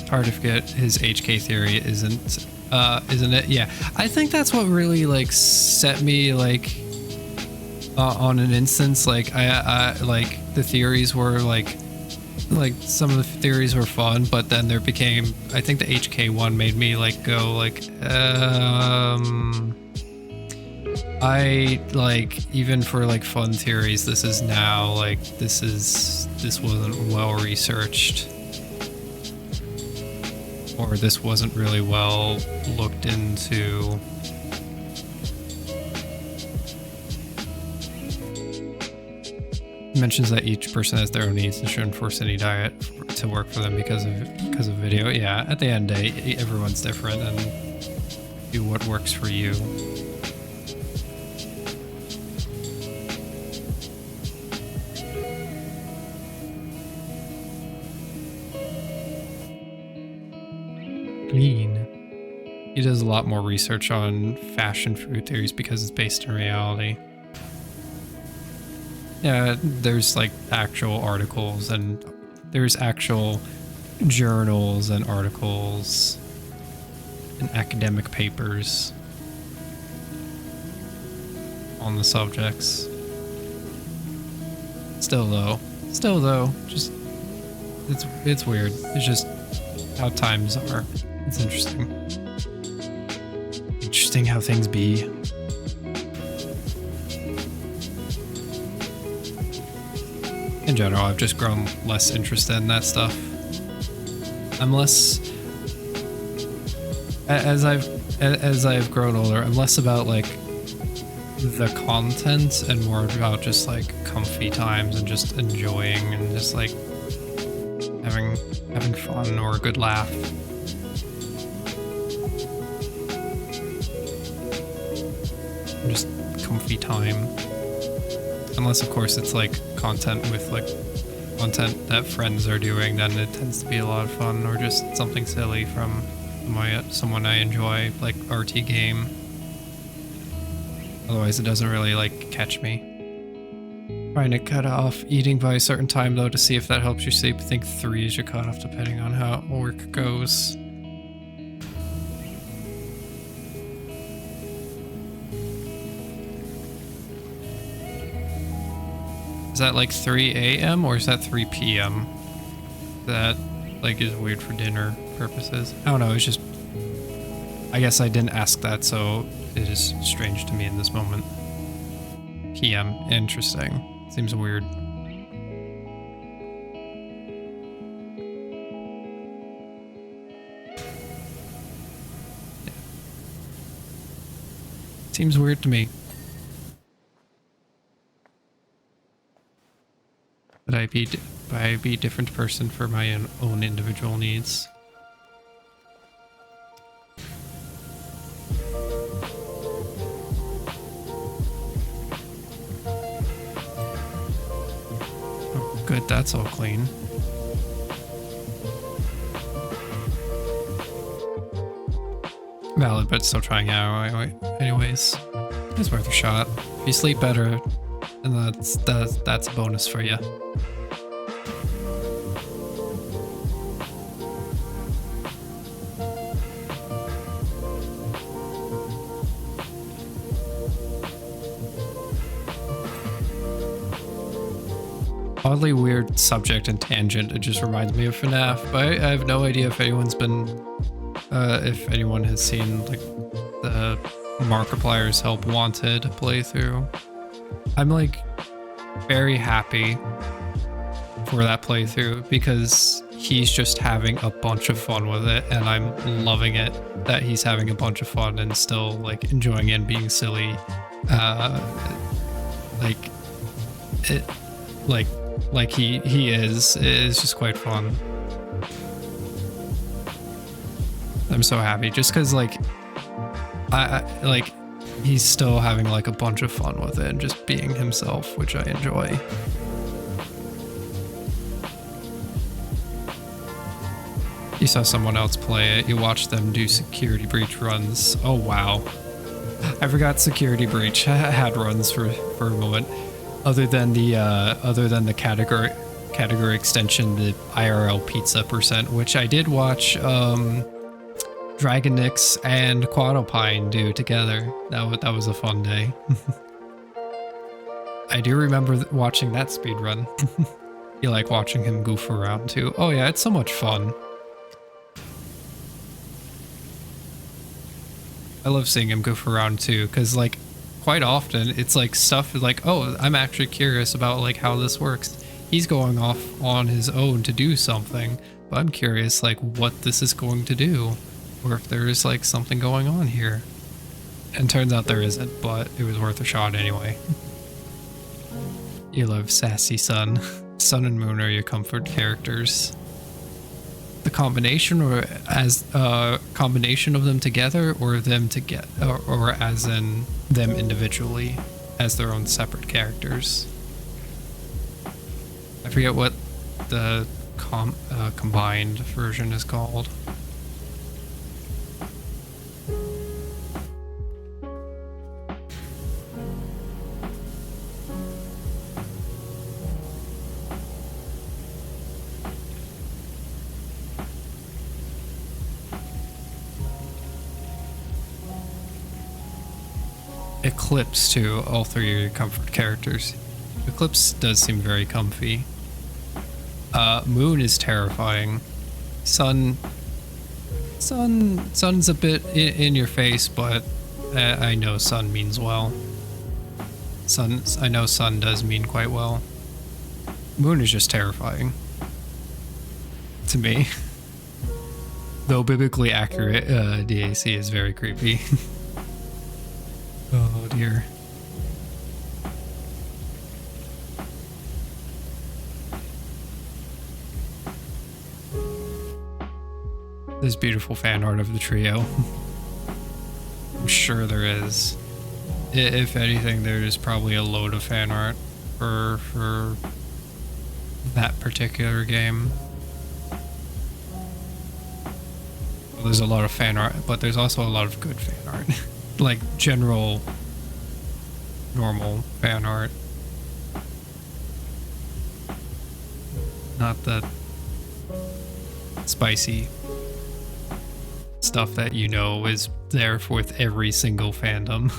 Hard to forget his HK theory isn't it? Yeah, I think that's what really like set me like. On an instance, like I like the theories were like some of the theories were fun, but then there became, I think the HK one made me like go like I like, even for like fun theories, this is now like this wasn't well researched, or this wasn't really well looked into. Mentions that each person has their own needs and shouldn't force any diet to work for them because of video. Yeah, at the end of the day, everyone's different, and do what works for you. Clean. He does a lot more research on fashion food theories because it's based in reality. Yeah, there's like actual articles, and there's actual journals and articles and academic papers on the subjects. Still though, Still though, just it's weird. It's just how times are. It's interesting. Interesting how things be. In general, I've just grown less interested in that stuff. I'm less as I've grown older, I'm less about like the content and more about just like comfy times and just enjoying and just like having fun or a good laugh. Just comfy time. Unless of course it's like content with like content that friends are doing, then it tends to be a lot of fun, or just something silly from someone I enjoy, like RT game. Otherwise it doesn't really like catch me. Trying to cut off eating by a certain time though to see if that helps you sleep. I think 3 is your cutoff depending on how work goes. Is that like 3 a.m. or is that 3 p.m.? That like is weird for dinner purposes. I don't know, it's just, I guess I didn't ask that, so it is strange to me in this moment. PM, interesting. Seems weird. Yeah. Seems weird to me. But I be a different person for my own individual needs. Oh, good, that's all clean. Valid, but still trying out anyways. It's worth a shot. If you sleep better, and that's a bonus for you. Oddly weird subject and tangent. It just reminds me of FNAF, but I have no idea if anyone's been, if anyone has seen like the Markiplier's Help Wanted playthrough. I'm like very happy for that playthrough because he's just having a bunch of fun with it, and I'm loving it that he's having a bunch of fun and still like enjoying it and being silly. Like it, like he is. It is just quite fun. I'm so happy just because like I like he's still having like a bunch of fun with it and just being himself, which I enjoy. You saw someone else play it. You watched them do security breach runs. Oh wow. I forgot security breach had runs for a moment. Other than the category extension, the IRL pizza percent, which I did watch Dragonix and Quadopine do together. That was a fun day. I do remember watching that speedrun. You like watching him goof around too. Oh yeah, it's so much fun. I love seeing him goof around too, because like quite often it's like stuff like, oh, I'm actually curious about like how this works. He's going off on his own to do something, but I'm curious like what this is going to do, or if there is like something going on here. And turns out there isn't, but it was worth a shot anyway. You love sassy Sun. Sun and Moon are your comfort characters. The combination, or as a combination of them together, or them together, or as in them individually as their own separate characters. I forget what the combined version is called. Eclipse too, all three of your comfort characters. Eclipse does seem very comfy. Moon is terrifying. Sun's a bit in your face, but I know sun means well. I know sun does mean quite well. Moon is just terrifying. To me. Though biblically accurate, DAC is very creepy. Oh dear. There's beautiful fan art of the trio. I'm sure there is. If anything, there's probably a load of fan art for that particular game. Well, there's a lot of fan art, but there's also a lot of good fan art. Like general, normal fan art. Not the spicy stuff that you know is there with every single fandom.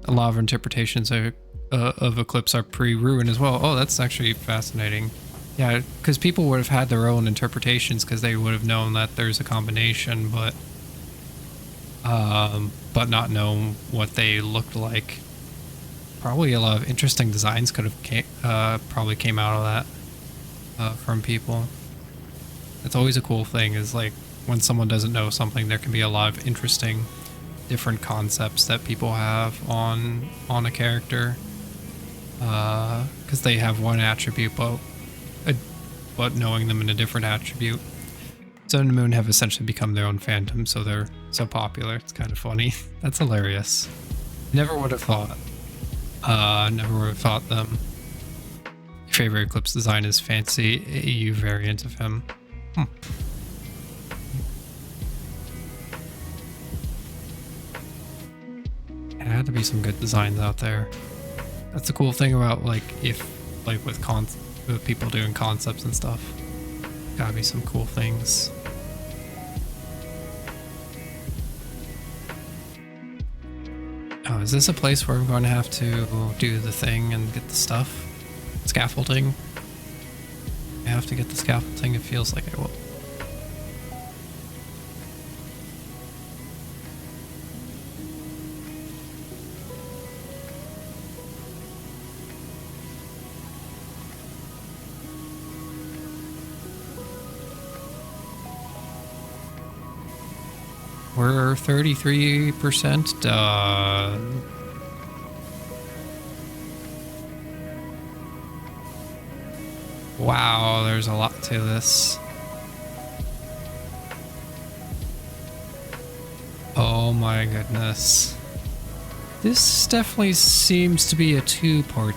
A lot of interpretations of Eclipse are pre-Ruin as well. Oh, that's actually fascinating. Yeah, because people would have had their own interpretations because they would have known that there's a combination, but not known what they looked like. Probably a lot of interesting designs could have probably came out of that from people. It's always a cool thing, is like when someone doesn't know something, there can be a lot of interesting different concepts that people have on a character, because they have one attribute, but knowing them in a different attribute. Sun and Moon have essentially become their own fandom, so they're so popular. It's kind of funny. That's hilarious. Never would have thought. Never would have thought them. Your favorite Eclipse design is fancy AU variant of him. There had to be some good designs out there. That's the cool thing about with people doing concepts and stuff. Gotta be some cool things. Oh, is this a place where I'm going to have to do the thing and get the stuff? Scaffolding? I have to get the scaffolding, it feels like I will. We're 33% done. Wow, there's a lot to this. Oh my goodness. This definitely seems to be a two-part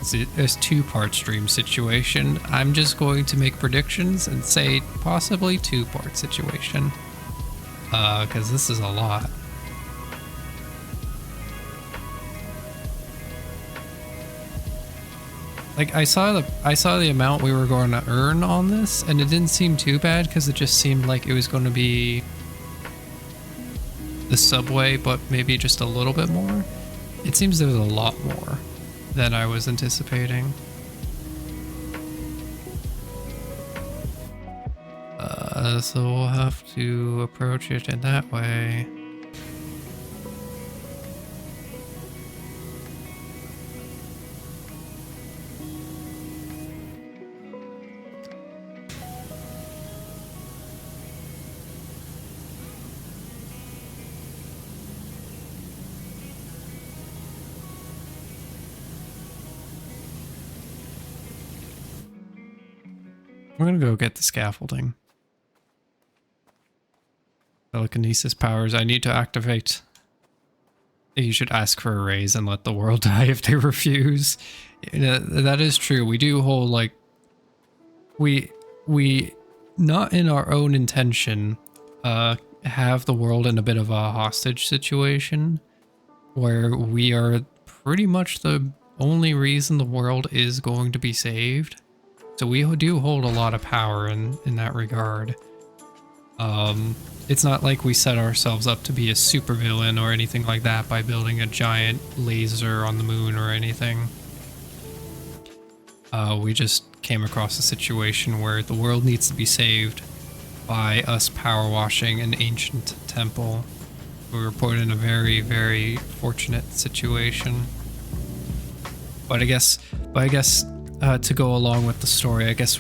stream situation. I'm just going to make predictions and say possibly two-part situation. Because this is a lot. Like I saw the amount we were going to earn on this, and it didn't seem too bad because it just seemed like it was going to be the subway, but maybe just a little bit more. It seems there's a lot more than I was anticipating. So we'll have to approach it in that way. We're gonna go get the scaffolding. Telekinesis powers I need to activate. You should ask for a raise and let the world die if they refuse. You know, that is true. We do hold like we not in our own intention have the world in a bit of a hostage situation where we are pretty much the only reason the world is going to be saved. So we do hold a lot of power in that regard. It's not like we set ourselves up to be a supervillain or anything like that by building a giant laser on the moon or anything. We just came across a situation where the world needs to be saved by us power washing an ancient temple. We were put in a very, very fortunate situation. But I guess to go along with the story, I guess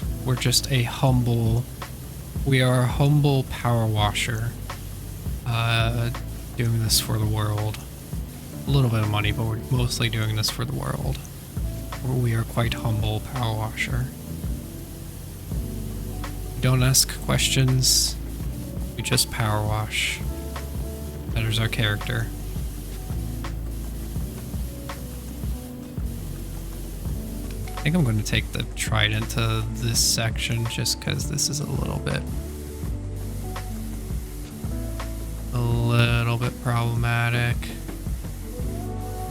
we are a humble power washer, doing this for the world. A little bit of money, but we're mostly doing this for the world. We are quite humble power washer. We don't ask questions, we just power wash. That is our character. I think I'm going to take the trident to this section just because this is a little bit problematic.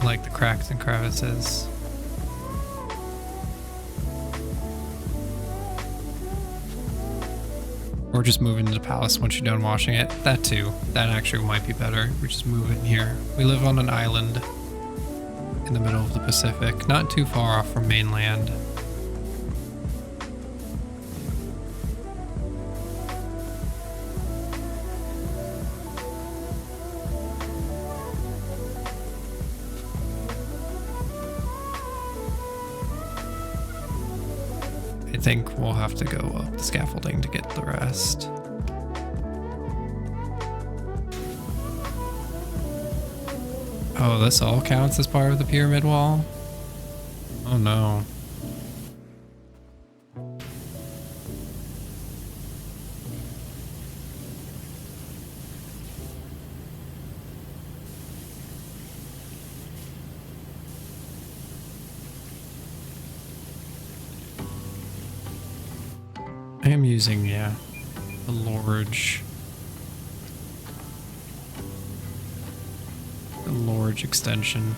Like the cracks and crevices. Or just move into the palace once you're done washing it. That too. That actually might be better. We just move in here. We live on an island in the middle of the Pacific, not too far off from mainland. I think we'll have to go up the scaffolding to get the rest. Oh, this all counts as part of the pyramid wall? Oh no. I am using, yeah, the large extension.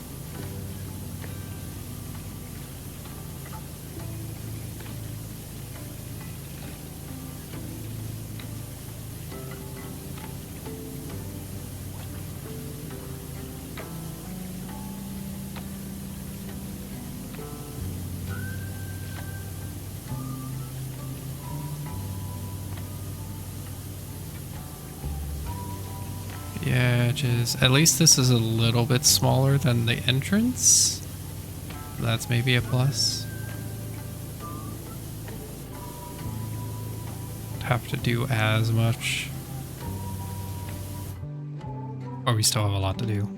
Yeah, just at least this is a little bit smaller than the entrance. That's maybe a plus. Don't have to do as much. Or we still have a lot to do.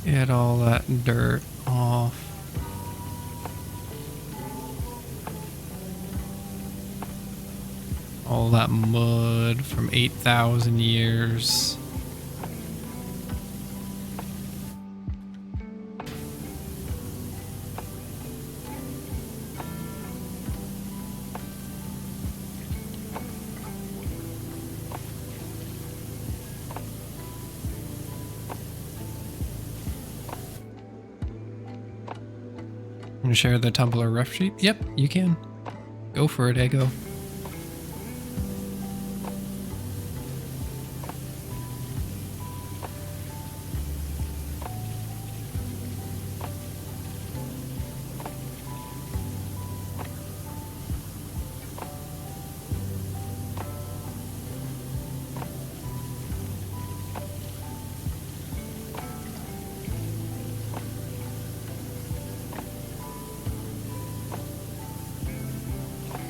Get all that dirt off. All that mud from 8,000 years. Want to share the Tumblr ref sheet? Yep, you can. Go for it, Ego.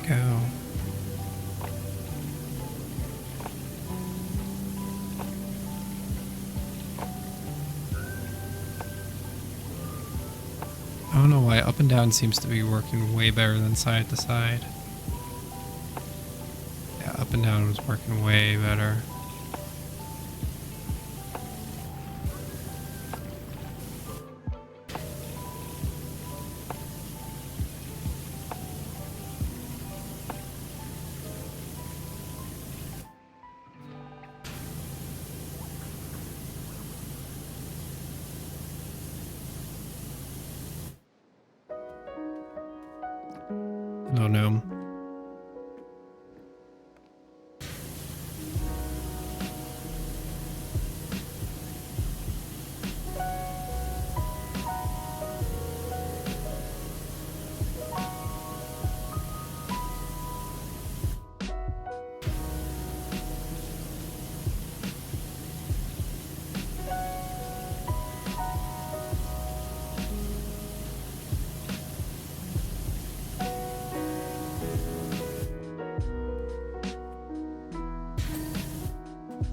Go. I don't know why up and down seems to be working way better than side to side. Yeah, up and down was working way better. No gnome.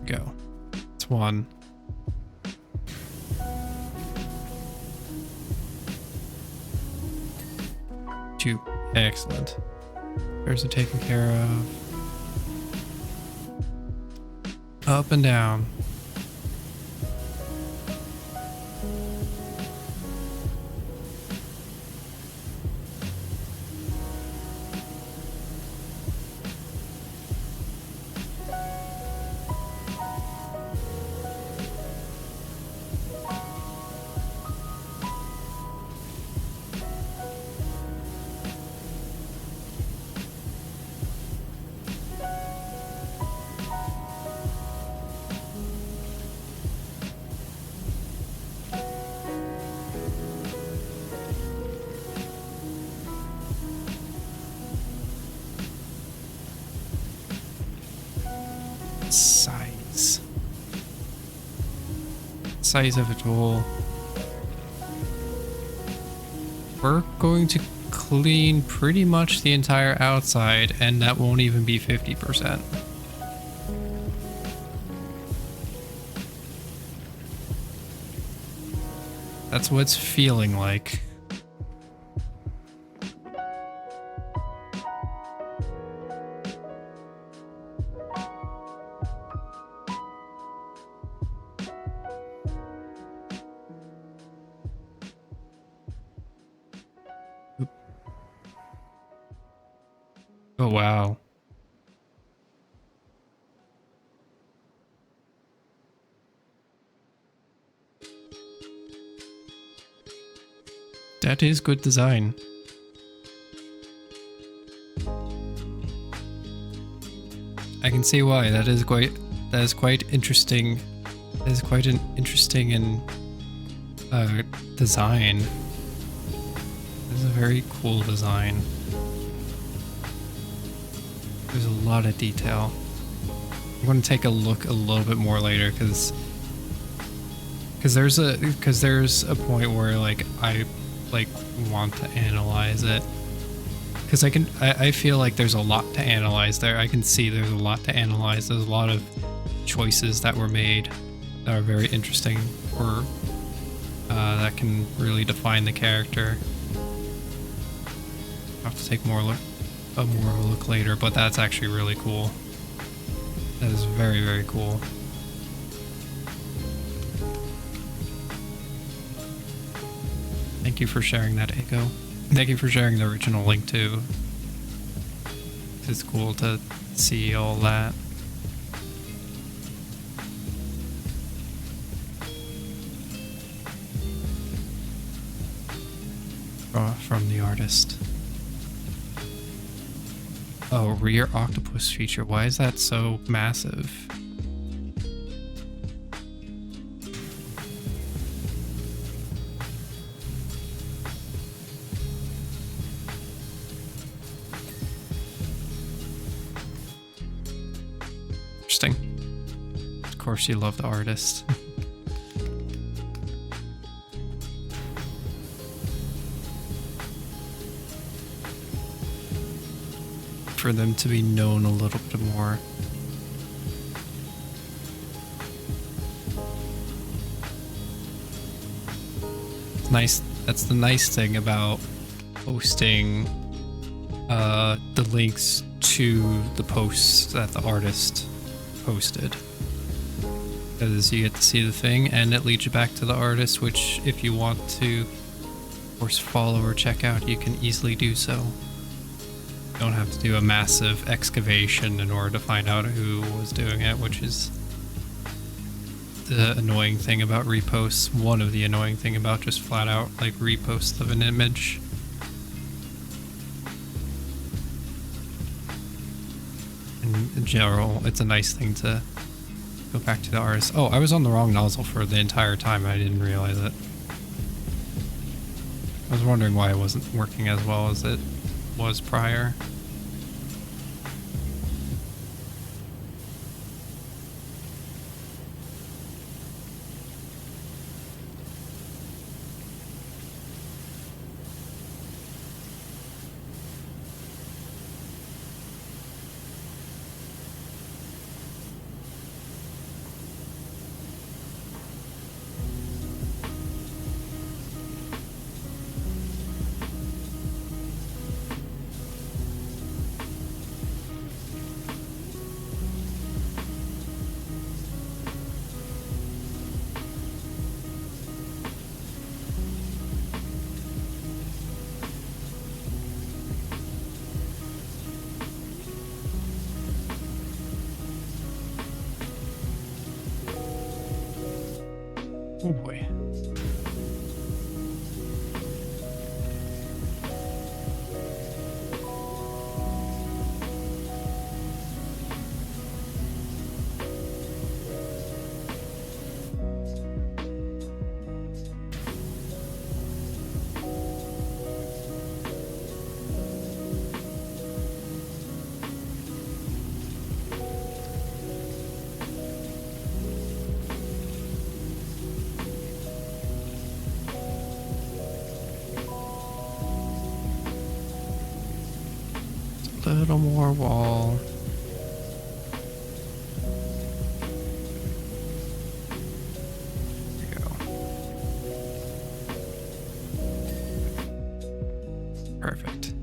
Go. It's one. Two. Excellent. There's are taken care of. Up and down. Size of a tool. We're going to clean pretty much the entire outside, and that won't even be 50%. That's what it's feeling like. Oh, wow. That is good design. I can see why. That is quite interesting. That is quite an interesting design. This is a very cool design. There's a lot of detail. I'm going to take a look a little bit more later because there's a point where like I want to analyze it, because I feel like there's a lot to analyze there. I can see there's a lot to analyze. There's a lot of choices that were made that are very interesting, or that can really define the character. I'll have to take more of a look later, but that's actually really cool. That is very, very cool. Thank you for sharing that, Echo. Thank you for sharing the original link too. It's cool to see all that. From the artist. Oh, rear octopus feature. Why is that so massive? Interesting. Of course you love the artist. For them to be known a little bit more. It's nice. That's the nice thing about posting the links to the posts that the artist posted, because you get to see the thing and it leads you back to the artist, which if you want to of course follow or check out, you can easily do so. You don't have to do a massive excavation in order to find out who was doing it, which is the annoying thing about reposts. One of the annoying thing about just flat out like reposts of an image. in general, it's a nice thing to go back to the artist. Oh, I was on the wrong nozzle for the entire time. I didn't realize it. I was wondering why it wasn't working as well as it was prior. Oh boy. A little more wall. There we go. Perfect.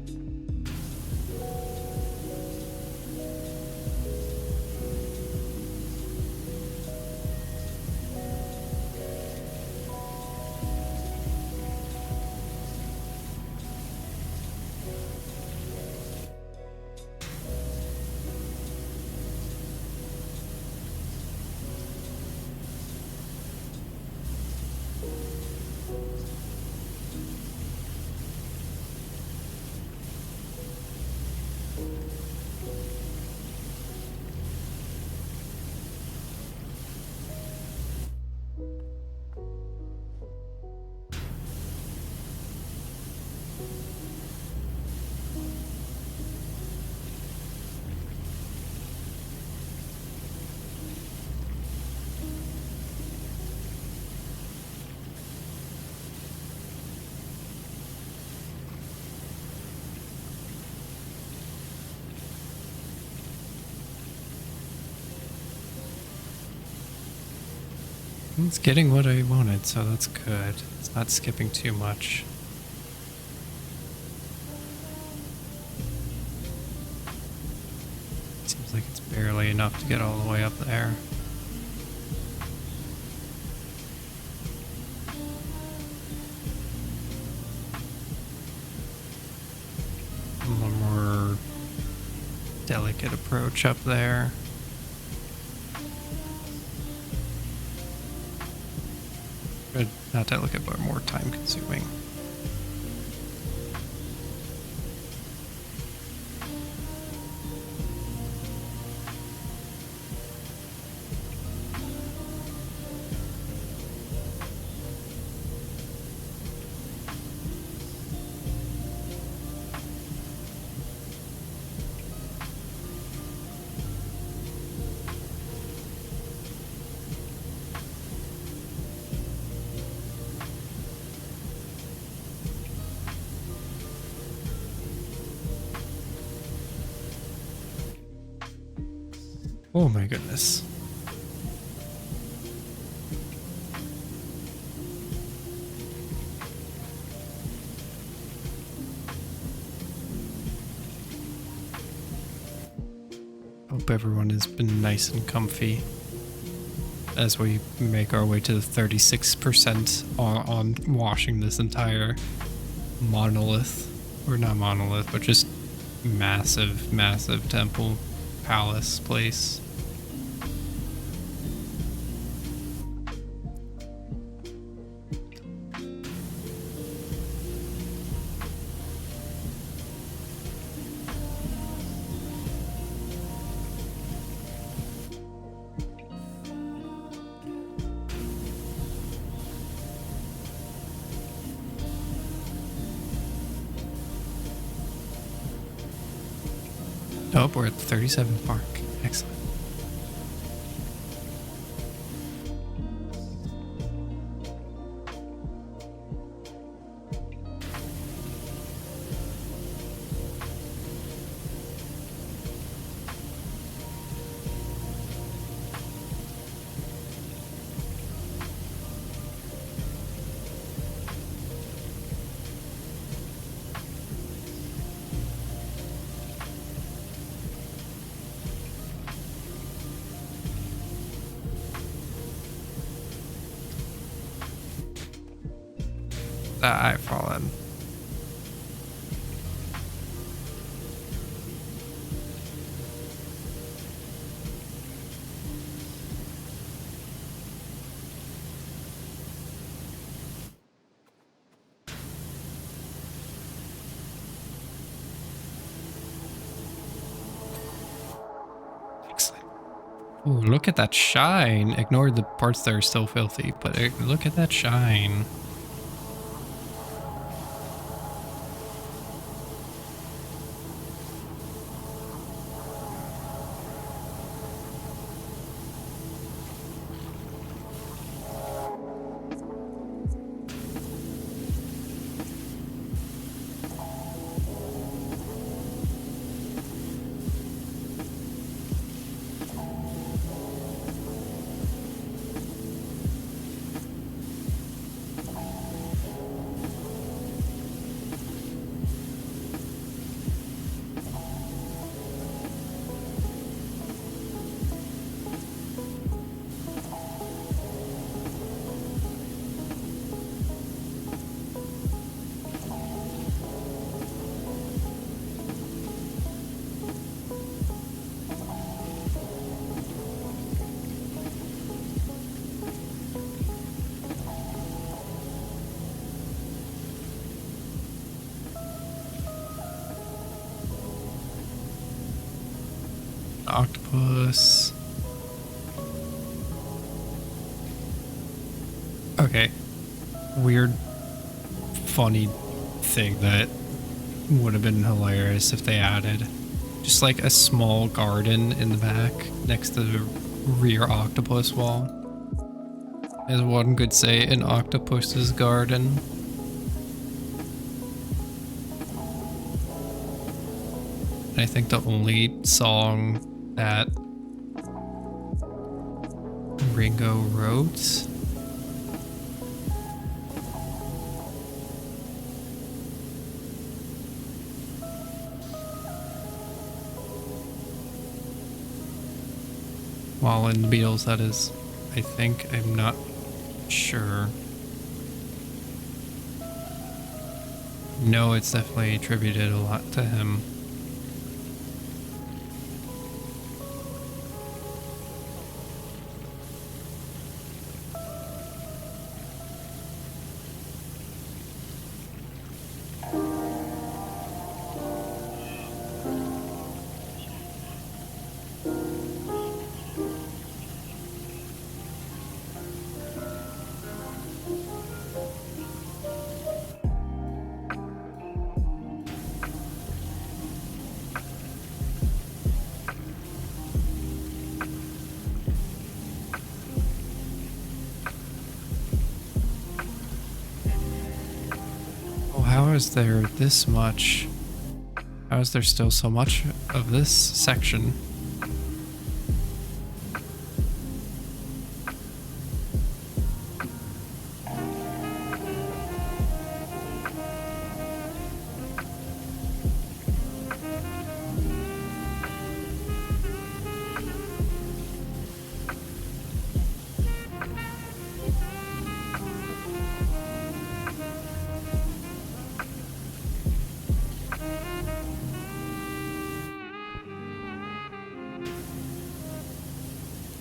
It's getting what I wanted, so that's good. It's not skipping too much. Seems like it's barely enough to get all the way up there. One more delicate approach up there. Not delicate, but more time consuming. Oh my goodness. Hope everyone has been nice and comfy as we make our way to the 36% on washing this entire monolith, or not monolith, but just massive temple palace place. Oh, we're at the 37th mark. Excellent. I've fallen. Excellent. Ooh, look at that shine. Ignore the parts that are still filthy, but look at that shine. Octopus. Okay. Weird, funny thing that would have been hilarious if they added. Just like a small garden in the back next to the rear octopus wall. As one could say, an octopus's garden. And I think the only song that Ringo wrote while in the Beatles, that is, I think. I'm not sure. No, it's definitely attributed a lot to him. How is there this much? How is there still so much of this section?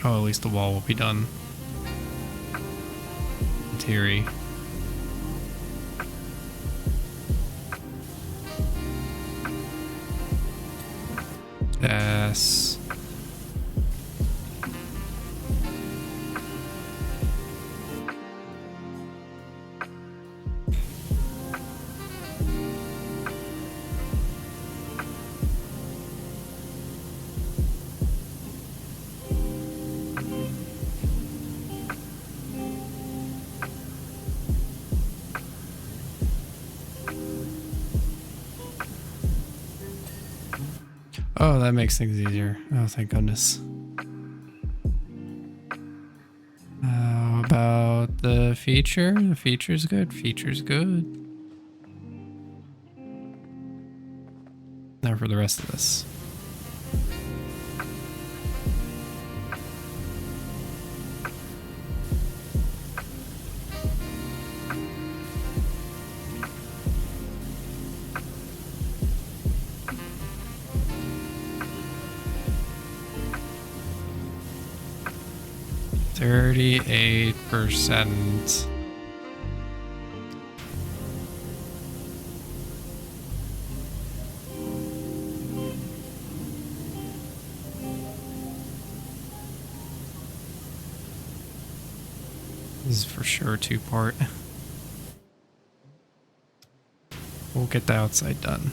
Oh, at least the wall will be done. In theory. Yes. Oh, that makes things easier. Oh, thank goodness. How about the feature? The feature's good. Feature's good. Now for the rest of this. %38%. This is for sure two-part. We'll get the outside done.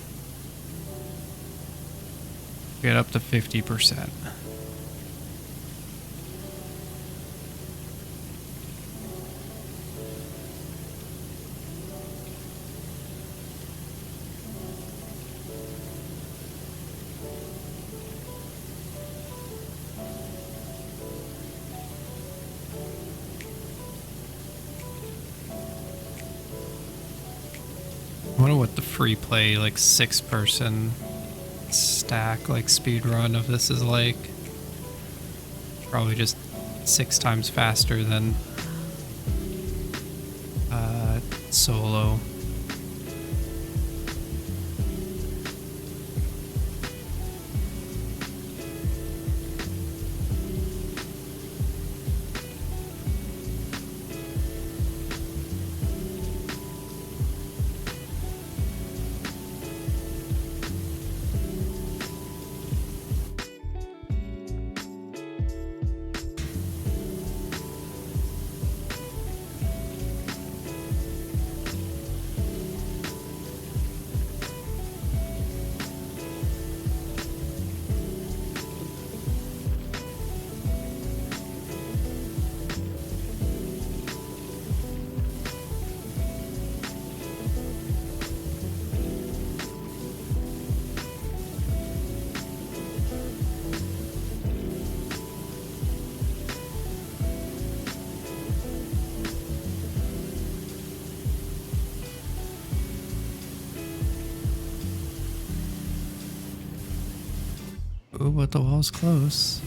Get up to 50%. I wonder what the free play, like 6-person stack, like speed run of this is like. Probably just 6 times faster than solo. Ooh, but the wall's close.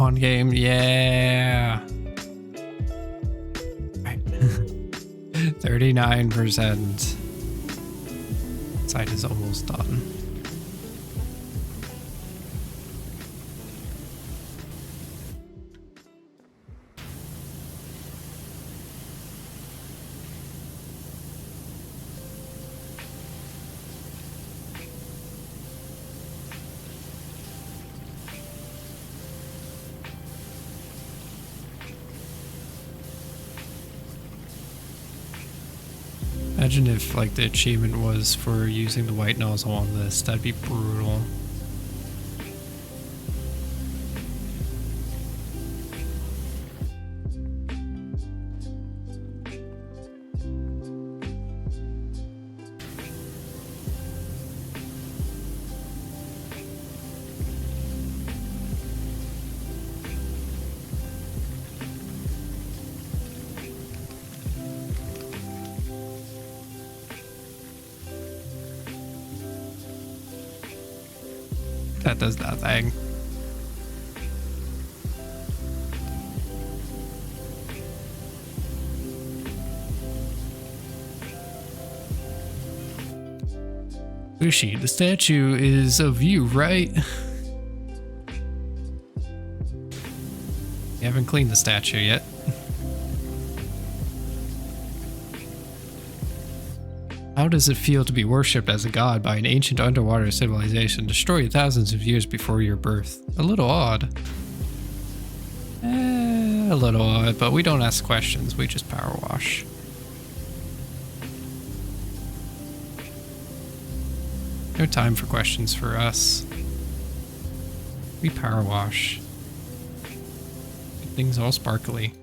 On game, yeah. Right. 39%. Side is almost done. Imagine if like the achievement was for using the white nozzle on this. That'd be brutal. That does nothing. Sushi, the statue is of you, right? You haven't cleaned the statue yet. How does it feel to be worshipped as a god by an ancient underwater civilization destroyed thousands of years before your birth? A little odd. A little odd, but we don't ask questions, we just power wash. No time for questions for us. We power wash. Things all sparkly.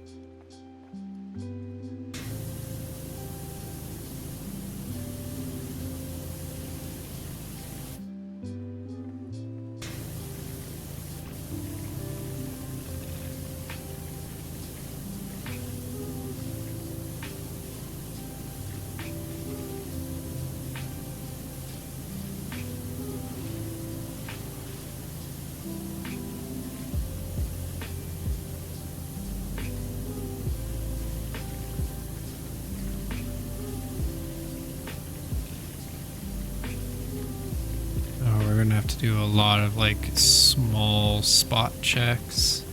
We're gonna have to do a lot of like small spot checks.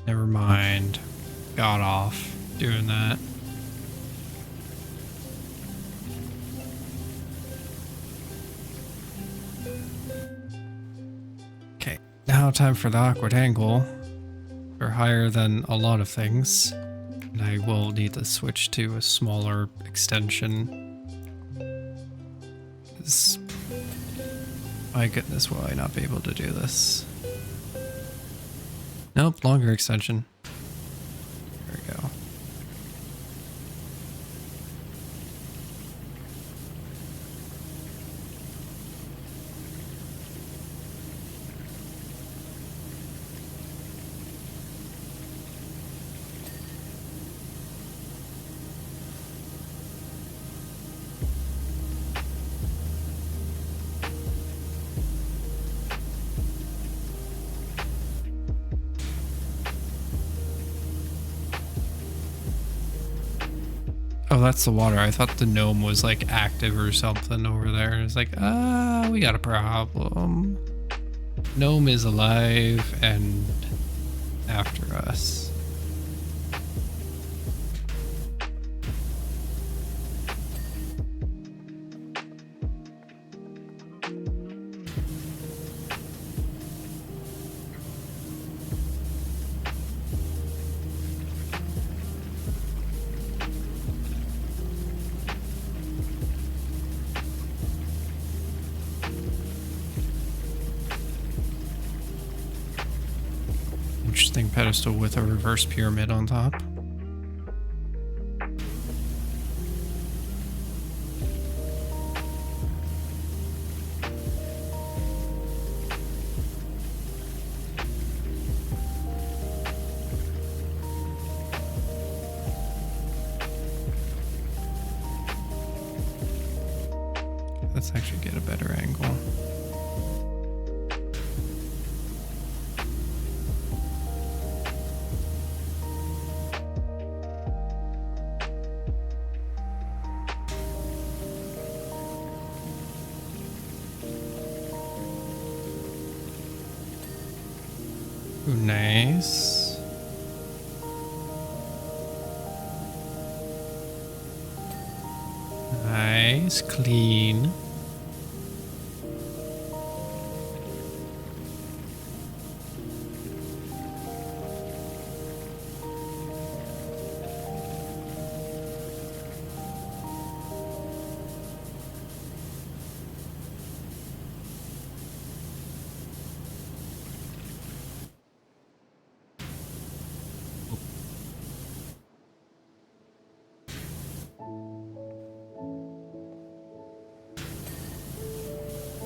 Never mind. Got off doing that. Okay, now time for the awkward angle. We're higher than a lot of things. And I will need to switch to a smaller extension. My goodness, will I not be able to do this? Nope, longer extension. There we go. Oh, that's the water. I thought the gnome was like active or something over there. It's like, we got a problem. Gnome is alive and after us. Interesting pedestal with a reverse pyramid on top. Let's actually get a better angle. Ooh, nice. Nice, clean.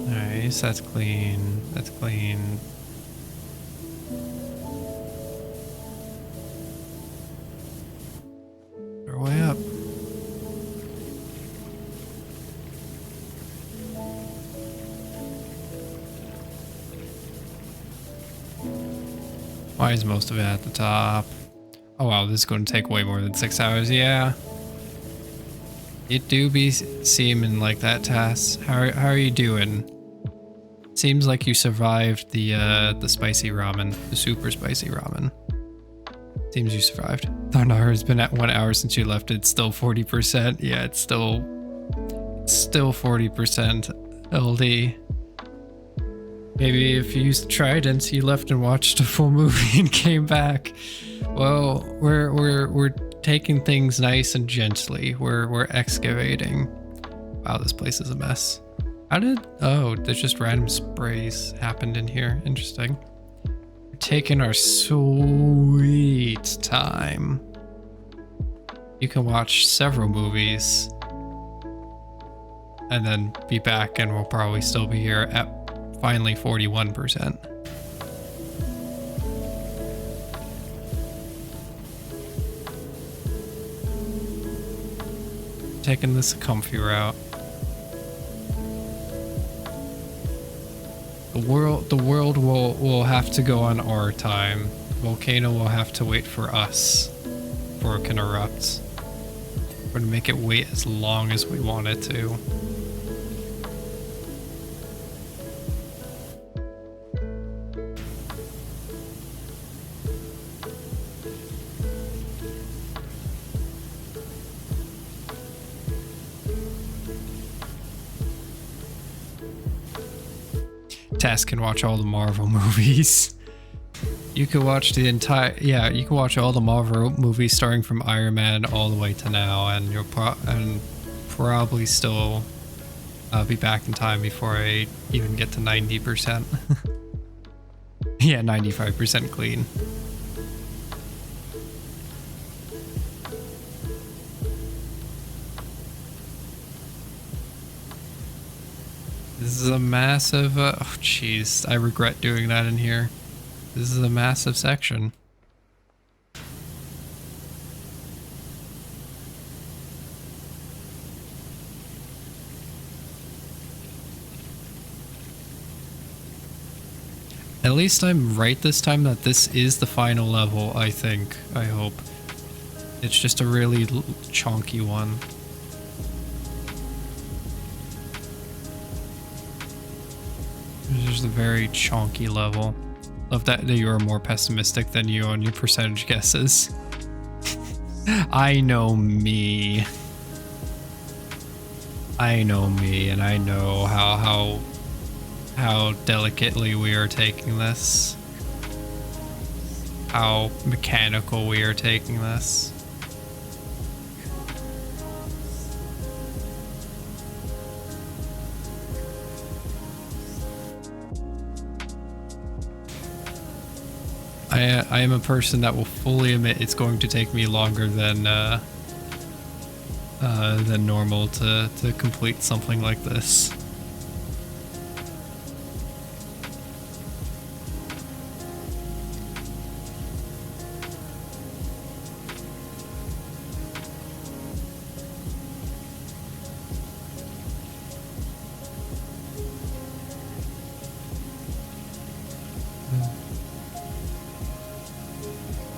Nice, that's clean. That's clean. We're way up. Why is most of it at the top? Oh wow, this is going to take way more than 6 hours. Yeah. It do be seeming like that, Tass. How are you doing? Seems like you survived the spicy ramen, the super spicy ramen. Seems you survived. Thornar has been at 1 hour since you left. It's still 40%. Yeah, it's still 40% LD. Maybe if you used Trident, you left and watched a full movie and came back. Well, we're taking things nice and gently. We're excavating. Wow, this place is a mess. Oh, there's just random sprays happened in here. Interesting. We're taking our sweet time. You can watch several movies and then be back, and we'll probably still be here at finally 41%. Taking this comfy route. The world will have to go on our time. Volcano will have to wait for us before it can erupt. We're gonna make it wait as long as we want it to. Tess can watch all the Marvel movies. You could watch the entire, you can watch all the Marvel movies starting from Iron Man all the way to now, and you'll probably still be back in time before I even get to 90%. Yeah, 95% clean. This is a massive, oh jeez, I regret doing that in here. This is a massive section. At least I'm right this time that this is the final level, I think. I hope. It's just a really chonky one. It's just a very chonky level. Love that you are more pessimistic than you on your percentage guesses. I know me. I know me, and I know how delicately we are taking this. How mechanical we are taking this. I am a person that will fully admit it's going to take me longer than normal to complete something like this.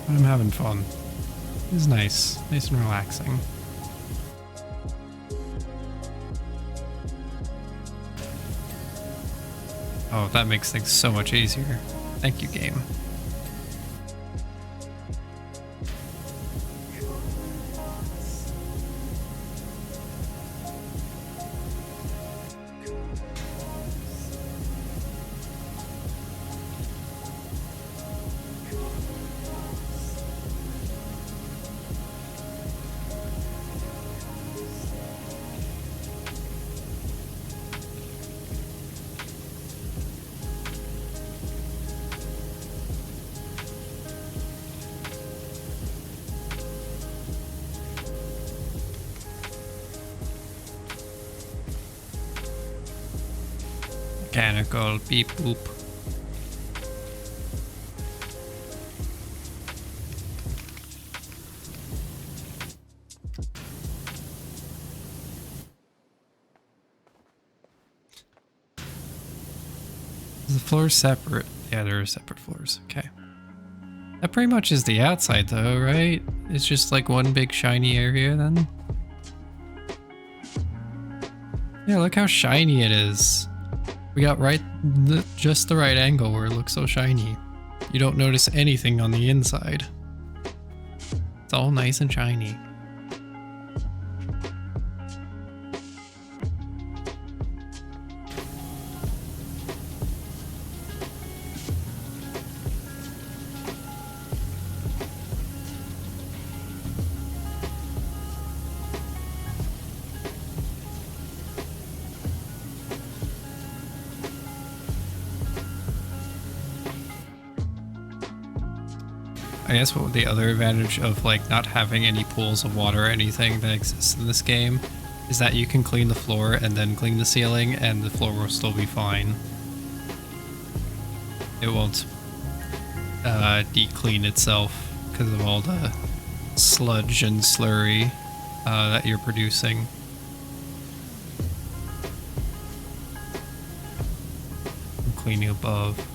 I'm having fun. It's nice and relaxing. Oh, that makes things so much easier. Thank you, game. Mechanical beep boop. Is the floor separate? Yeah, there are separate floors. Okay. That pretty much is the outside though, right? It's just like one big shiny area then? Yeah, look how shiny it is. We got just the right angle where it looks so shiny. You don't notice anything on the inside. It's all nice and shiny. I guess what the other advantage of like not having any pools of water or anything that exists in this game is that you can clean the floor and then clean the ceiling and the floor will still be fine. It won't de-clean itself because of all the sludge and slurry that you're producing. I'm cleaning above.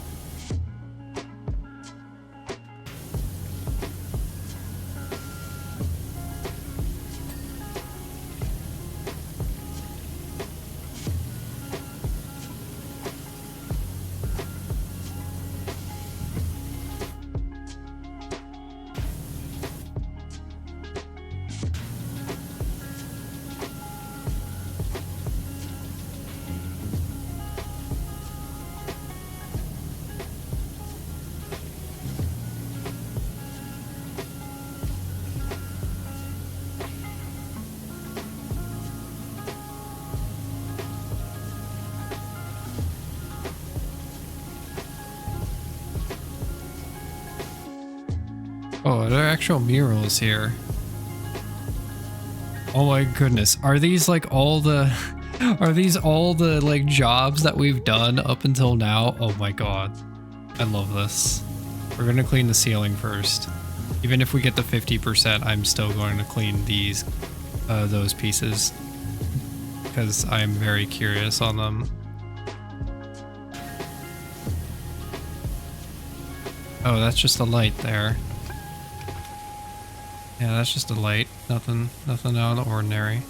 Oh, there are actual murals here. Oh my goodness. Are these like all the are these all the like jobs that we've done up until now? Oh my god. I love this. We're gonna clean the ceiling first. Even if we get the 50%, I'm still going to clean these those pieces because I'm very curious on them. Oh, that's just a light there. Yeah, that's just a light. Nothing out of the ordinary.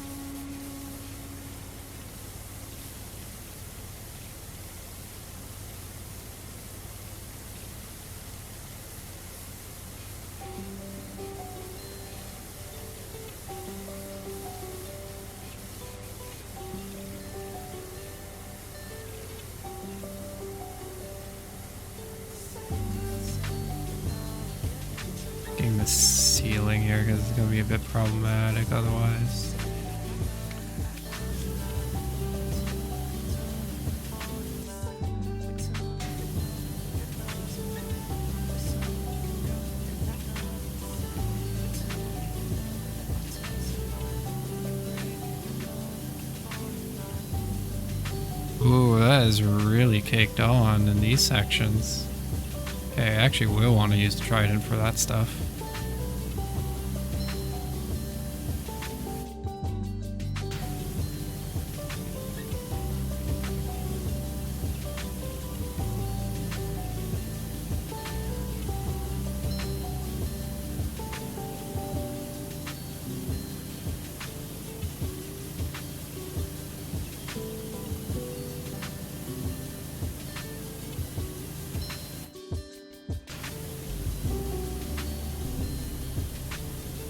Getting the ceiling here because it's going to be a bit problematic otherwise. Ooh, that is really caked on in these sections. Okay, I actually will want to use the trident for that stuff.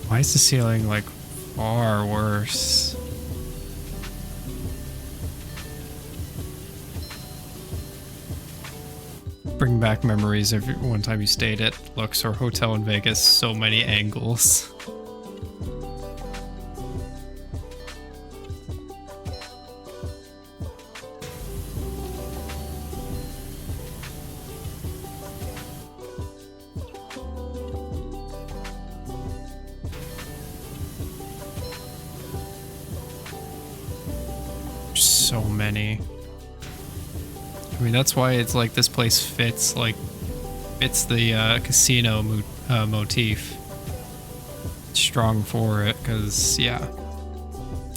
Why is the ceiling like far worse? Bring back memories of one time you stayed at Luxor Hotel in Vegas. So many angles. So many. I mean, that's why it's like this place fits the casino motif. Strong for it, because yeah,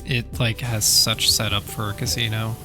it like has such setup for a casino.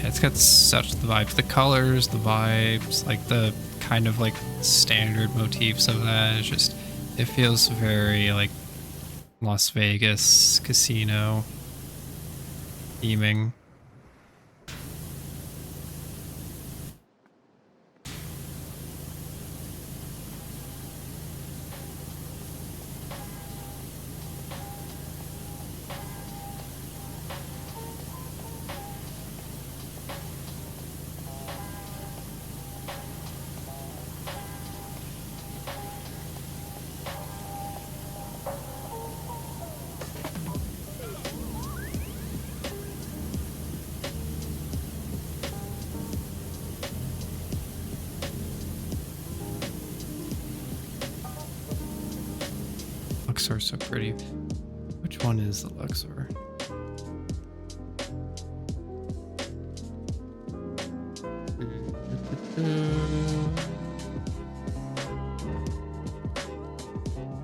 It's got such the vibes, the colors, the vibes, like the kind of like standard motifs of that. It's just, it feels very like Las Vegas casino theming. Luxor's so pretty. Which one is the Luxor?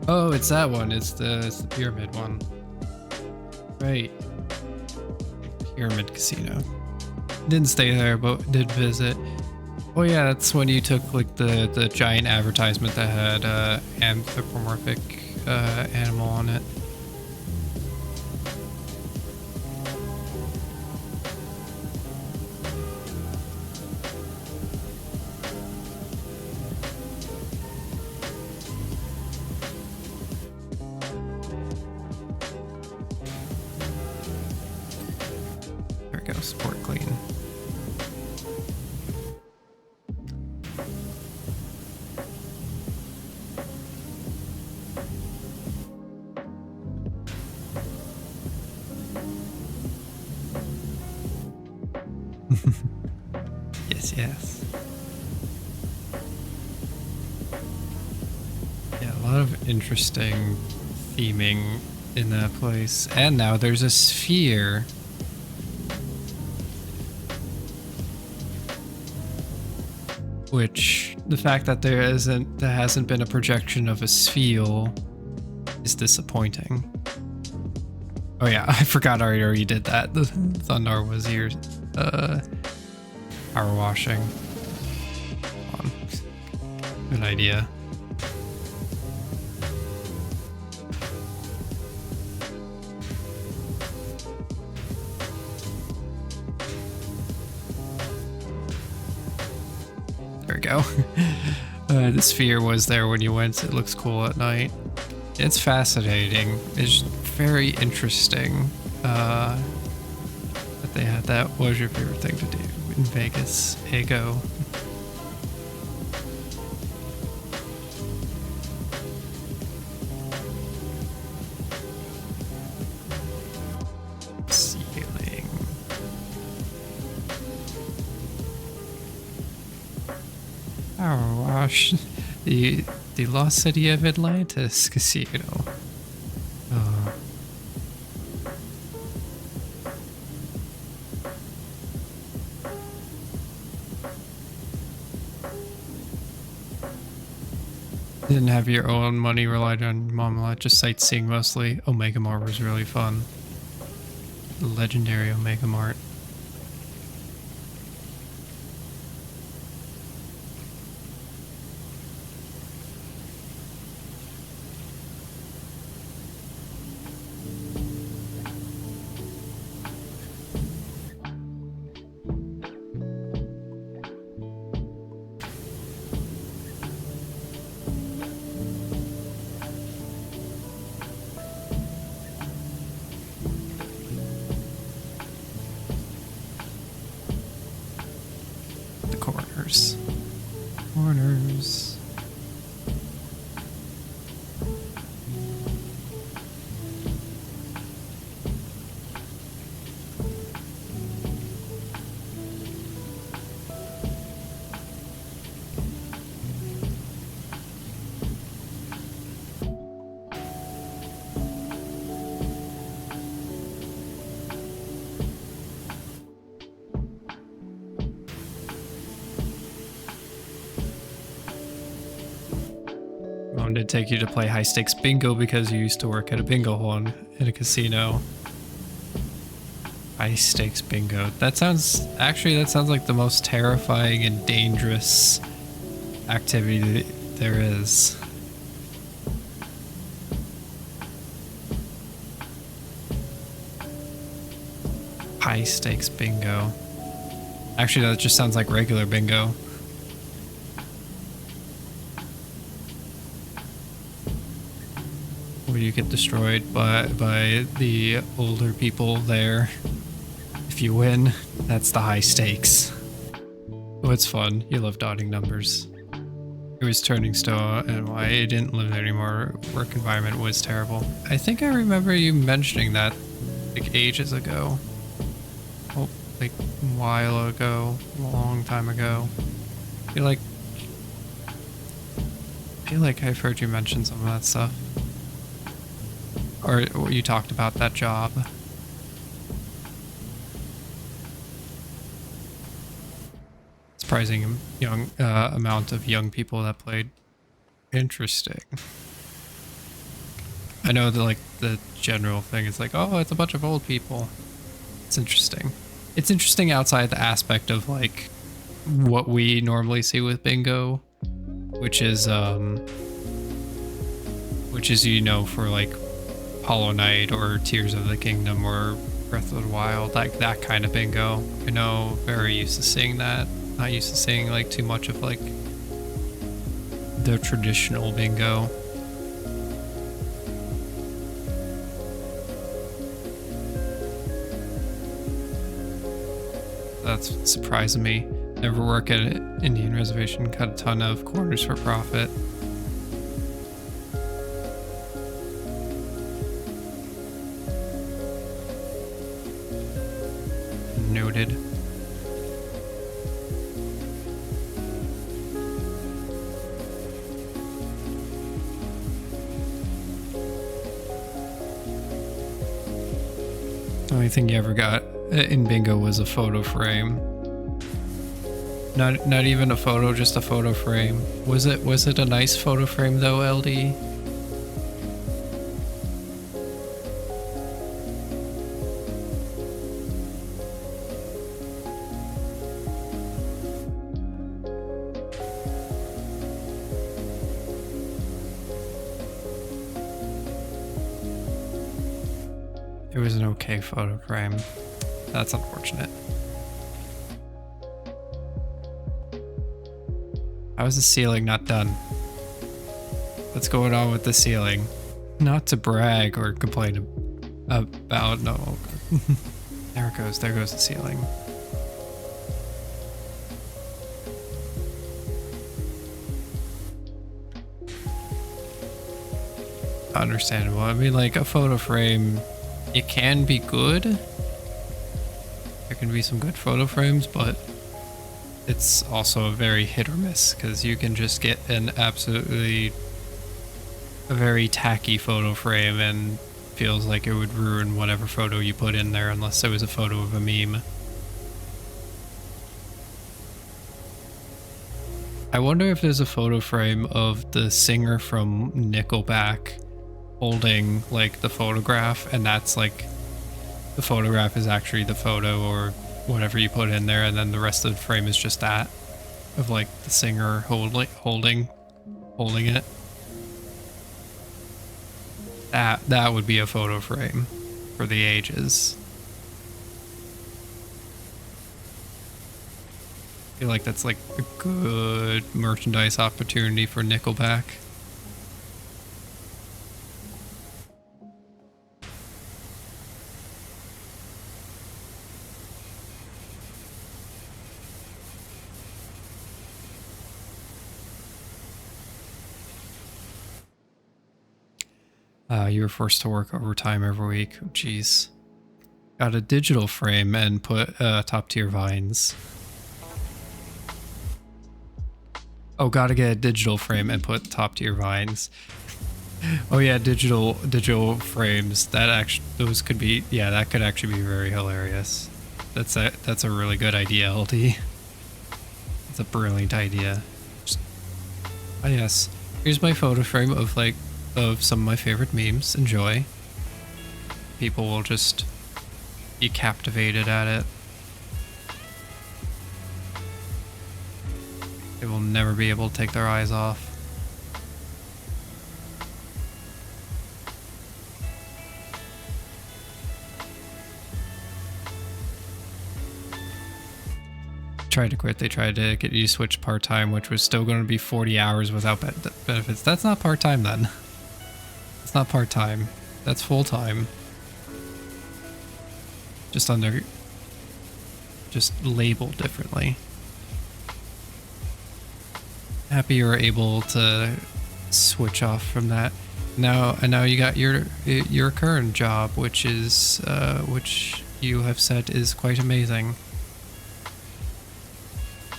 Oh, it's that one. It's the pyramid one. Right. Pyramid Casino. Didn't stay there, but did visit. Oh yeah, that's when you took like the giant advertisement that had anthropomorphic animal on it. There we go, sport clean. Yes. Yeah, a lot of interesting theming in that place. And now there's a sphere. Which, the fact that there hasn't been a projection of a sphere is disappointing. Oh yeah, I forgot I already did that. The Thunder was here. Power washing. Good idea. There we go. The sphere was there when you went. It looks cool at night. It's fascinating. It's very interesting that they had that. What was your favorite thing to do in Vegas? Ego. Ceiling. Power wash. The Lost City of Atlantis Casino. Didn't have your own money, relied on your mom a lot, just sightseeing mostly. Omega Mart was really fun. The legendary Omega Mart. Corners. Corners. Mom did take you to play high stakes bingo because you used to work at a bingo hall in a casino. High stakes bingo. That sounds like the most terrifying and dangerous activity there is. High stakes bingo. Actually, that just sounds like regular bingo. Where you get destroyed by the older people there. If you win, that's the high stakes. Oh, it's fun. You love dotting numbers. It was turning stone, and why it didn't live there anymore. Work environment was terrible. I think I remember you mentioning that like ages ago. Oh, like a while ago, a long time ago. I feel like I've heard you mention some of that stuff. Or you talked about that job. Surprising young amount of young people that played. Interesting. I know that like the general thing is like, oh, it's a bunch of old people. It's interesting. It's interesting outside the aspect of like what we normally see with bingo, which is you know, for like Hollow Knight or Tears of the Kingdom or Breath of the Wild, like that kind of bingo. I know, very used to seeing that. Not used to seeing like too much of like the traditional bingo. That's surprising me. Never work at an Indian reservation, cut a ton of corners for profit. Noted. The only thing you ever got in bingo was a photo frame. Not even a photo, just a photo frame. Was it a nice photo frame though, LD? It was an okay photo frame. That's unfortunate. How is the ceiling not done? What's going on with the ceiling? Not to brag or complain about, no. There it goes, there goes the ceiling. Understandable. I mean, like a photo frame, it can be good. There can be some good photo frames, but it's also a very hit or miss because you can just get a very tacky photo frame and feels like it would ruin whatever photo you put in there unless it was a photo of a meme. I wonder if there's a photo frame of the singer from Nickelback holding like the photograph, and that's like the photograph is actually the photo or whatever you put in there, and then the rest of the frame is just that of like the singer holding it. That would be a photo frame for the ages. I feel like that's like a good merchandise opportunity for Nickelback. You were forced to work overtime every week. Oh, jeez. Got a digital frame and put top tier vines. Oh, gotta get a digital frame and put top tier vines. Oh yeah, digital frames. Those could be, yeah, that could actually be very hilarious. That's a really good idea, LD. It's a brilliant idea. Oh yes, here's my photo frame of some of my favorite memes. Enjoy. People will just be captivated at it. They will never be able to take their eyes off. Tried to quit. They tried to get you to switch part-time, which was still going to be 40 hours without benefits. That's not part-time then. It's not part-time. That's full-time. Just labeled differently. Happy you were able to switch off from that. Now you got your current job, which is which you have said is quite amazing.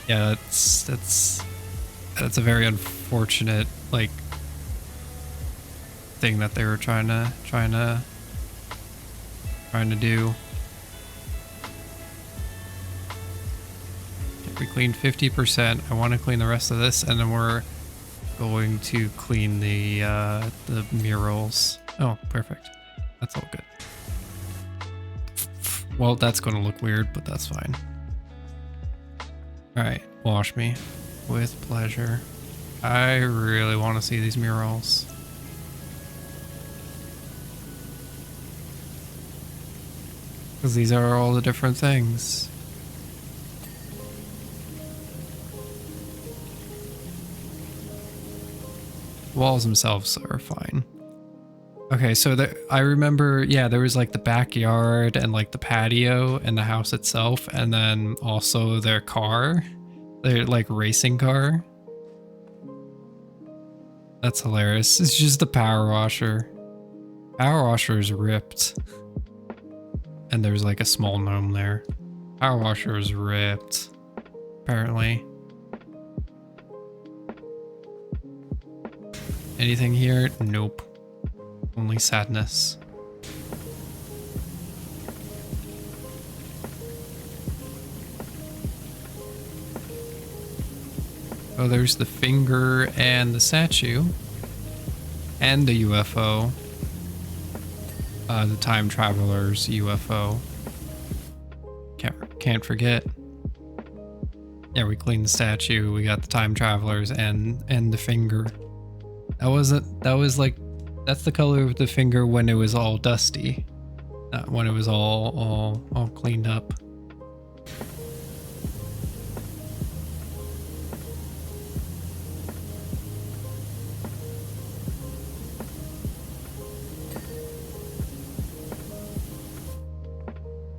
Yeah, that's a very unfortunate like thing that they were trying to do. We cleaned 50%. I want to clean the rest of this, and then we're going to clean the murals. Oh, perfect. That's all good. Well, that's going to look weird, but that's fine. All right, wash me with pleasure. I really want to see these murals. Because these are all the different things. Walls themselves are fine. Okay, so I remember, yeah, there was like the backyard and like the patio and the house itself, and then also their car, their like racing car. That's hilarious. It's just the power washer. Power washer is ripped. And there's like a small gnome there. Power washer is ripped, apparently. Anything here? Nope. Only sadness. Oh, there's the finger and the statue. And the UFO. The time traveler's UFO. Can't forget. Yeah, we cleaned the statue. We got the time travelers and the finger. That's the color of the finger when it was all dusty, not when it was all cleaned up.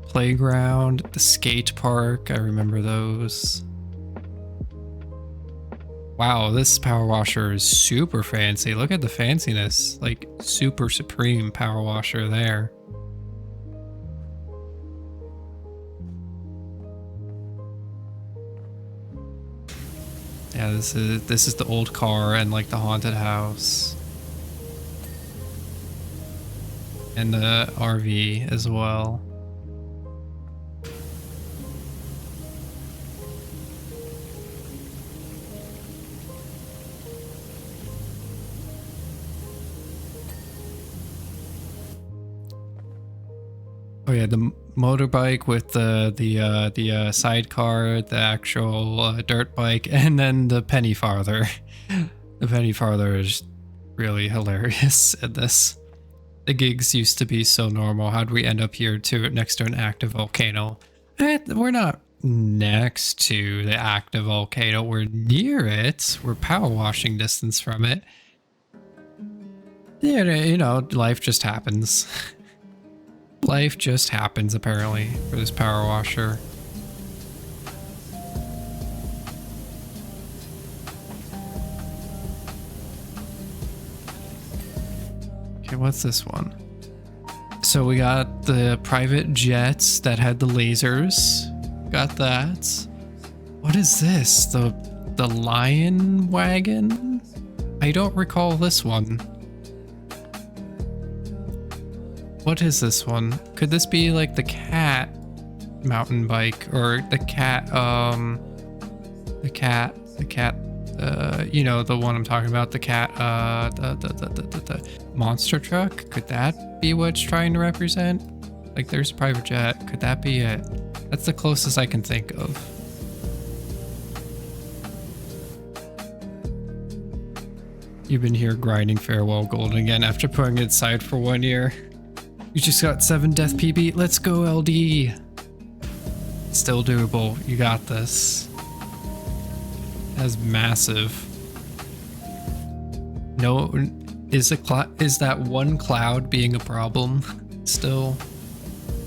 Playground, the skate park, I remember those. Wow, this power washer is super fancy. Look at the fanciness. Like, super supreme power washer there. Yeah, this is the old car and like the haunted house. And the RV as well. Oh yeah, the motorbike with the sidecar, the actual dirt bike, and then the penny farther. The penny farther is really hilarious in this. The gigs used to be so normal. How'd we end up here next to an active volcano? We're not next to the active volcano. We're near it. We're power washing distance from it. Yeah, you know, life just happens. Life just happens, apparently, for this power washer. Okay, what's this one? So we got the private jets that had the lasers. Got that. What is this? The lion wagon? I don't recall this one. What is this one? Could this be like the cat mountain bike or the cat, you know, the one I'm talking about, the cat, the monster truck? Could that be what it's trying to represent? Like there's a private jet. Could that be it? That's the closest I can think of. You've been here grinding Farewell Golden again after putting it aside for 1 year. You just got 7 death PB. Let's go, LD. Still doable. You got this. That's massive. No, is that one cloud being a problem still?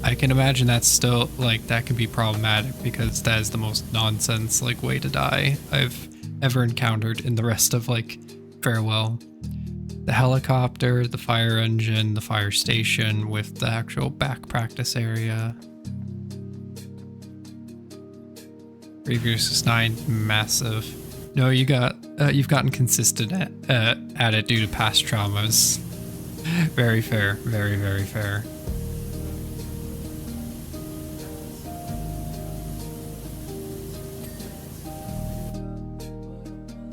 I can imagine that's still, like, that can be problematic because that is the most nonsense, like, way to die I've ever encountered in the rest of, like, Farewell. The helicopter, the fire engine, the fire station with the actual back practice area. 3 versus 9, massive. No, you've gotten consistent at it due to past traumas. Very fair, very, very fair.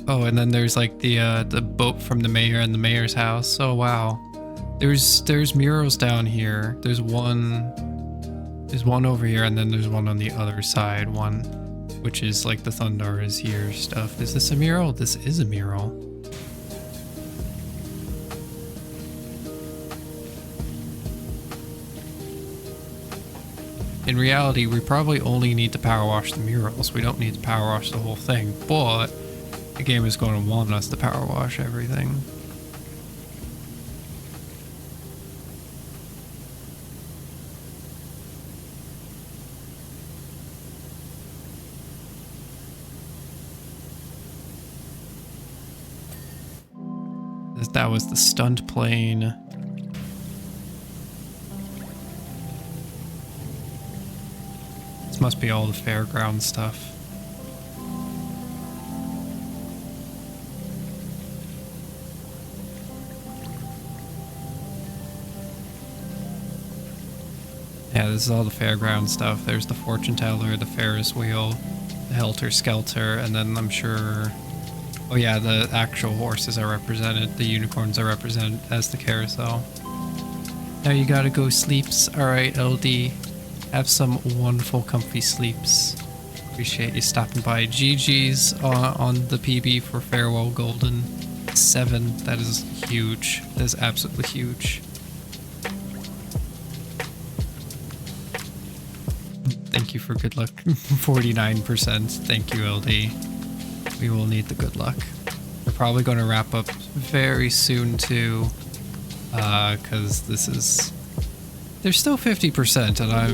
Oh, and then there's like the boat from the mayor and the mayor's house. Oh wow, there's murals down here. There's one over here, and then there's one on the other side. One, which is like the Thundar is here stuff. Is this a mural? This is a mural. In reality, we probably only need to power wash the murals. We don't need to power wash the whole thing, but the game is going to want us to power wash everything. That was the stunt plane. This must be all the fairground stuff. Yeah, this is all the fairground stuff. There's the fortune teller, the Ferris wheel, the helter skelter, and then I'm sure... Oh yeah, the actual horses are represented, the unicorns are represented as the carousel. Now you gotta go sleeps. Alright, LD. Have some wonderful comfy sleeps. Appreciate you stopping by. GG's on the PB for Farewell Golden. 7, that is huge. That is absolutely huge. Thank you for good luck. 49%. Thank you, LD. We will need the good luck. We're probably going to wrap up very soon too, because this is... There's still 50%, and I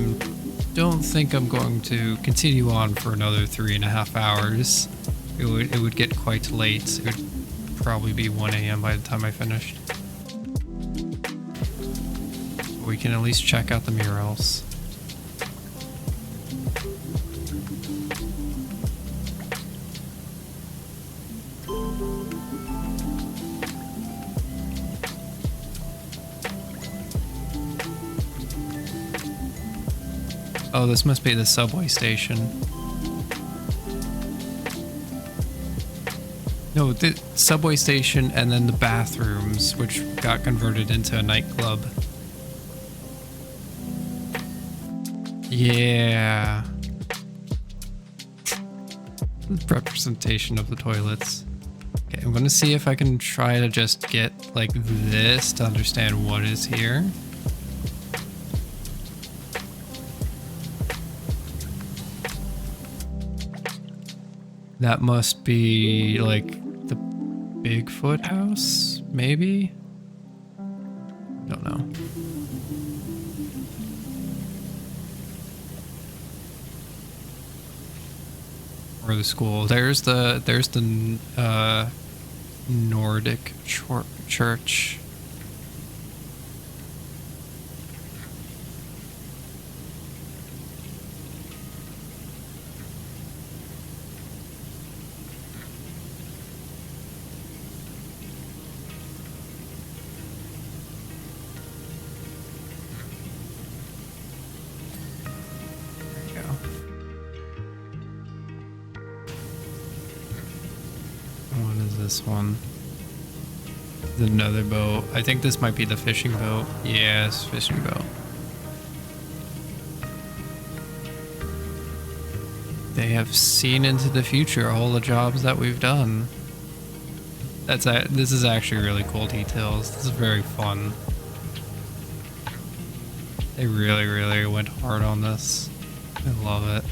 don't think I'm going to continue on for another 3.5 hours. It would get quite late. It would probably be 1 AM by the time I finished. We can at least check out the murals. Oh, this must be the subway station. No, the subway station and then the bathrooms, which got converted into a nightclub. Yeah. Representation of the toilets. Okay, I'm gonna see if I can try to just get like this to understand what is here. That must be like the Bigfoot house, maybe? Don't know. Or the school. There's the Nordic church. This one. Another boat. I think this might be the fishing boat. Yes, fishing boat. they have seen into the future all the jobs that we've done. This is actually really cool details. This is very fun. They really, really went hard on this. I love it.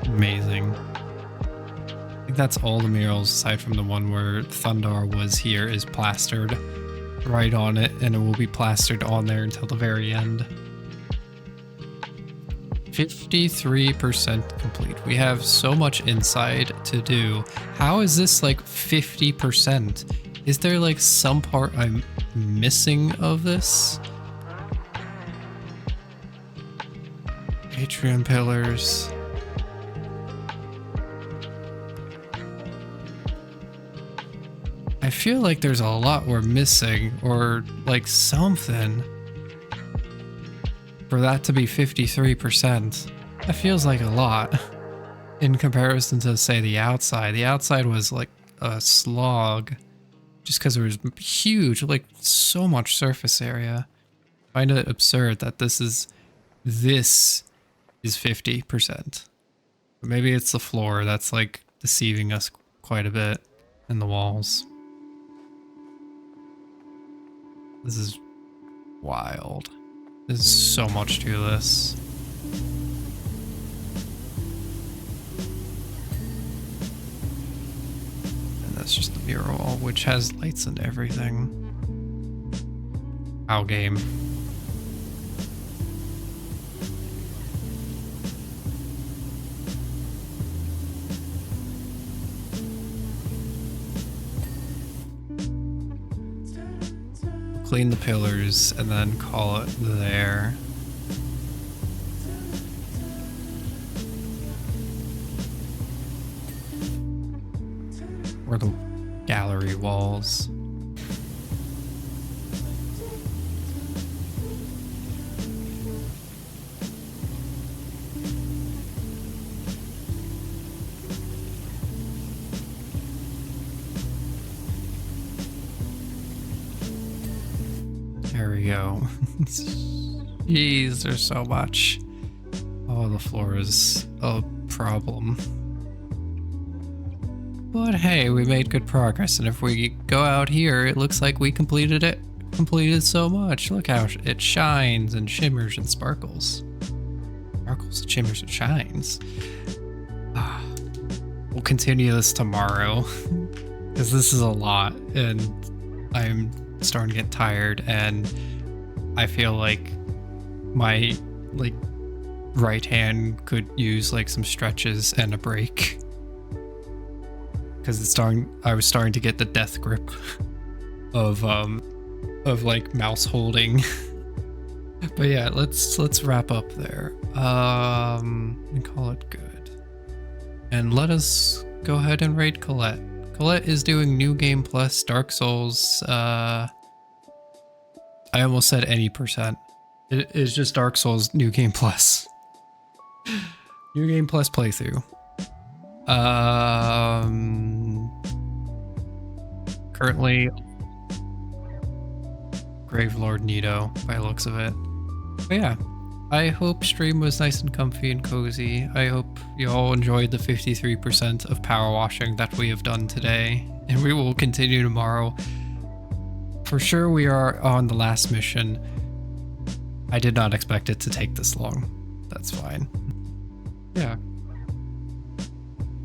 Amazing. I think that's all the murals aside from the one where Thundar was here is plastered right on it, and it will be plastered on there until the very end. 53% complete. We have so much inside to do. How is this like 50%? Is there like some part I'm missing of this? Atrium pillars. I feel like there's a lot we're missing, or like something, for that to be 53%. That feels like a lot in comparison to, say, the outside. The outside was like a slog just because it was huge, like so much surface area. I find it absurd that this is 50%. But maybe it's the floor that's like deceiving us quite a bit, and the walls. This is wild. There's so much to this. And that's just the mural, which has lights and everything. Wow, game. Clean the pillars and then call it there. Or the gallery walls. There we go. Jeez, there's so much. Oh, the floor is a problem. But hey, we made good progress, and if we go out here, it looks like we completed it. Completed so much. Look how it shines and shimmers and sparkles. Sparkles, shimmers, and shines. We'll continue this tomorrow, because this is a lot, and I'm starting to get tired, and I feel like my right hand could use like some stretches and a break, because I was starting to get the death grip of like mouse holding. But yeah, let's wrap up there and call it good, and let us go ahead and raid Colette. Colette is doing New Game Plus Dark Souls. I almost said any percent. It is just Dark Souls New Game Plus. New Game Plus playthrough. Currently Gravelord Nito by the looks of it. But yeah, I hope stream was nice and comfy and cozy. I hope you all enjoyed the 53% of power washing that we have done today, and we will continue tomorrow. For sure, we are on the last mission. I did not expect it to take this long. That's fine. Yeah.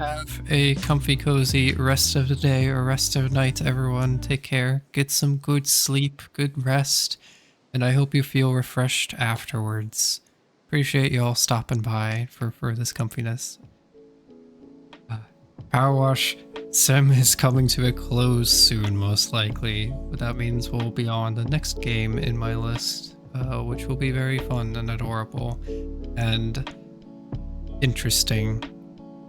Have a comfy, cozy rest of the day or rest of the night, everyone. Take care. Get some good sleep, good rest, and I hope you feel refreshed afterwards. Appreciate y'all stopping by for this comfiness. Power Wash Sim is coming to a close soon, most likely, but that means we'll be on the next game in my list, which will be very fun and adorable and interesting.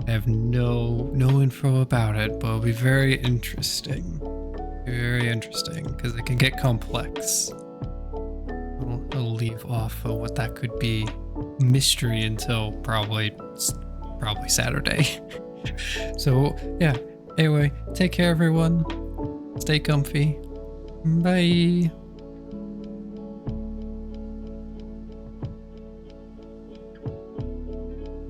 I have no info about it, but it'll be very interesting. Very interesting, because it can get complex. I'll leave off of what that could be mystery until probably Saturday. So yeah, anyway, take care everyone. Stay comfy. Bye.